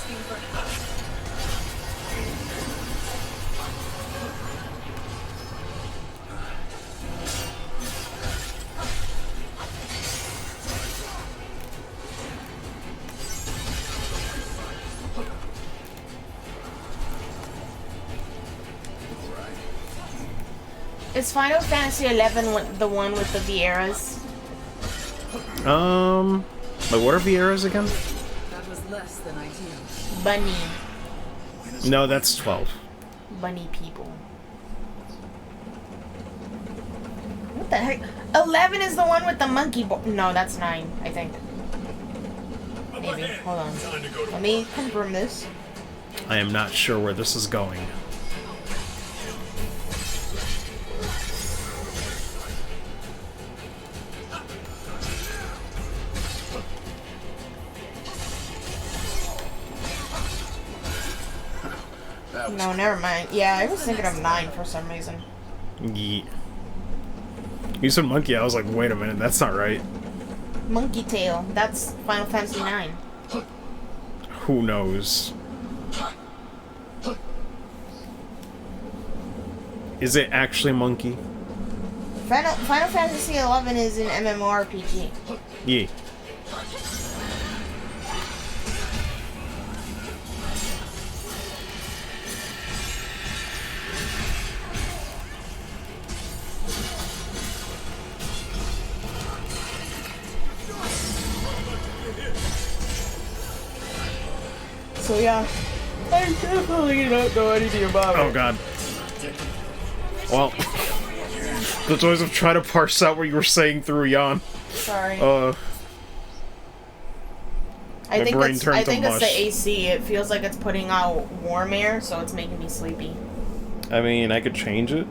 asking for Is Final Fantasy 11 the one with the Vieras? Like what are Vieras again? That was less than ideal. Bunny. No, that's 12. Bunny people. What the heck? 11 is the one with the monkey no, that's 9, I think. Maybe. Hold on. Let me confirm this. I am not sure where this is going. No, never mind. Yeah, I was thinking of 9 for some reason. Yeah. You said monkey, I was like, wait a minute, that's not right. Monkey Tail. That's Final Fantasy 9. Who knows? Is it actually monkey? Final Fantasy 11 is an MMORPG. Yeah. So yeah, I definitely don't know anything about it. Oh god. Well, the joys of trying to parse out what you were saying through yawn. Sorry. I think it's the AC. It feels like it's putting out warm air, so it's making me sleepy. I mean, I could change it.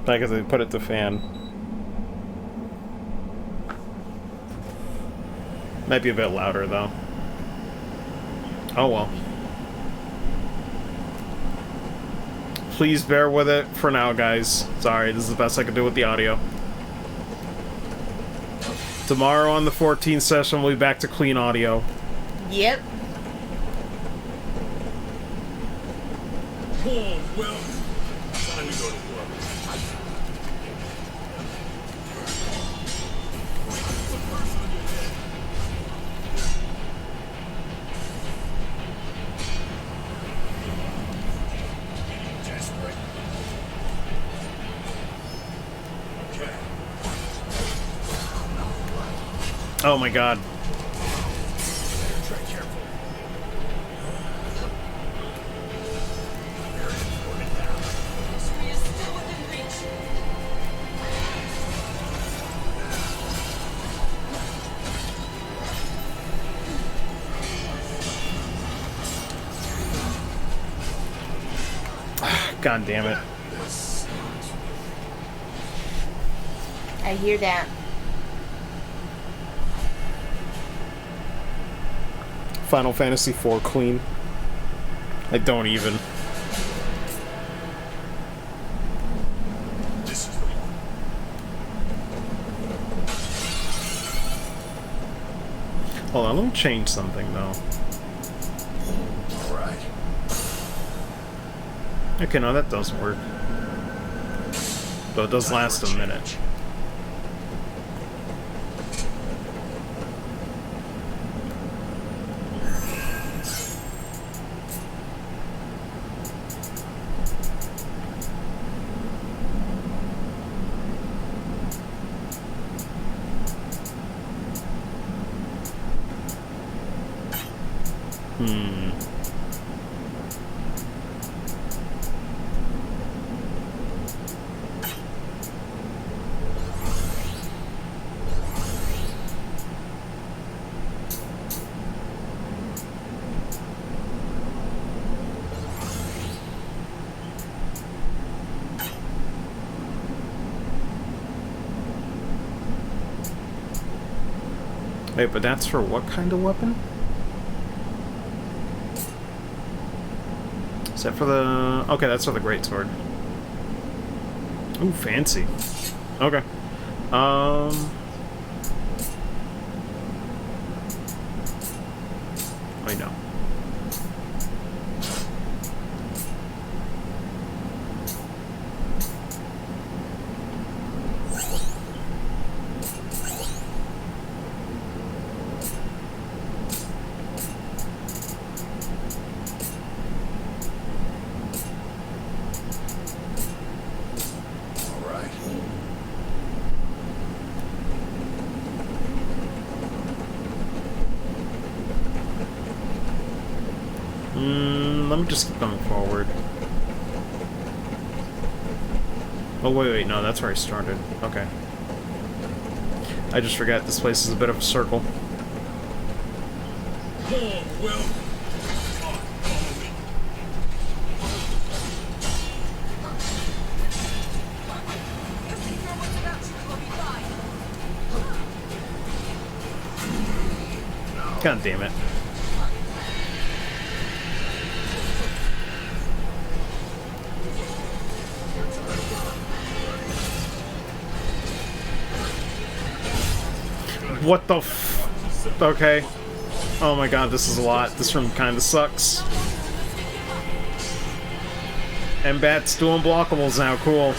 I could put it to fan. Might be a bit louder though. Oh well. Please bear with it for now, guys. Sorry, this is the best I can do with the audio. Tomorrow on the 14th session, we'll be back to clean audio. Yep. Oh, well, time to go to work. Oh my god. God damn it. I hear that. Final Fantasy IV clean. I don't even. This is the one. Hold on, let me change something though. All right. Okay, no, that does work. Though it does last a minute. Wait, but that's for what kind of weapon? Is that for the... Okay, that's for the greatsword. Ooh, fancy. Okay. Wait, no. Let me just keep going forward. Oh, wait, no, that's where I started. Okay. I just forgot this place is a bit of a circle. Oh, well. God damn it. What the f... Okay. Oh my god, this is a lot. This room kinda sucks. And Bat's do unblockables now, cool.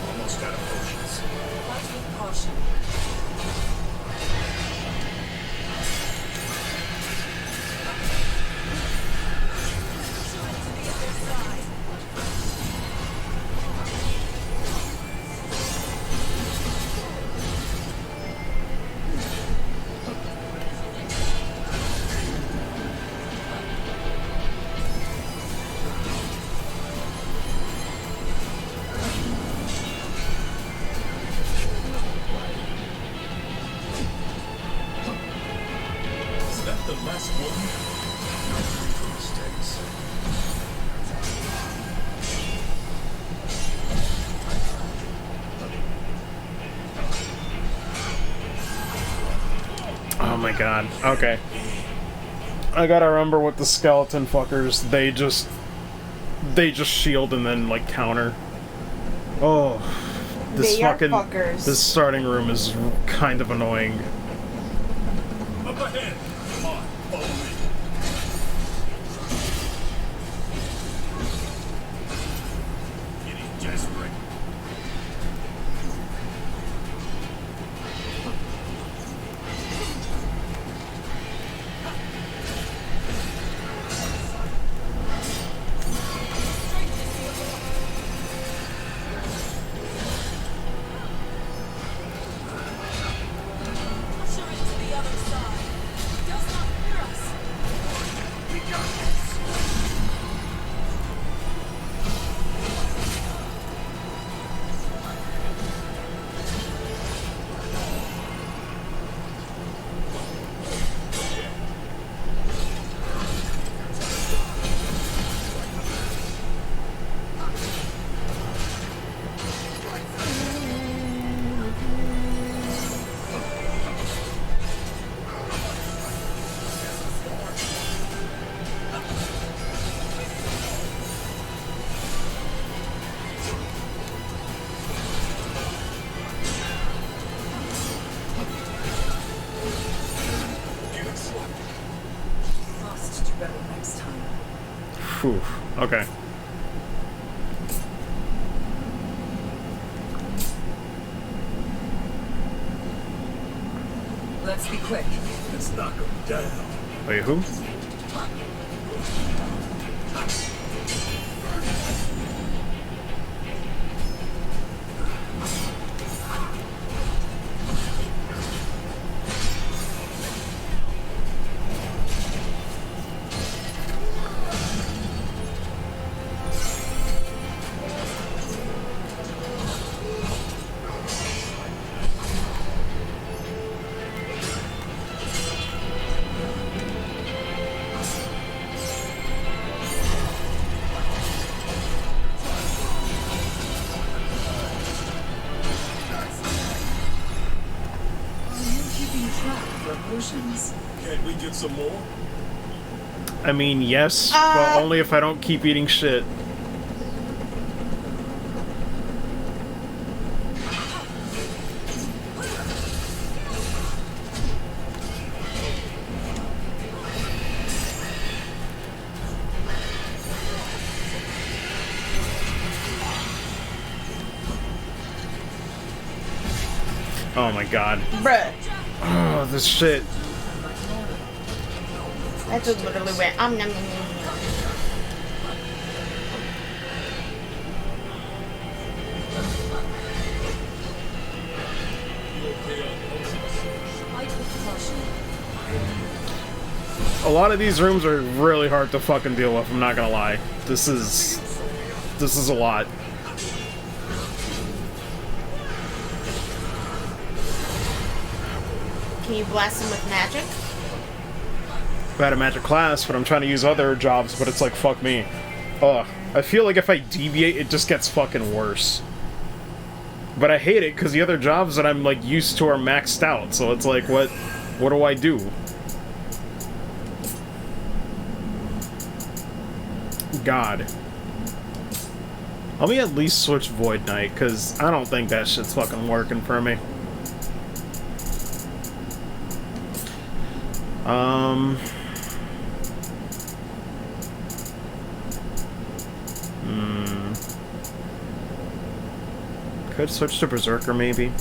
Almost out of potions. Is that the last one? Mistakes. Oh my god. Okay. I gotta remember what the skeleton fuckers, they just shield and then, like, counter. Oh. This They are fucking... fuckers. This starting room is kind of annoying. Up ahead! Come on, follow me. Getting desperate. Must do better next time. Phew. Okay. Let's be quick. Let's knock him down. Wait, who? Potions. Can't we get some more? I mean, yes, but only if I don't keep eating shit. Oh my god. Bruh. Oh, this shit. That just literally went, nom, nom, nom, nom. A lot of these rooms are really hard to fucking deal with, I'm not gonna lie. This is a lot. Can you blast him with magic? I had a magic class, but I'm trying to use other jobs, but it's like, fuck me. Ugh. I feel like if I deviate, it just gets fucking worse. But I hate it, because the other jobs that I'm, like, used to are maxed out, so it's like, what do I do? God. Let me at least switch Void Knight, because I don't think that shit's fucking working for me. Could switch to Berserker, maybe.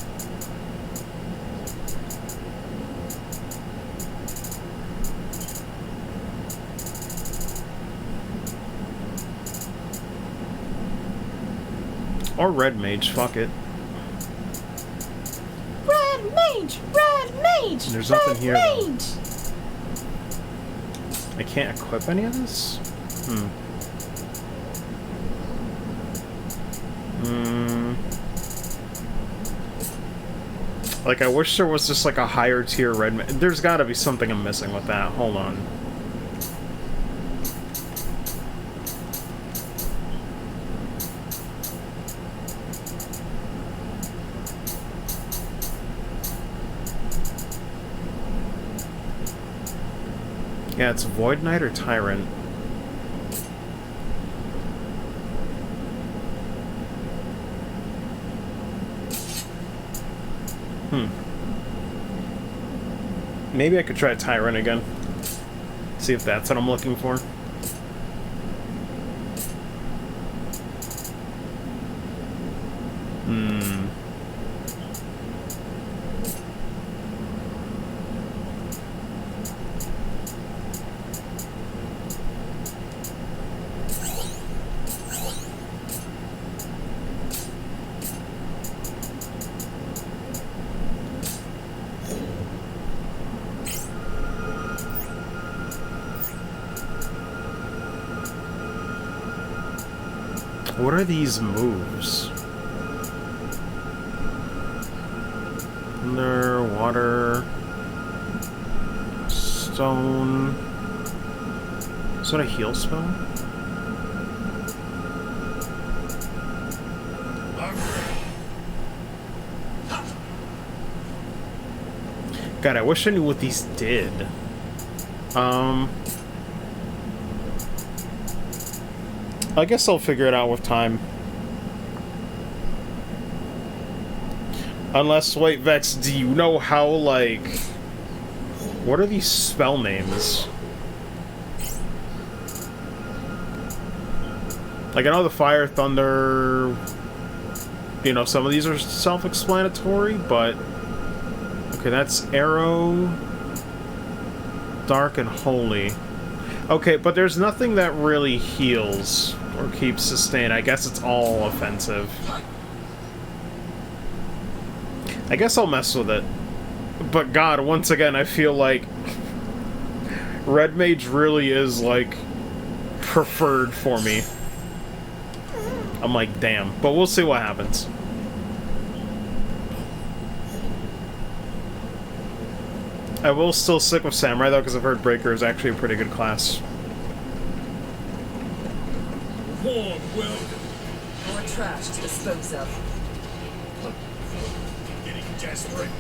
Or Red Mage, fuck it. Red Mage! Red Mage! There's nothing here, though. Mage! I can't equip any of this? Like, I wish there was just, like, a higher tier red mage. There's gotta be something I'm missing with that. Hold on. Yeah, it's Void Knight or Tyrant. Maybe I could try Tyrant again. See if that's what I'm looking for. What are these moves? Thunder, water, stone. Is that a heal spell? God, I wish I knew what these did. I guess I'll figure it out with time. Unless, wait, Vex, do you know how, like... What are these spell names? Like, I know the Fire, Thunder... You know, some of these are self-explanatory, but... Okay, that's Arrow... Dark and Holy. Okay, but there's nothing that really heals or keeps sustain. I guess it's all offensive. I guess I'll mess with it. But God, once again, I feel like Red Mage really is, like, preferred for me. I'm like, damn. But we'll see what happens. I will still stick with Samurai, though, because I've heard Breaker is actually a pretty good class. Warm welcome. More trash to dispose of. Getting desperate.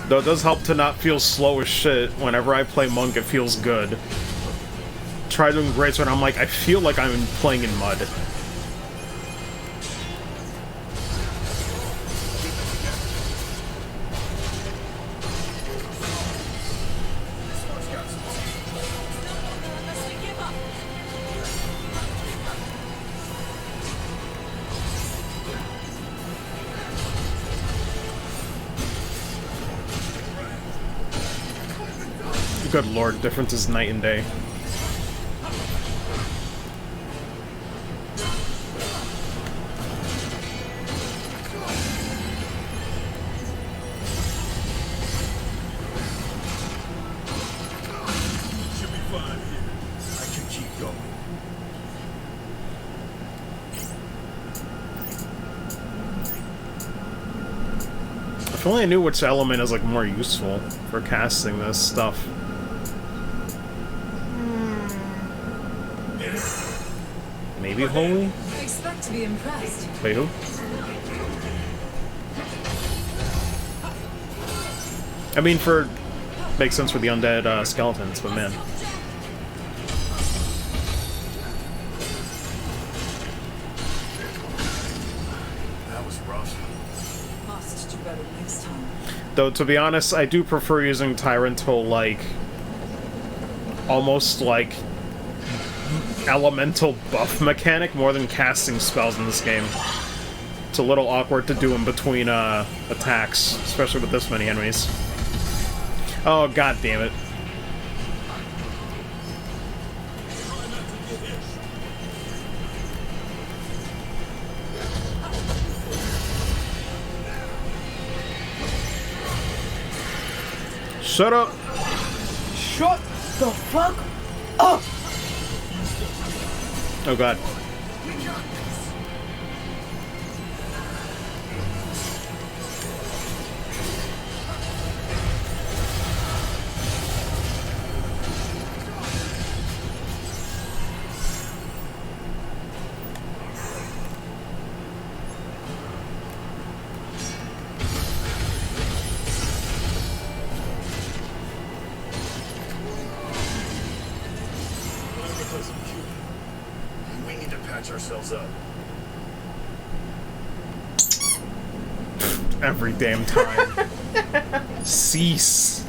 Though it does help to not feel slow as shit. Whenever I play Monk, it feels good. Try doing Greatsword, I'm like, I feel like I'm playing in mud. Good lord, difference is night and day. If only I knew which element is like more useful for casting this stuff. Maybe holy? I expect to be impressed. Wait, who? I mean, makes sense for the undead skeletons, but man. That was rough. Must do better next time. Though, to be honest, I do prefer using Tyrantol, like, almost like elemental buff mechanic more than casting spells in this game. It's a little awkward to do in between attacks, especially with this many enemies. Oh, god damn it. Shut up! Shut the fuck up! Oh god. We need to patch ourselves up. Every damn time. Cease.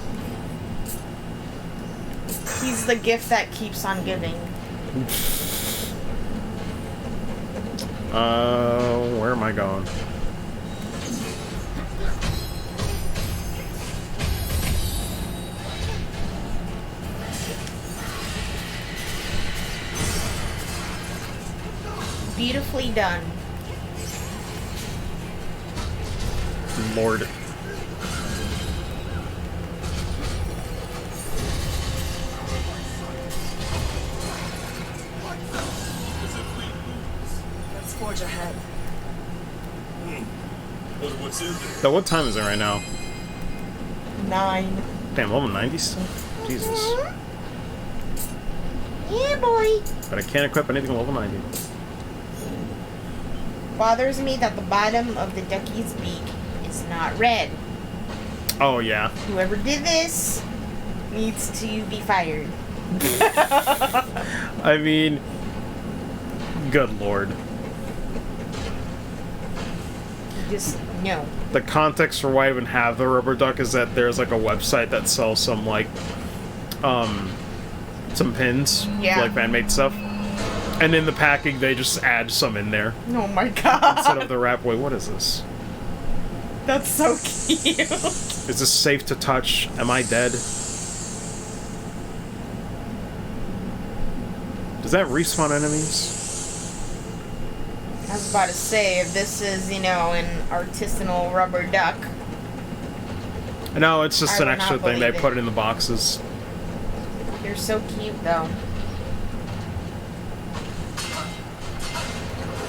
He's the gift that keeps on giving. Where am I going? Beautifully done. Lord. Let's forge ahead. What's in there? So what time is it right now? 9. Damn, level 90 still? Jesus. Yeah, boy. But I can't equip anything level 90. Bothers me that the bottom of the duckie's beak is not red. Oh, yeah. Whoever did this needs to be fired. I mean, good lord. Just, no. The context for why I even have the rubber duck is that there's like a website that sells some like, some pins, Yeah. like fan-made stuff. And in the packing, they just add some in there. Oh my god. Instead of the wrap. Wait, what is this? That's so cute. Is this safe to touch? Am I dead? Does that respawn enemies? I was about to say, if this is, you know, an artisanal rubber duck. No, it's just I an will extra not thing. They believe put it. it in the boxes. You're so cute, though.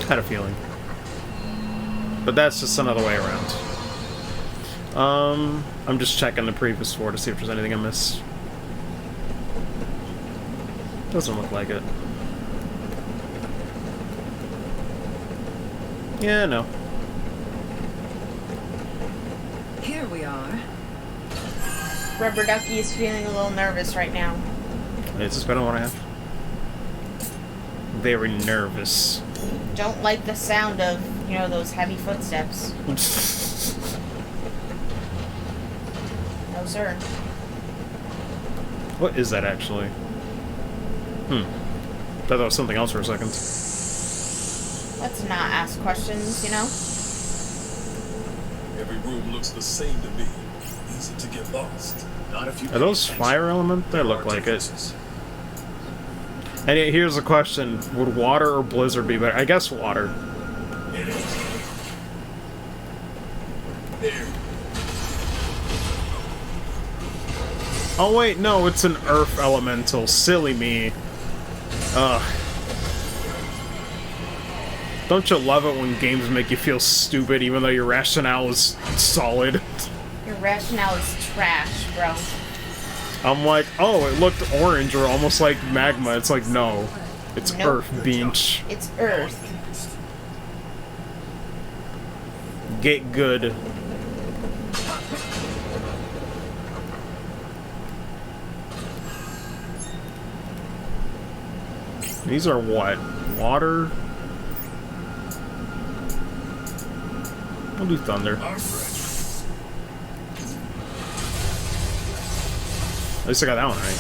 Had a feeling. But that's just another way around. I'm just checking the previous floor to see if there's anything I missed. Doesn't look like it. Yeah, no. Here we are. Rubber Ducky is feeling a little nervous right now. Is this better than what I have? Very nervous. Don't like the sound of, you know, those heavy footsteps. No, sir. What is that actually? Thought that was something else for a second. Let's not ask questions, you know? Every room looks the same to me. Easy to get lost. Not if you Are those fire element? They look like it. And here's the question. Would water or blizzard be better? I guess water. There. Oh wait, no, it's an earth elemental. Silly me. Ugh. Don't you love it when games make you feel stupid even though your rationale is solid? Your rationale is trash, bro. I'm like, oh, it looked orange or almost like magma. It's like, no. It's Nope. Earth being... It's Earth. Get good. These are what? Water? We'll do thunder. At least I got that one right.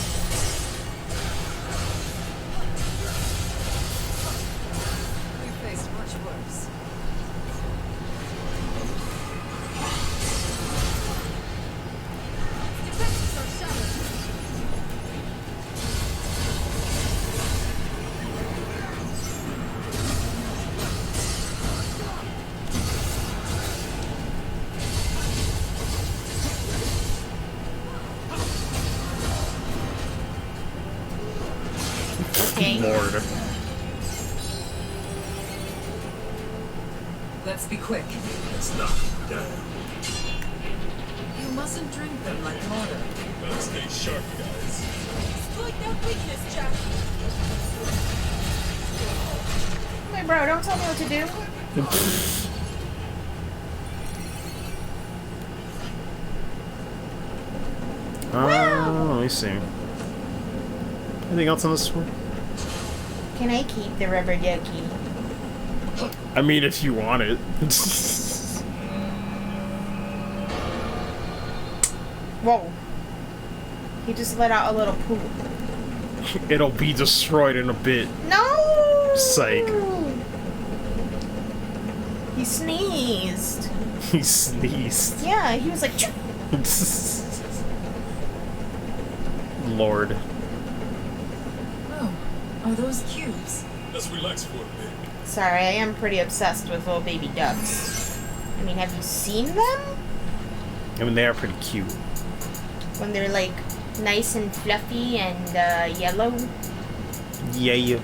We faced much worse. Defenses are shattered. Okay. Lord. Let's be quick. Let's knock him down. You mustn't drink them like water. Gotta stay sharp, guys. Exploit that weakness, Jack. Wait, bro, don't tell me what to do. Let me see. Anything else on this one? Can I keep the rubber ducky? I mean, if you want it. Whoa. He just let out a little poop. It'll be destroyed in a bit. No! Psych. He sneezed. He sneezed. Yeah, he was like, "Choo." Lord. Oh, are those cubes? Let's relax for a bit. Sorry, I am pretty obsessed with little baby ducks. I mean, have you seen them? I mean, they are pretty cute. When they're like nice and fluffy and yellow. Yeah.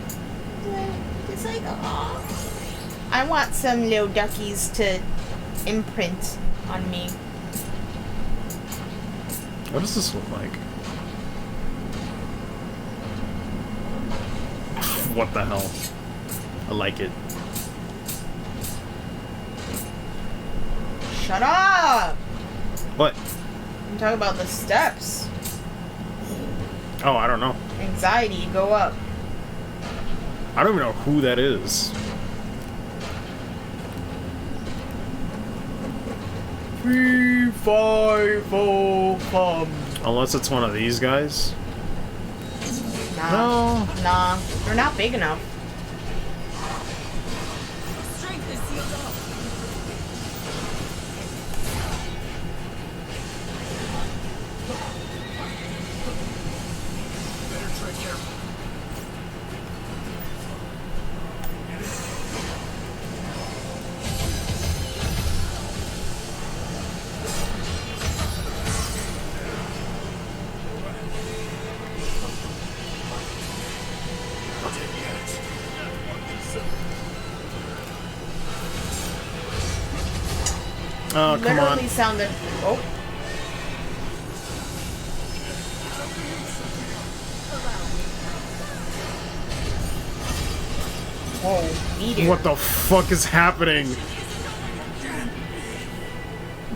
It's like, oh. I want some little duckies to imprint on me. What does this look like? What the hell? I like it. Shut up! What? I'm talking about the steps. Oh, I don't know. Anxiety, go up. I don't even know who that is. 3, 5, 4, come. Unless it's one of these guys. Nah. No. Nah. They're not big enough. Strength is sealed off. Better tread careful. Oh, come Literally on. sounded. Oh. Whoa, meteor. What the fuck is happening?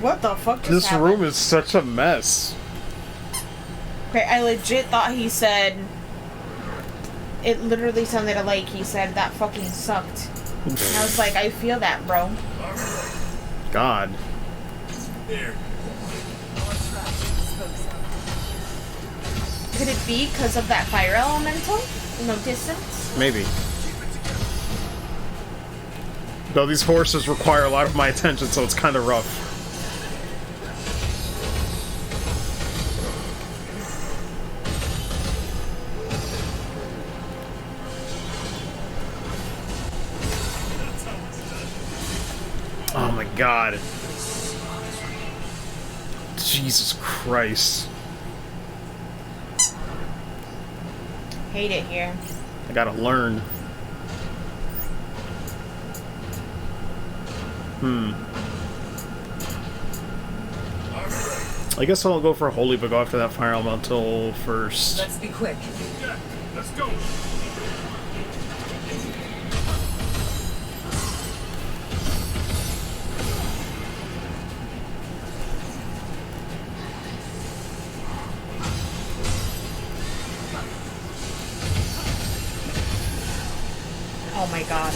What the fuck just This happened? room is such a mess. Okay, I legit thought he said. It literally sounded like he said that fucking sucked. And I was like, I feel that, bro. God. Here. Could it be because of that fire elemental? No distance? Maybe. Though these horses require a lot of my attention, so it's kind of rough. Oh my god. Jesus Christ. Hate it here. I gotta learn. I guess I'll go for a Holy, but go after that Fire Elemental first. Let's be quick. Yeah, let's go. Oh my god.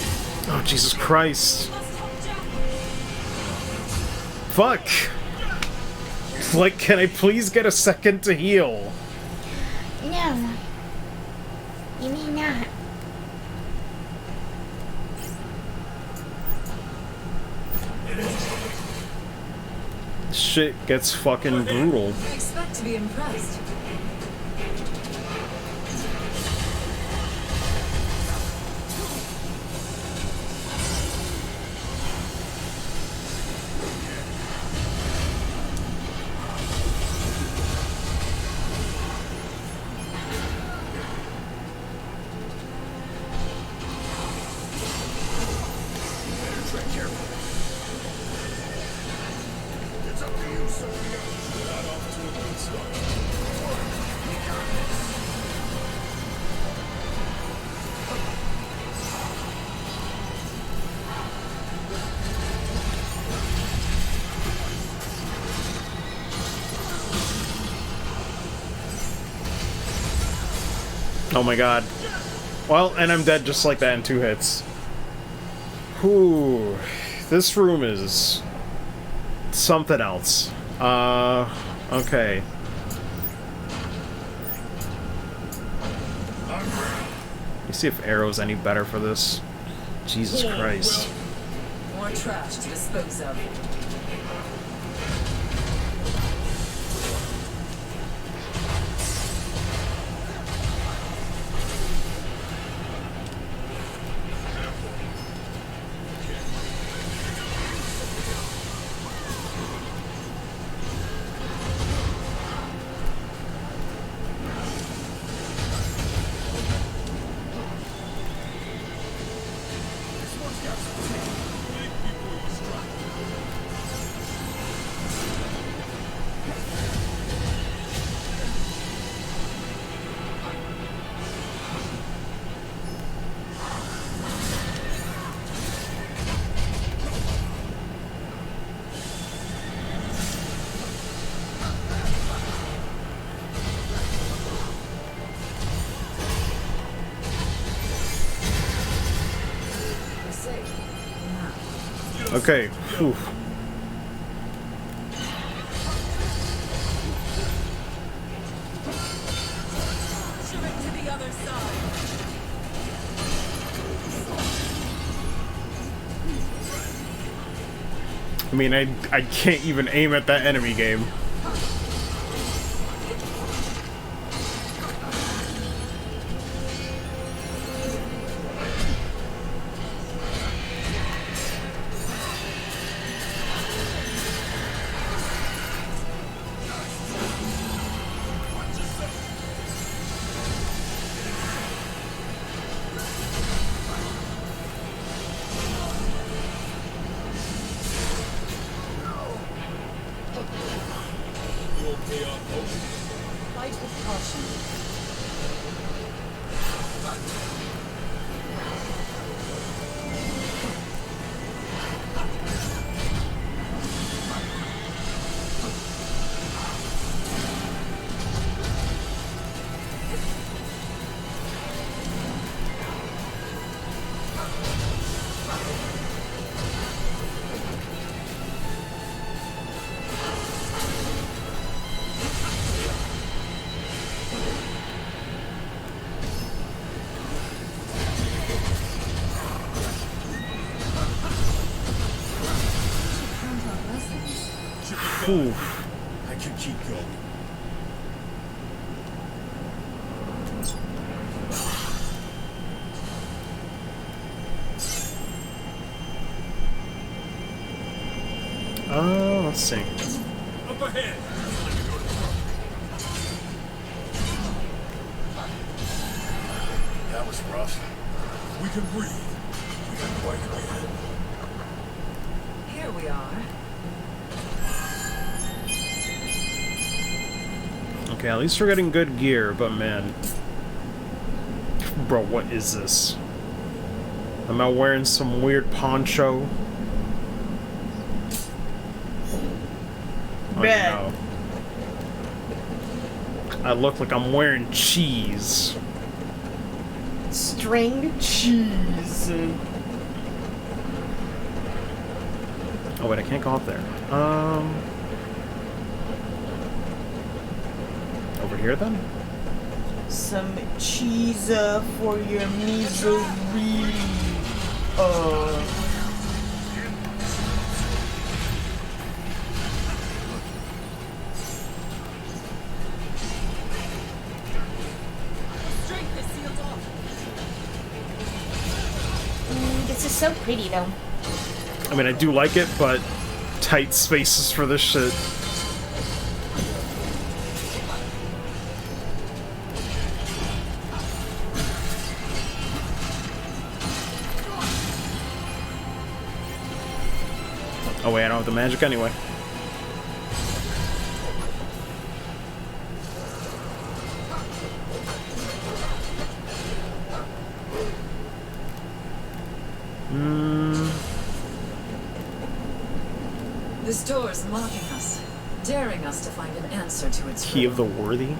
Oh, Jesus Christ. Fuck! Like, can I please get a second to heal? No. You mean not? Shit gets fucking brutal. I expect to be impressed. It's up to you, Sophia. Not off to a good start. You got this. Oh my god. Well, and I'm dead just like that in 2 hits. Whew. This room is something else. Okay. Let me see if Arrow's any better for this. Jesus Christ. More trash to dispose of. Okay. Whew. I mean, I can't even aim at that enemy game. Fight with caution. Whew. I can keep going. Let's see. Up ahead. That was rough. We can breathe. We can fight again. Here, we are. Okay, at least we're getting good gear, but man. Bro, what is this? Am I wearing some weird poncho? Oh, no. I look like I'm wearing cheese. String cheese. Oh wait, I can't go up there. Over here then? Some cheese for your misery. This is so pretty though. I mean, I do like it, but tight spaces for this shit. Oh wait, I don't have the magic anyway. This door is mocking us, daring us to find an answer to its Key of the Worthy?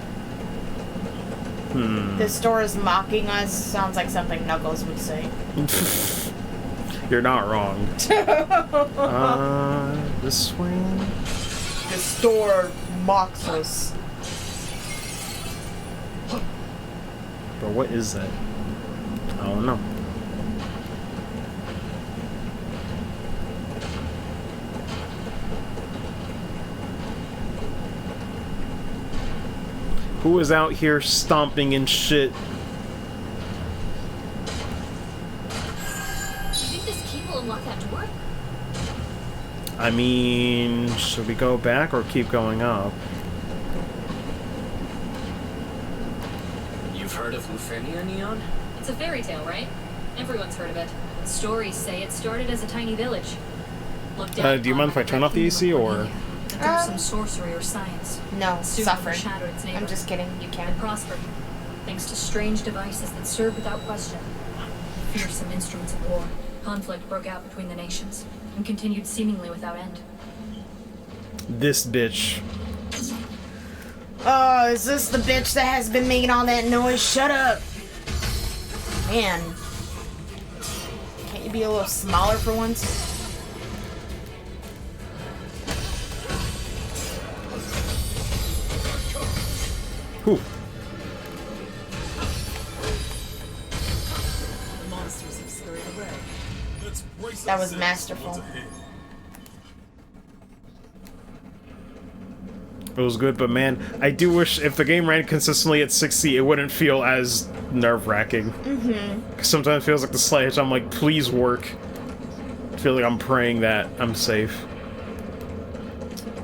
This door is mocking us. Sounds like something Knuckles would say. You're not wrong. This way? This door mocks us. Bro, what is that? I don't know. Who is out here stomping and shit? You think this key will unlock that door? I mean, should we go back or keep going up? You've heard of Lufinia, Neon? It's a fairy tale, right? Everyone's heard of it. Stories say it started as a tiny village. Look down Do you mind if I turn off the AC or? Through some sorcery or science. No, Soon suffered. overshadowed its neighbor. I'm just kidding. You It can. prospered, thanks to strange devices that served without question. Fearsome instruments of war. Conflict broke out between the nations and continued seemingly without end. This bitch. Oh, is this the bitch that has been making all that noise? Shut up. Man. Can't you be a little smaller for once? Whew. The monsters have scurried away. That was masterful. It was good, but man, I do wish if the game ran consistently at 60, it wouldn't feel as nerve-wracking. Mm-hmm. Sometimes it feels like the slight hitch, I'm like, please work. I feel like I'm praying that I'm safe.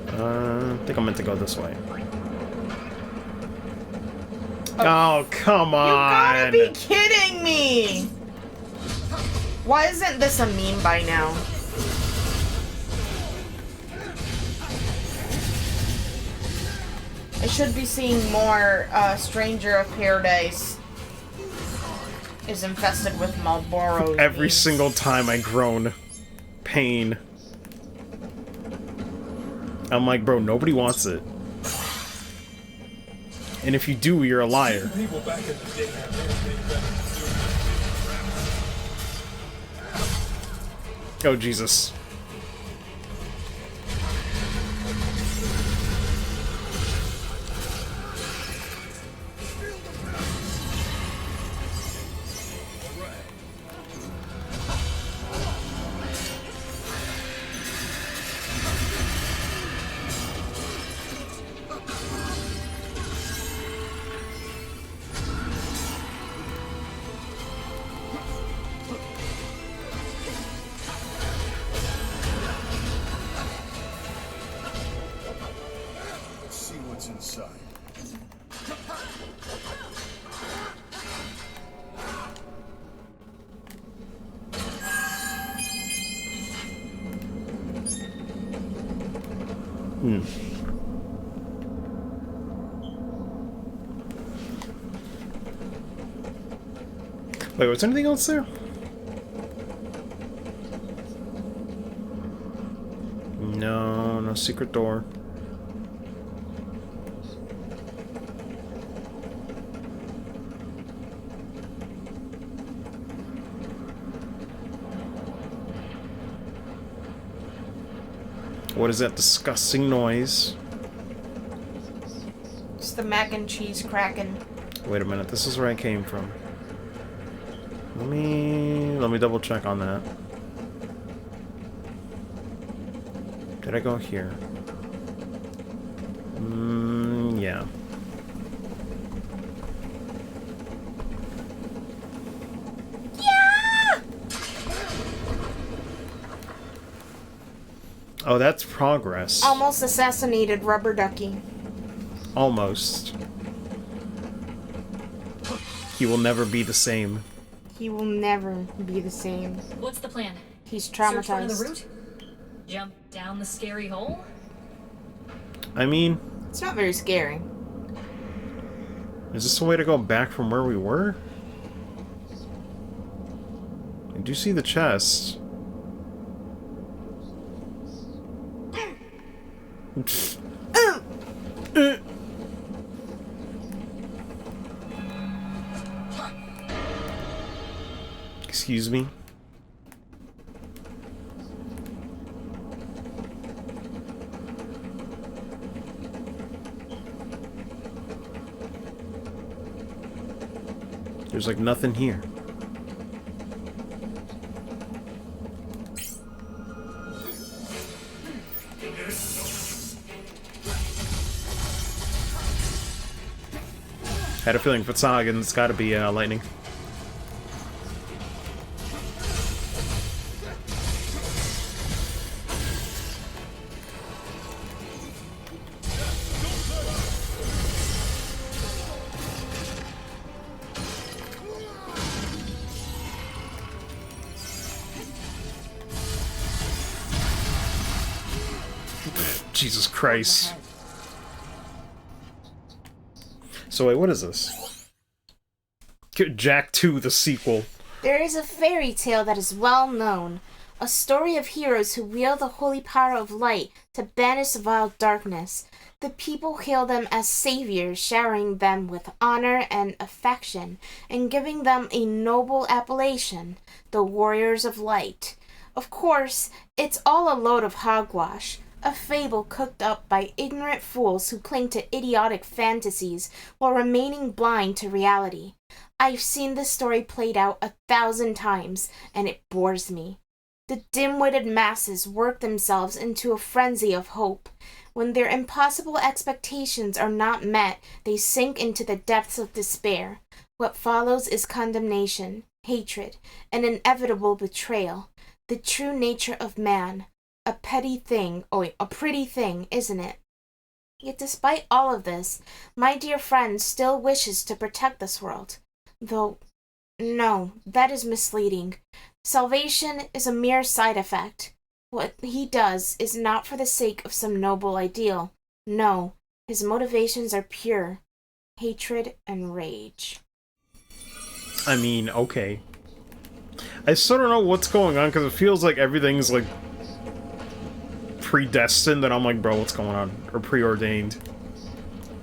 I think I'm meant to go this way. Oh, come on! You gotta be kidding me! Why isn't this a meme by now? I should be seeing more Stranger of Paradise is infested with Marlboro. Every single time I groan. Pain. I'm like, bro, nobody wants it. And if you do, you're a liar. Oh, Jesus. Wait, was there anything else there? No, no secret door. What is that disgusting noise? It's the mac and cheese cracking. Wait a minute, this is where I came from. Let me double check on that. Did I go here? Yeah. Yeah! Oh, that's progress. Almost assassinated Rubber Ducky. Almost. He will never be the same. He will never be the same. What's the plan? He's Search for traumatized. the route? Jump down the scary hole? I mean... It's not very scary. Is this a way to go back from where we were? I do see the chest. Excuse me? There's like nothing here. Had a feeling if it's Sagan, it's gotta be lightning. Jesus Christ. So wait, what is this? Jack 2, the sequel. There is a fairy tale that is well known. A story of heroes who wield the holy power of light to banish the vile darkness. The people hail them as saviors, showering them with honor and affection, and giving them a noble appellation, the Warriors of Light. Of course, it's all a load of hogwash. A fable cooked up by ignorant fools who cling to idiotic fantasies while remaining blind to reality. I've seen this story played out 1,000 times, and it bores me. The dim-witted masses work themselves into a frenzy of hope. When their impossible expectations are not met, they sink into the depths of despair. What follows is condemnation, hatred, and inevitable betrayal. The true nature of man. A pretty thing, isn't it? Yet despite all of this, my dear friend still wishes to protect this world. Though, no, that is misleading. Salvation is a mere side effect. What he does is not for the sake of some noble ideal. No, his motivations are pure. Hatred and rage. I mean, okay. I still don't know what's going on, because it feels like everything's, like, predestined, and I'm like, bro, what's going on? Or preordained.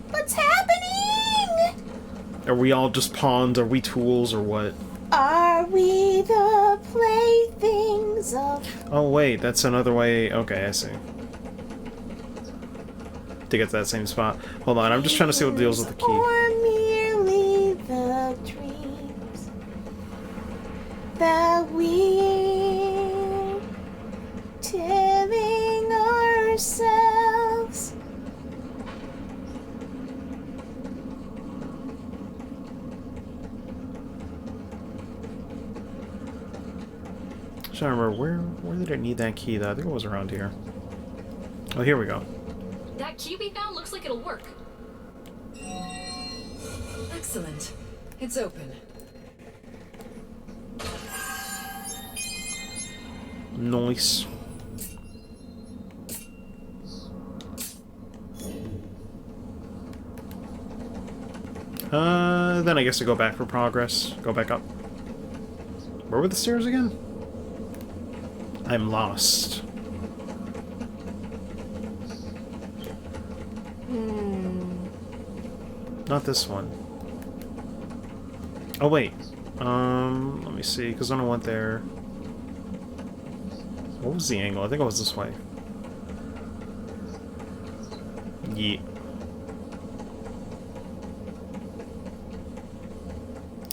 What's happening? Are we all just pawns? Are we tools, or what? Are we the playthings of... Oh, wait, that's another way... Okay, I see. To get to that same spot. Hold on, I'm just trying to see what deals with the key. Or merely the dreams that we're telling ourselves. I'm trying to remember, where did I need that key, though? I think it was around here. Oh, here we go. That key we found looks like it'll work. Excellent. It's open. Nice. then I guess to go back for progress. Go back up. Where were the stairs again? I'm lost. Not this one. Oh, wait. Let me see, because when I went there... What was the angle? I think it was this way. Yeah.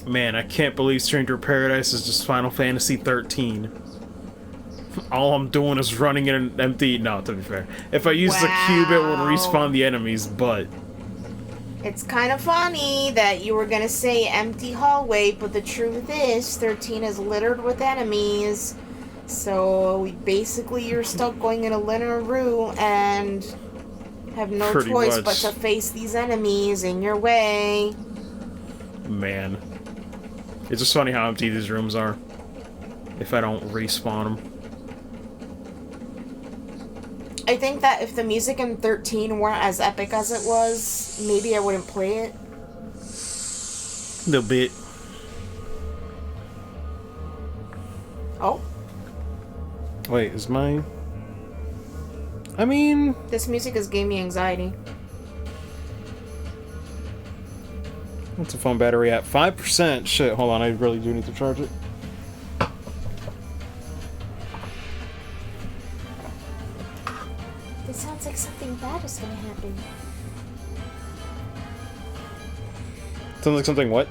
Man, I can't believe Stranger Paradise is just Final Fantasy 13. All I'm doing is running in an empty... No, to be fair. If I use the cube, it would respawn the enemies, but... It's kind of funny that you were gonna say empty hallway, but the truth is, 13 is littered with enemies. So, basically, you're stuck going in a linear route and have no choice but to face these enemies in your way. Man. It's just funny how empty these rooms are. If I don't respawn them. I think that if the music in 13 weren't as epic as it was, maybe I wouldn't play it. A little bit. Oh. Wait, is my... I mean... This music has gave me anxiety. What's the phone battery at? 5%? Shit, hold on, I really do need to charge it. It sounds like something bad is gonna happen. Sounds like something what?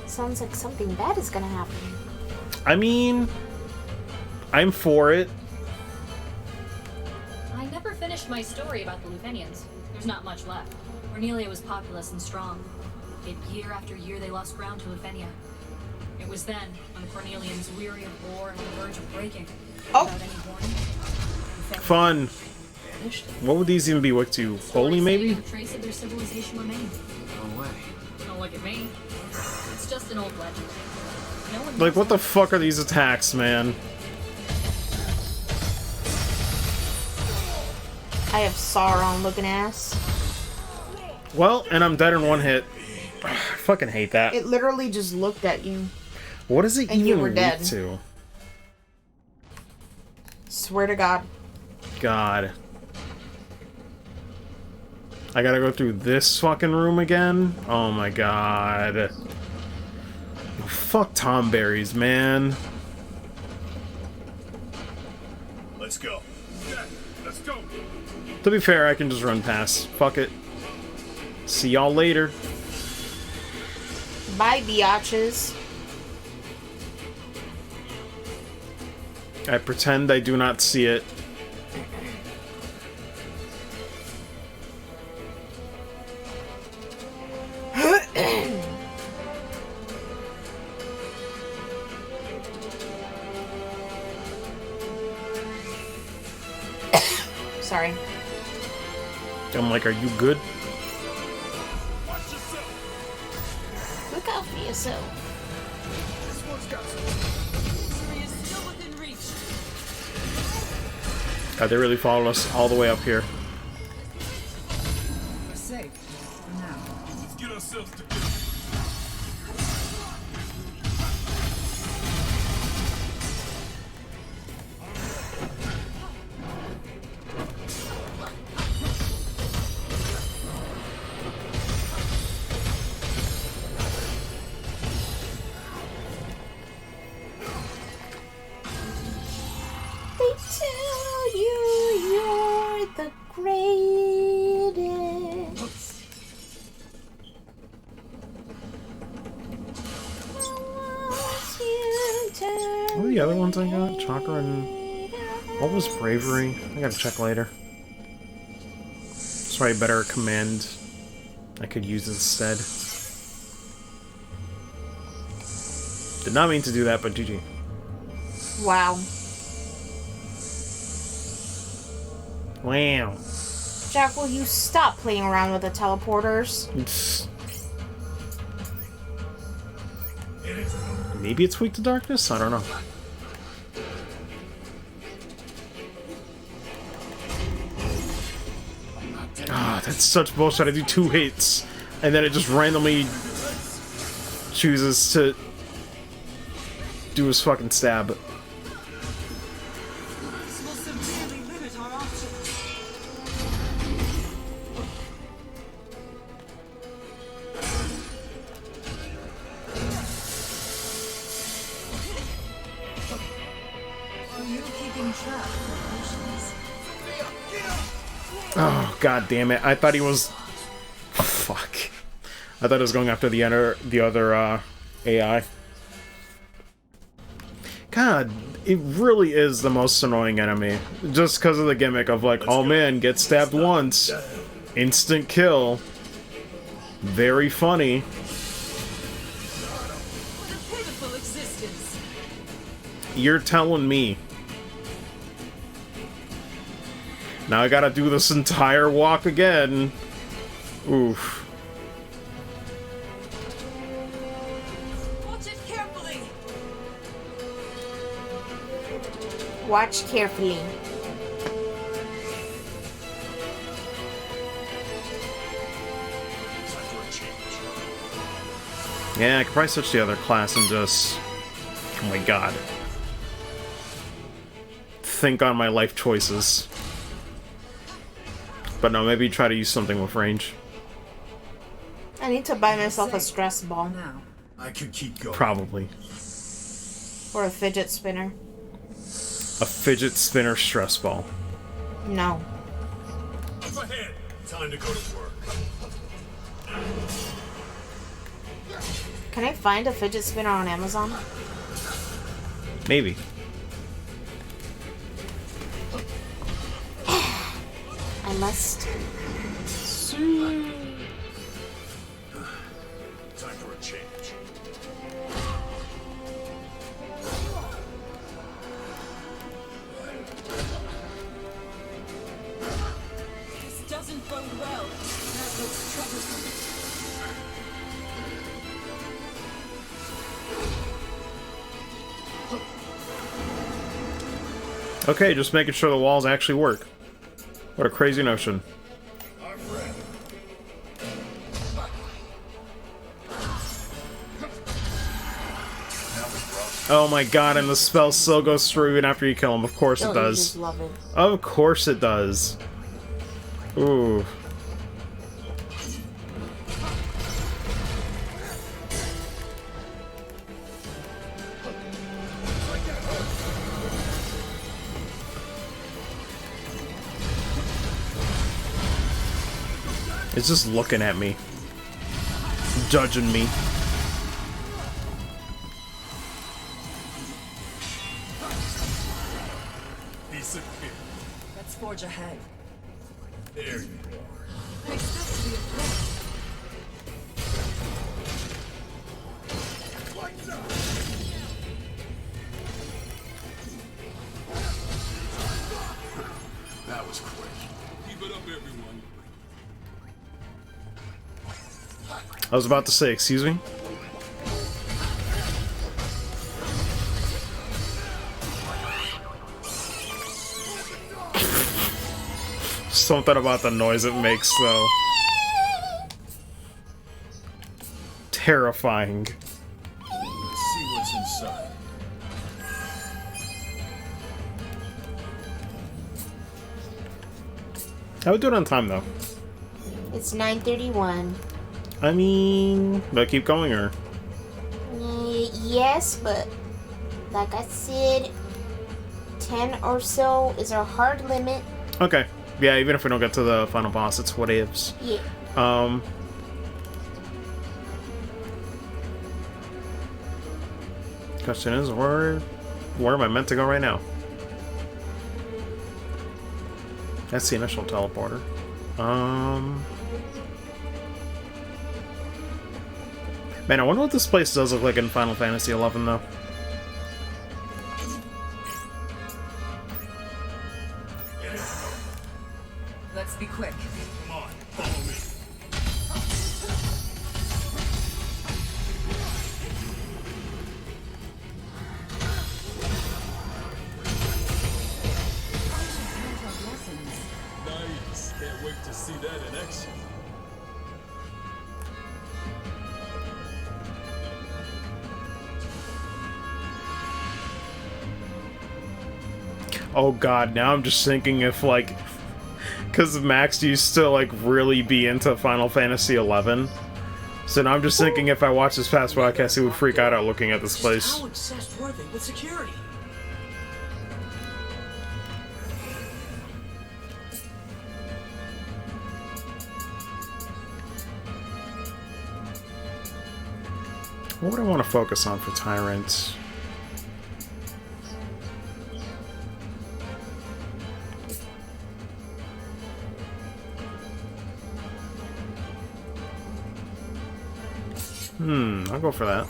Sounds like something bad is gonna happen. I mean... I'm for it. I never finished my story about the Lufenians. There's not much left. Cornelia was populous and strong. Yet year after year they lost ground to Lufenia. It was then, when the Cornelians, weary of war and on the verge of breaking, without any warning, Fun. What would these even be wicked to? Holy, maybe? No trace of their civilization remained. No way. Don't look at me. It's just an old legend. No one Like, what the fuck are these attacks, man? I have Sauron looking ass. Well, and I'm dead in one hit. I fucking hate that. It literally just looked at you. What is it and even you were dead. weak to? Swear to God. God. I gotta go through this fucking room again? Oh my god. Fuck Tom Berries, man. Let's go. Yeah, let's go. To be fair, I can just run past. Fuck it. See y'all later. Bye, biatches. I pretend I do not see it. Sorry. I'm like, are you good? Look out for yourself. This one's got some. Is still within reach. God, they really followed us all the way up here. We're safe. For now. Let's get ourselves together. They tell you you're the greatest. What are the other ones I got? Chakra and... What was Bravery? I gotta check later. That's probably a better command I could use instead. Did not mean to do that, but GG. Wow. Wow. Jack, will you stop playing around with the teleporters? Maybe it's weak to darkness? I don't know. Ah, that's such bullshit. I do 2 hits, and then it just randomly chooses to do his fucking stab. This will severely limit our options. Are you keeping track of the potions? Oh, god damn it. I thought he was... Fuck. I thought he was going after the other AI. God, it really is the most annoying enemy. Just because of the gimmick of like, oh man, get stabbed once. Instant kill. Very funny. What a pitiful existence. You're telling me. Now I gotta do this entire walk again. Oof. Watch it carefully. Watch carefully. Yeah, I could probably switch to the other class and just... Oh my god. Think on my life choices. But no, maybe try to use something with range. I need to buy myself a stress ball. Now. I could keep going. Probably. Or a fidget spinner. A fidget spinner stress ball. No. Up ahead. Time to go to work. Can I find a fidget spinner on Amazon? Maybe. I must. Time for a change. This doesn't bode well. That looks troublesome. Okay, just making sure the walls actually work. What a crazy notion. Our friend. Oh my god, and the spell still goes through even after you kill him. Of course it Don't you does. just love it? Of course it does. Ooh. It's just looking at me. Judging me. Disappear. Let's forge ahead. There you are. I expect to be a threat. That was quick. Keep it up, everyone. I was about to say, excuse me? Something about the noise it makes, though. Terrifying. Let's see what's inside. I would do it on time, though. It's 9:31. I mean, do I keep going, or? Yes, but like I said, 10 or so is our hard limit. Okay. Yeah, even if we don't get to the final boss, it's what ifs. Yeah. Question is, where am I meant to go right now? That's the initial teleporter. Man, I wonder what this place does look like in Final Fantasy XI, though. Let's be quick. Come on, follow me. Nice. Can't wait to see that in action. Oh god, now I'm just thinking if, like... Because Max used to, like, really be into Final Fantasy XI. So now I'm just thinking if I watch this past podcast, he would freak out looking at this place. How obsessed were they with security? What would I want to focus on for Tyrant? I'll go for that.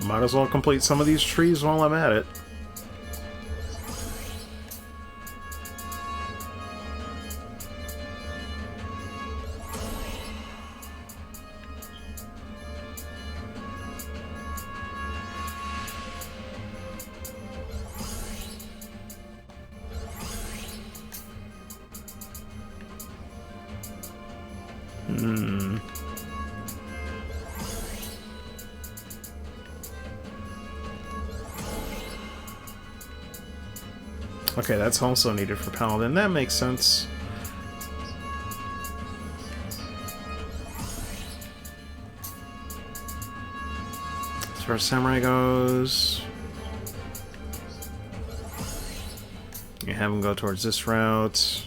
Might as well complete some of these trees while I'm at it. Okay, that's also needed for Paladin. That makes sense. As far as Samurai goes... You have him go towards this route.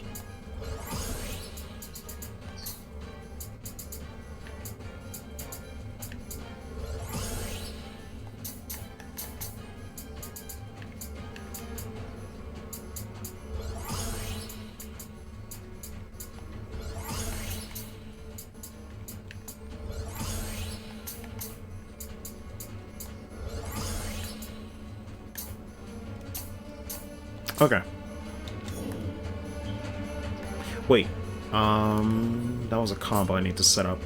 Okay. Wait. That was a combo I need to set up.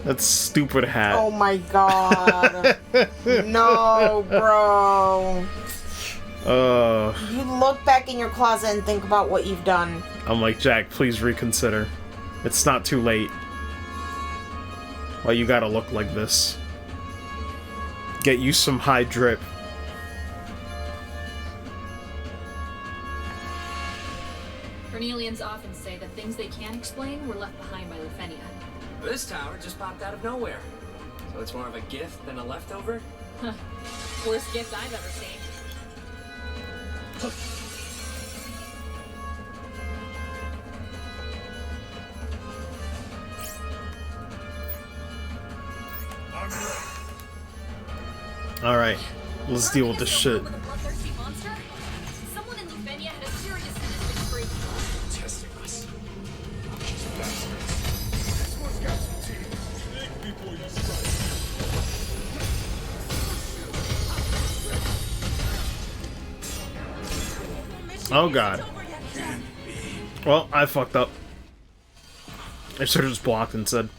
That stupid hat. Oh my god. No, bro. You look back in your closet and think about what you've done. I'm like, Jack, please reconsider. It's not too late. Why you gotta look like this? Get you some high drip. Cornelians often say that things they can't explain were left behind by Lufenia. This tower just popped out of nowhere. So it's more of a gift than a leftover? Huh. Worst gift I've ever seen. Alright, let's deal with this shit. Someone in Lufenia had a serious sadistic streak. Testing us. This one's got some teeth. Think before you strike. Oh god. Well, I fucked up. I should have just blocked instead.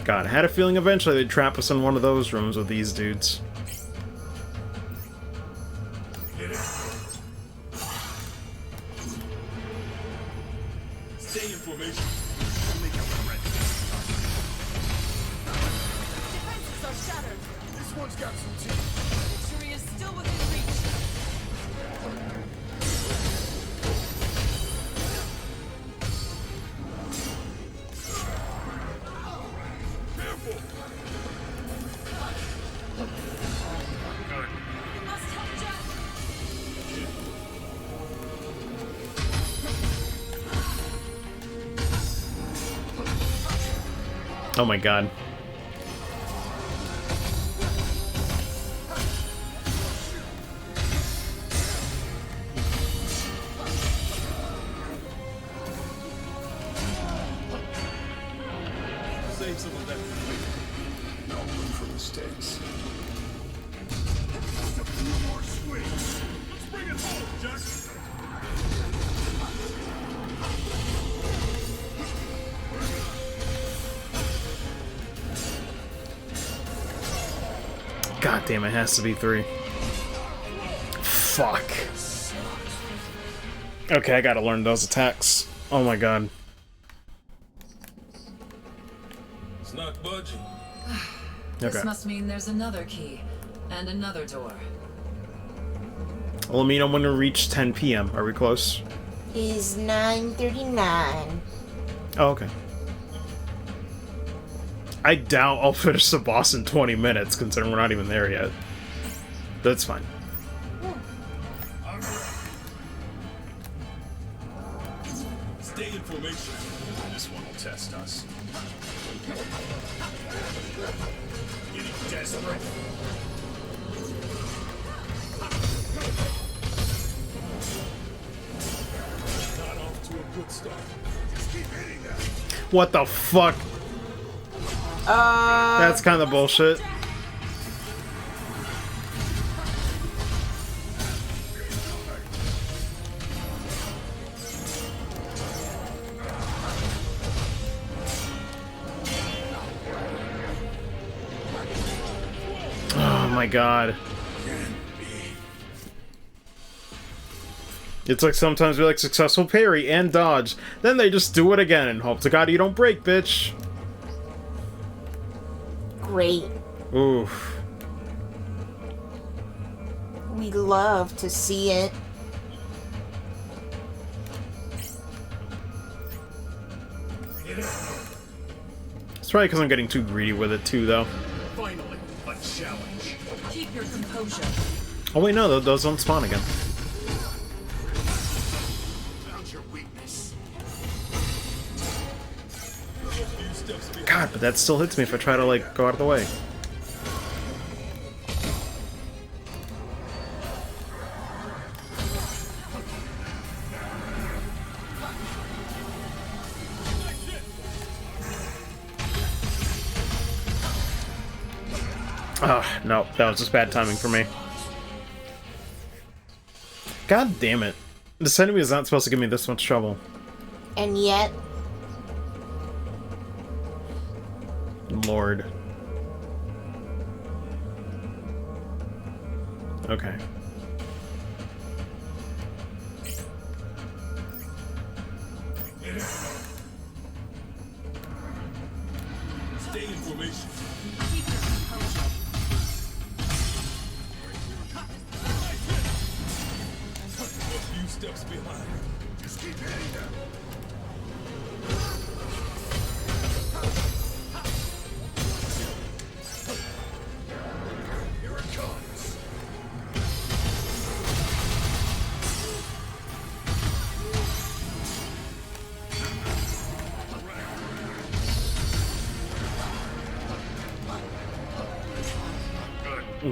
God, I had a feeling eventually they'd trap us in one of those rooms with these dudes. Stay in formation. Defenses are shattered. This one's got some teeth. Victory is still within reach. Oh my god. Save some of that. No room for mistakes. Just a few more swings. Let's bring it home, Jack. God damn, it has to be 3. Fuck. Okay, I gotta learn those attacks. Oh my god. It's not budging. This Okay. must mean there's another key and another door. Well, I mean, I'm gonna reach 10 p.m. Are we close? Is 9:39. Oh, okay. I doubt I'll finish the boss in 20 minutes, considering we're not even there yet. That's fine. Stay in formation. This one will test us. Getting desperate. Not off to a good start. Just keep hitting them. What the fuck? That's kind of bullshit. Oh my god. It's like sometimes we like successful parry and dodge, then they just do it again and hope to god you don't break, bitch. Great. Oof. We love to see it. It's probably because I'm getting too greedy with it too, though. Finally, a challenge. Keep your composure. Oh wait, no, those don't spawn again. Found your weakness. God, but that still hits me if I try to, like, go out of the way. Oh, no, that was just bad timing for me. God damn it. This enemy is not supposed to give me this much trouble. And yet, Lord. Okay. Stay in formation. Keep your composure. A few steps behind. Just keep hitting them. Here it comes.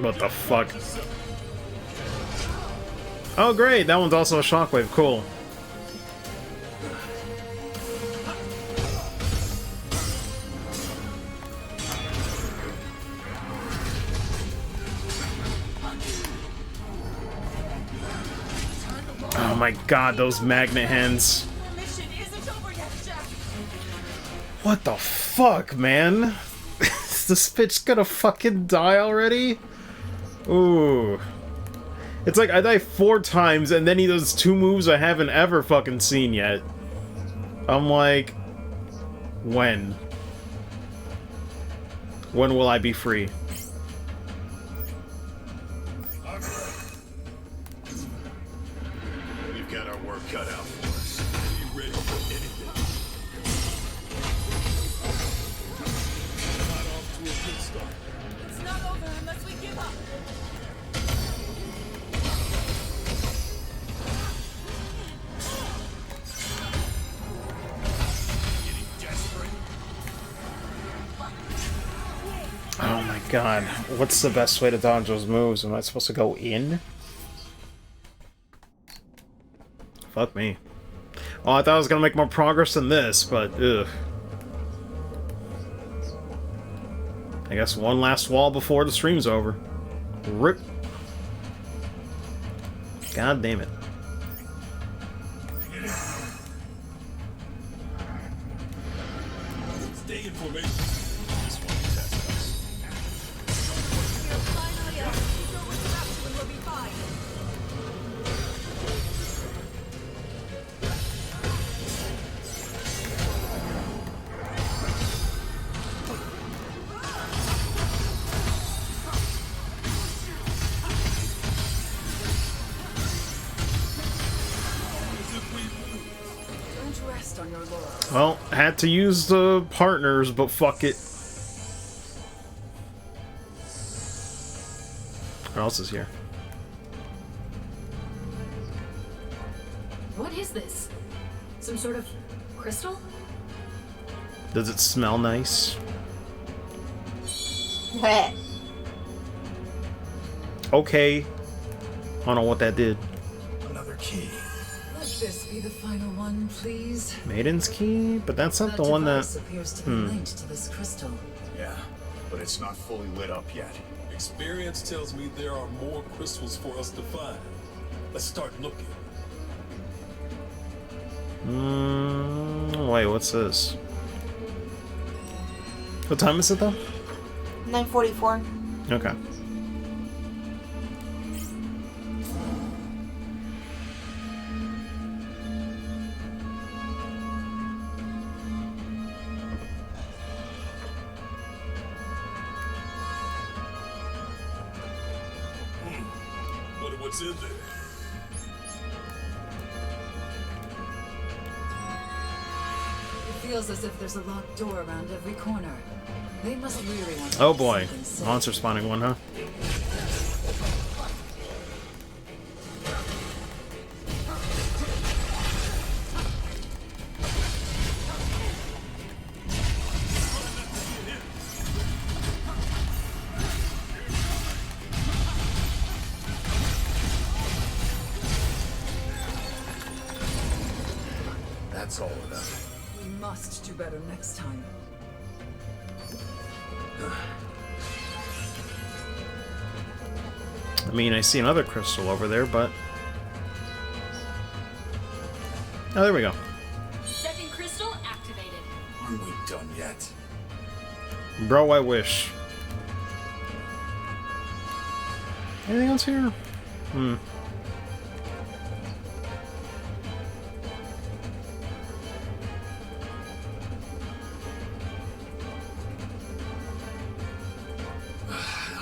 What the fuck? Oh great, that one's also a shockwave, cool. Oh my god, those magnet hands. The mission isn't over yet, Jack. What the fuck, man? Is this bitch gonna fucking die already? Ooh. It's like I die 4 times and then he does 2 moves I haven't ever fucking seen yet. I'm like, when? When will I be free? We've got our work cut out for us. Be ready for anything. Not off God, what's the best way to dodge those moves? Am I supposed to go in? Fuck me. Oh, I thought I was gonna make more progress than this, but ugh. I guess one last wall before the stream's over. Rip. God damn it. Stay in formation. This one will test us. Don't rest on your laurels. Well, had to use the partners, but fuck it. What else is here? What is this? Some sort of crystal? Does it smell nice? Heh. Okay. I don't know what that did. Another key. Let this be the final one, please. Maiden's key? But that's not That the one that... device appears to be linked to this crystal. Yeah, but it's not fully lit up yet. Experience tells me there are more crystals for us to find. Let's start looking. Wait, what's this? What time is it though? 9:44. Okay. What's in there? It feels as if there's a locked door around every corner. They must really want to Oh do boy. something safe. Monster spawning one, huh? That's all of them. We must do better next time. I mean, I see another crystal over there, but... Oh, there we go. Second crystal activated. Aren't we done yet? Bro, I wish. Anything else here?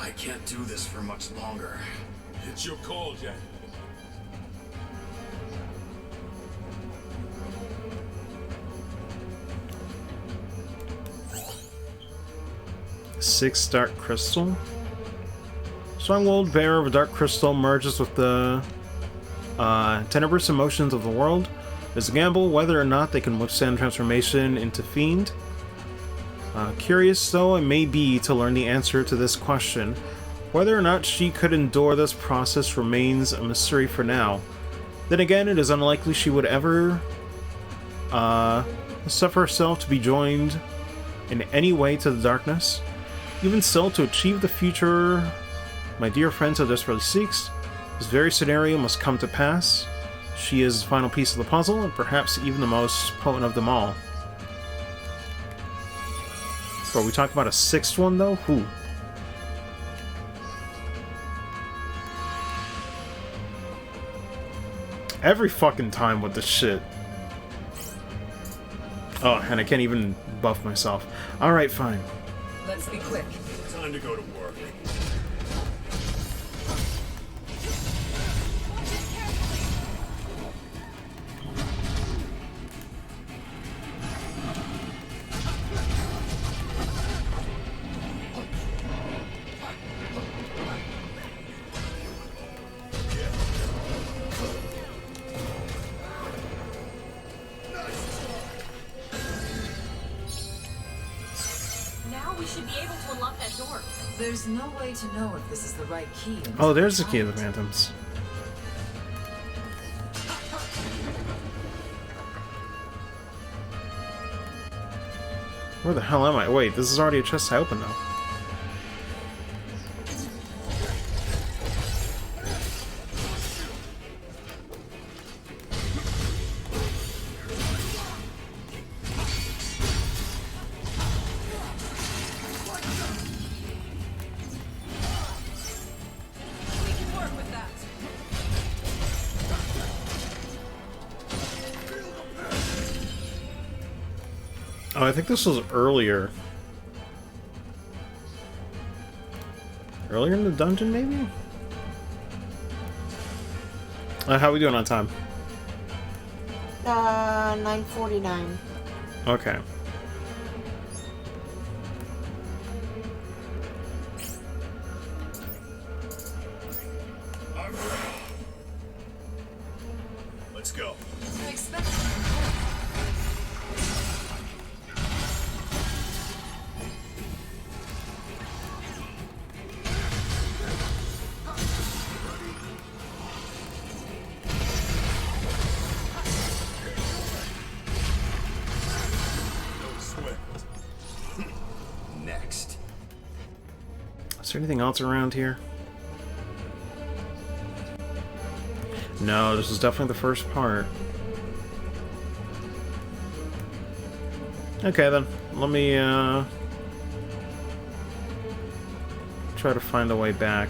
I can't do this for much longer. It's your call, Jack. Six dark crystal. Strong-willed bearer of a dark crystal merges with the tenebrous emotions of the world. It's a gamble whether or not they can withstand transformation into fiend. Curious though I may be to learn the answer to this question. Whether or not she could endure this process remains a mystery for now. Then again, it is unlikely she would ever suffer herself to be joined in any way to the darkness. Even still, to achieve the future my dear friend so desperately seeks, this very scenario must come to pass. She is the final piece of the puzzle, and perhaps even the most potent of them all. Bro, we talking about a sixth one, though? Who? Every fucking time with this shit. Oh, and I can't even buff myself. Alright, fine. Let's be quick. Time to go to work. Now we should be able to unlock that door. There's no way to know if this is the right key. Oh, there's the key of the Phantoms. Where the hell am I? Wait, this is already a chest I opened though. Oh, I think this was earlier. Earlier in the dungeon, maybe? How are we doing on time? 9:49. Okay. Let's go. Next. Is there anything else around here? No, this is definitely the first part. Okay then, let me try to find a way back.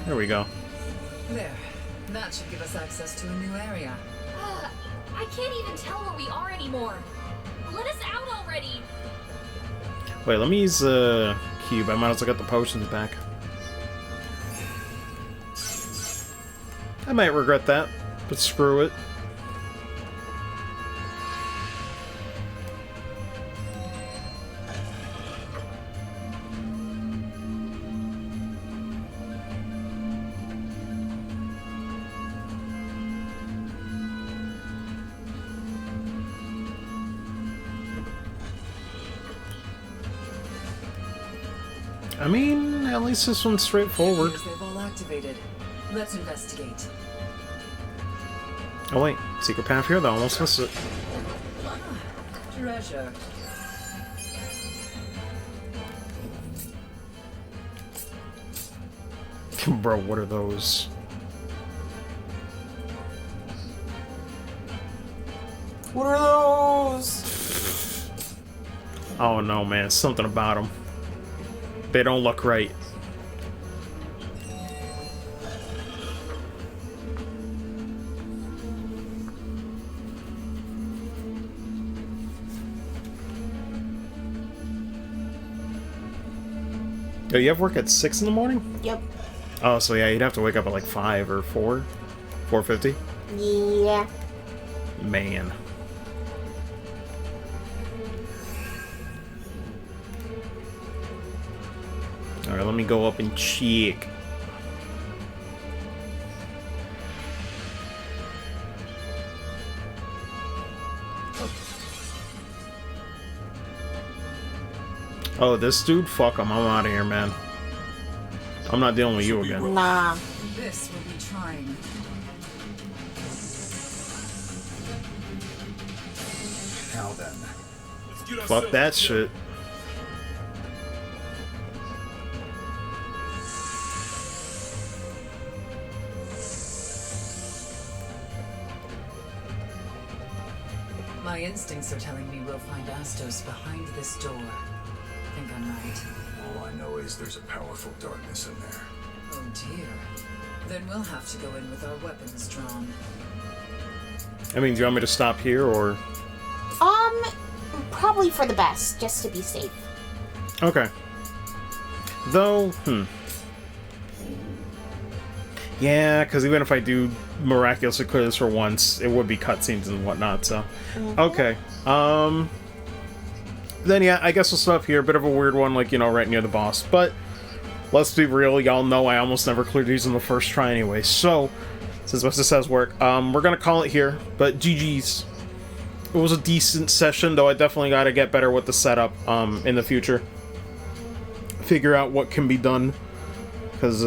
There we go. There. That should give us access to a new area. I can't even tell where we are anymore. Let us out already. Wait, let me use the cube. I might as well get the potions back. I might regret that, but screw it. I mean, at least this one's straightforward. They've all activated. Let's investigate. Oh wait, secret path here though, almost missed it. Treasure. Bro, what are those? What are those? Oh no, man, something about them. They don't look right. Oh, you have work at 6 in the morning? Yep. Oh, so yeah, you'd have to wake up at like 5 or 4? 4:50? Yeah. Man. Alright, let me go up and check. Oh, this dude? Fuck him. I'm out of here, man. I'm not dealing with you again. Nah. This will be trying. Now then. Fuck that shit. My instincts are telling me we'll find Astos behind this door. I think I'm right. All I know is there's a powerful darkness in there. Oh dear. Then we'll have to go in with our weapons drawn. I mean, do you want me to stop here, or...? Probably for the best, just to be safe. Okay. Though, yeah, because even if I do miraculously clear this for once, it would be cutscenes and whatnot, so... Okay. Then, yeah, I guess we'll stop here. A bit of a weird one, like, you know, right near the boss. But, let's be real, y'all know I almost never cleared these in the first try anyway. So, since most of this has work, we're gonna call it here. But GG's. it was a decent session, though I definitely got to get better with the setup in the future. Figure out what can be done, because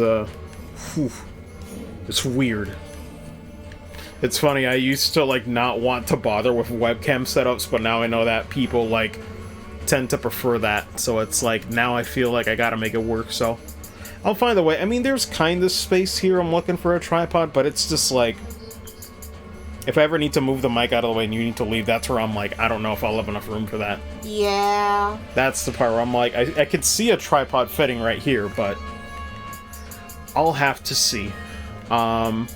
it's weird. It's funny, I used to like not want to bother with webcam setups, but now I know that people like tend to prefer that, so it's like now I feel like I gotta make it work, so I'll find a way. I mean, there's kind of space here. I'm looking for a tripod, but it's just like, if I ever need to move the mic out of the way and you need to leave, that's where I'm like, I don't know if I'll have enough room for that. Yeah. That's the part where I'm like, I could see a tripod fitting right here, but I'll have to see. I'll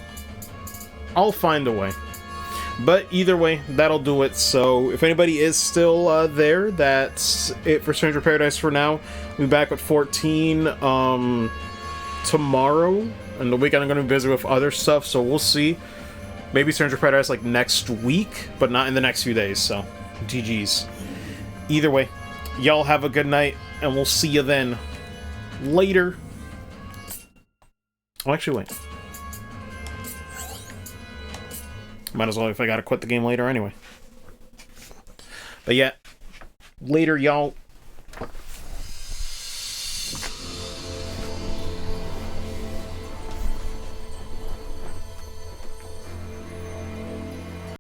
find a way. But either way, that'll do it. So if anybody is still there, that's it for Stranger Paradise for now. We'll be back with 14 tomorrow. And the weekend I'm going to be busy with other stuff, so we'll see. Maybe Stranger Paradise like next week, but not in the next few days, so GG's. Either way, y'all have a good night, and we'll see you then. Later. Oh, actually, wait. Might as well if I gotta quit the game later anyway. But yeah, later, y'all.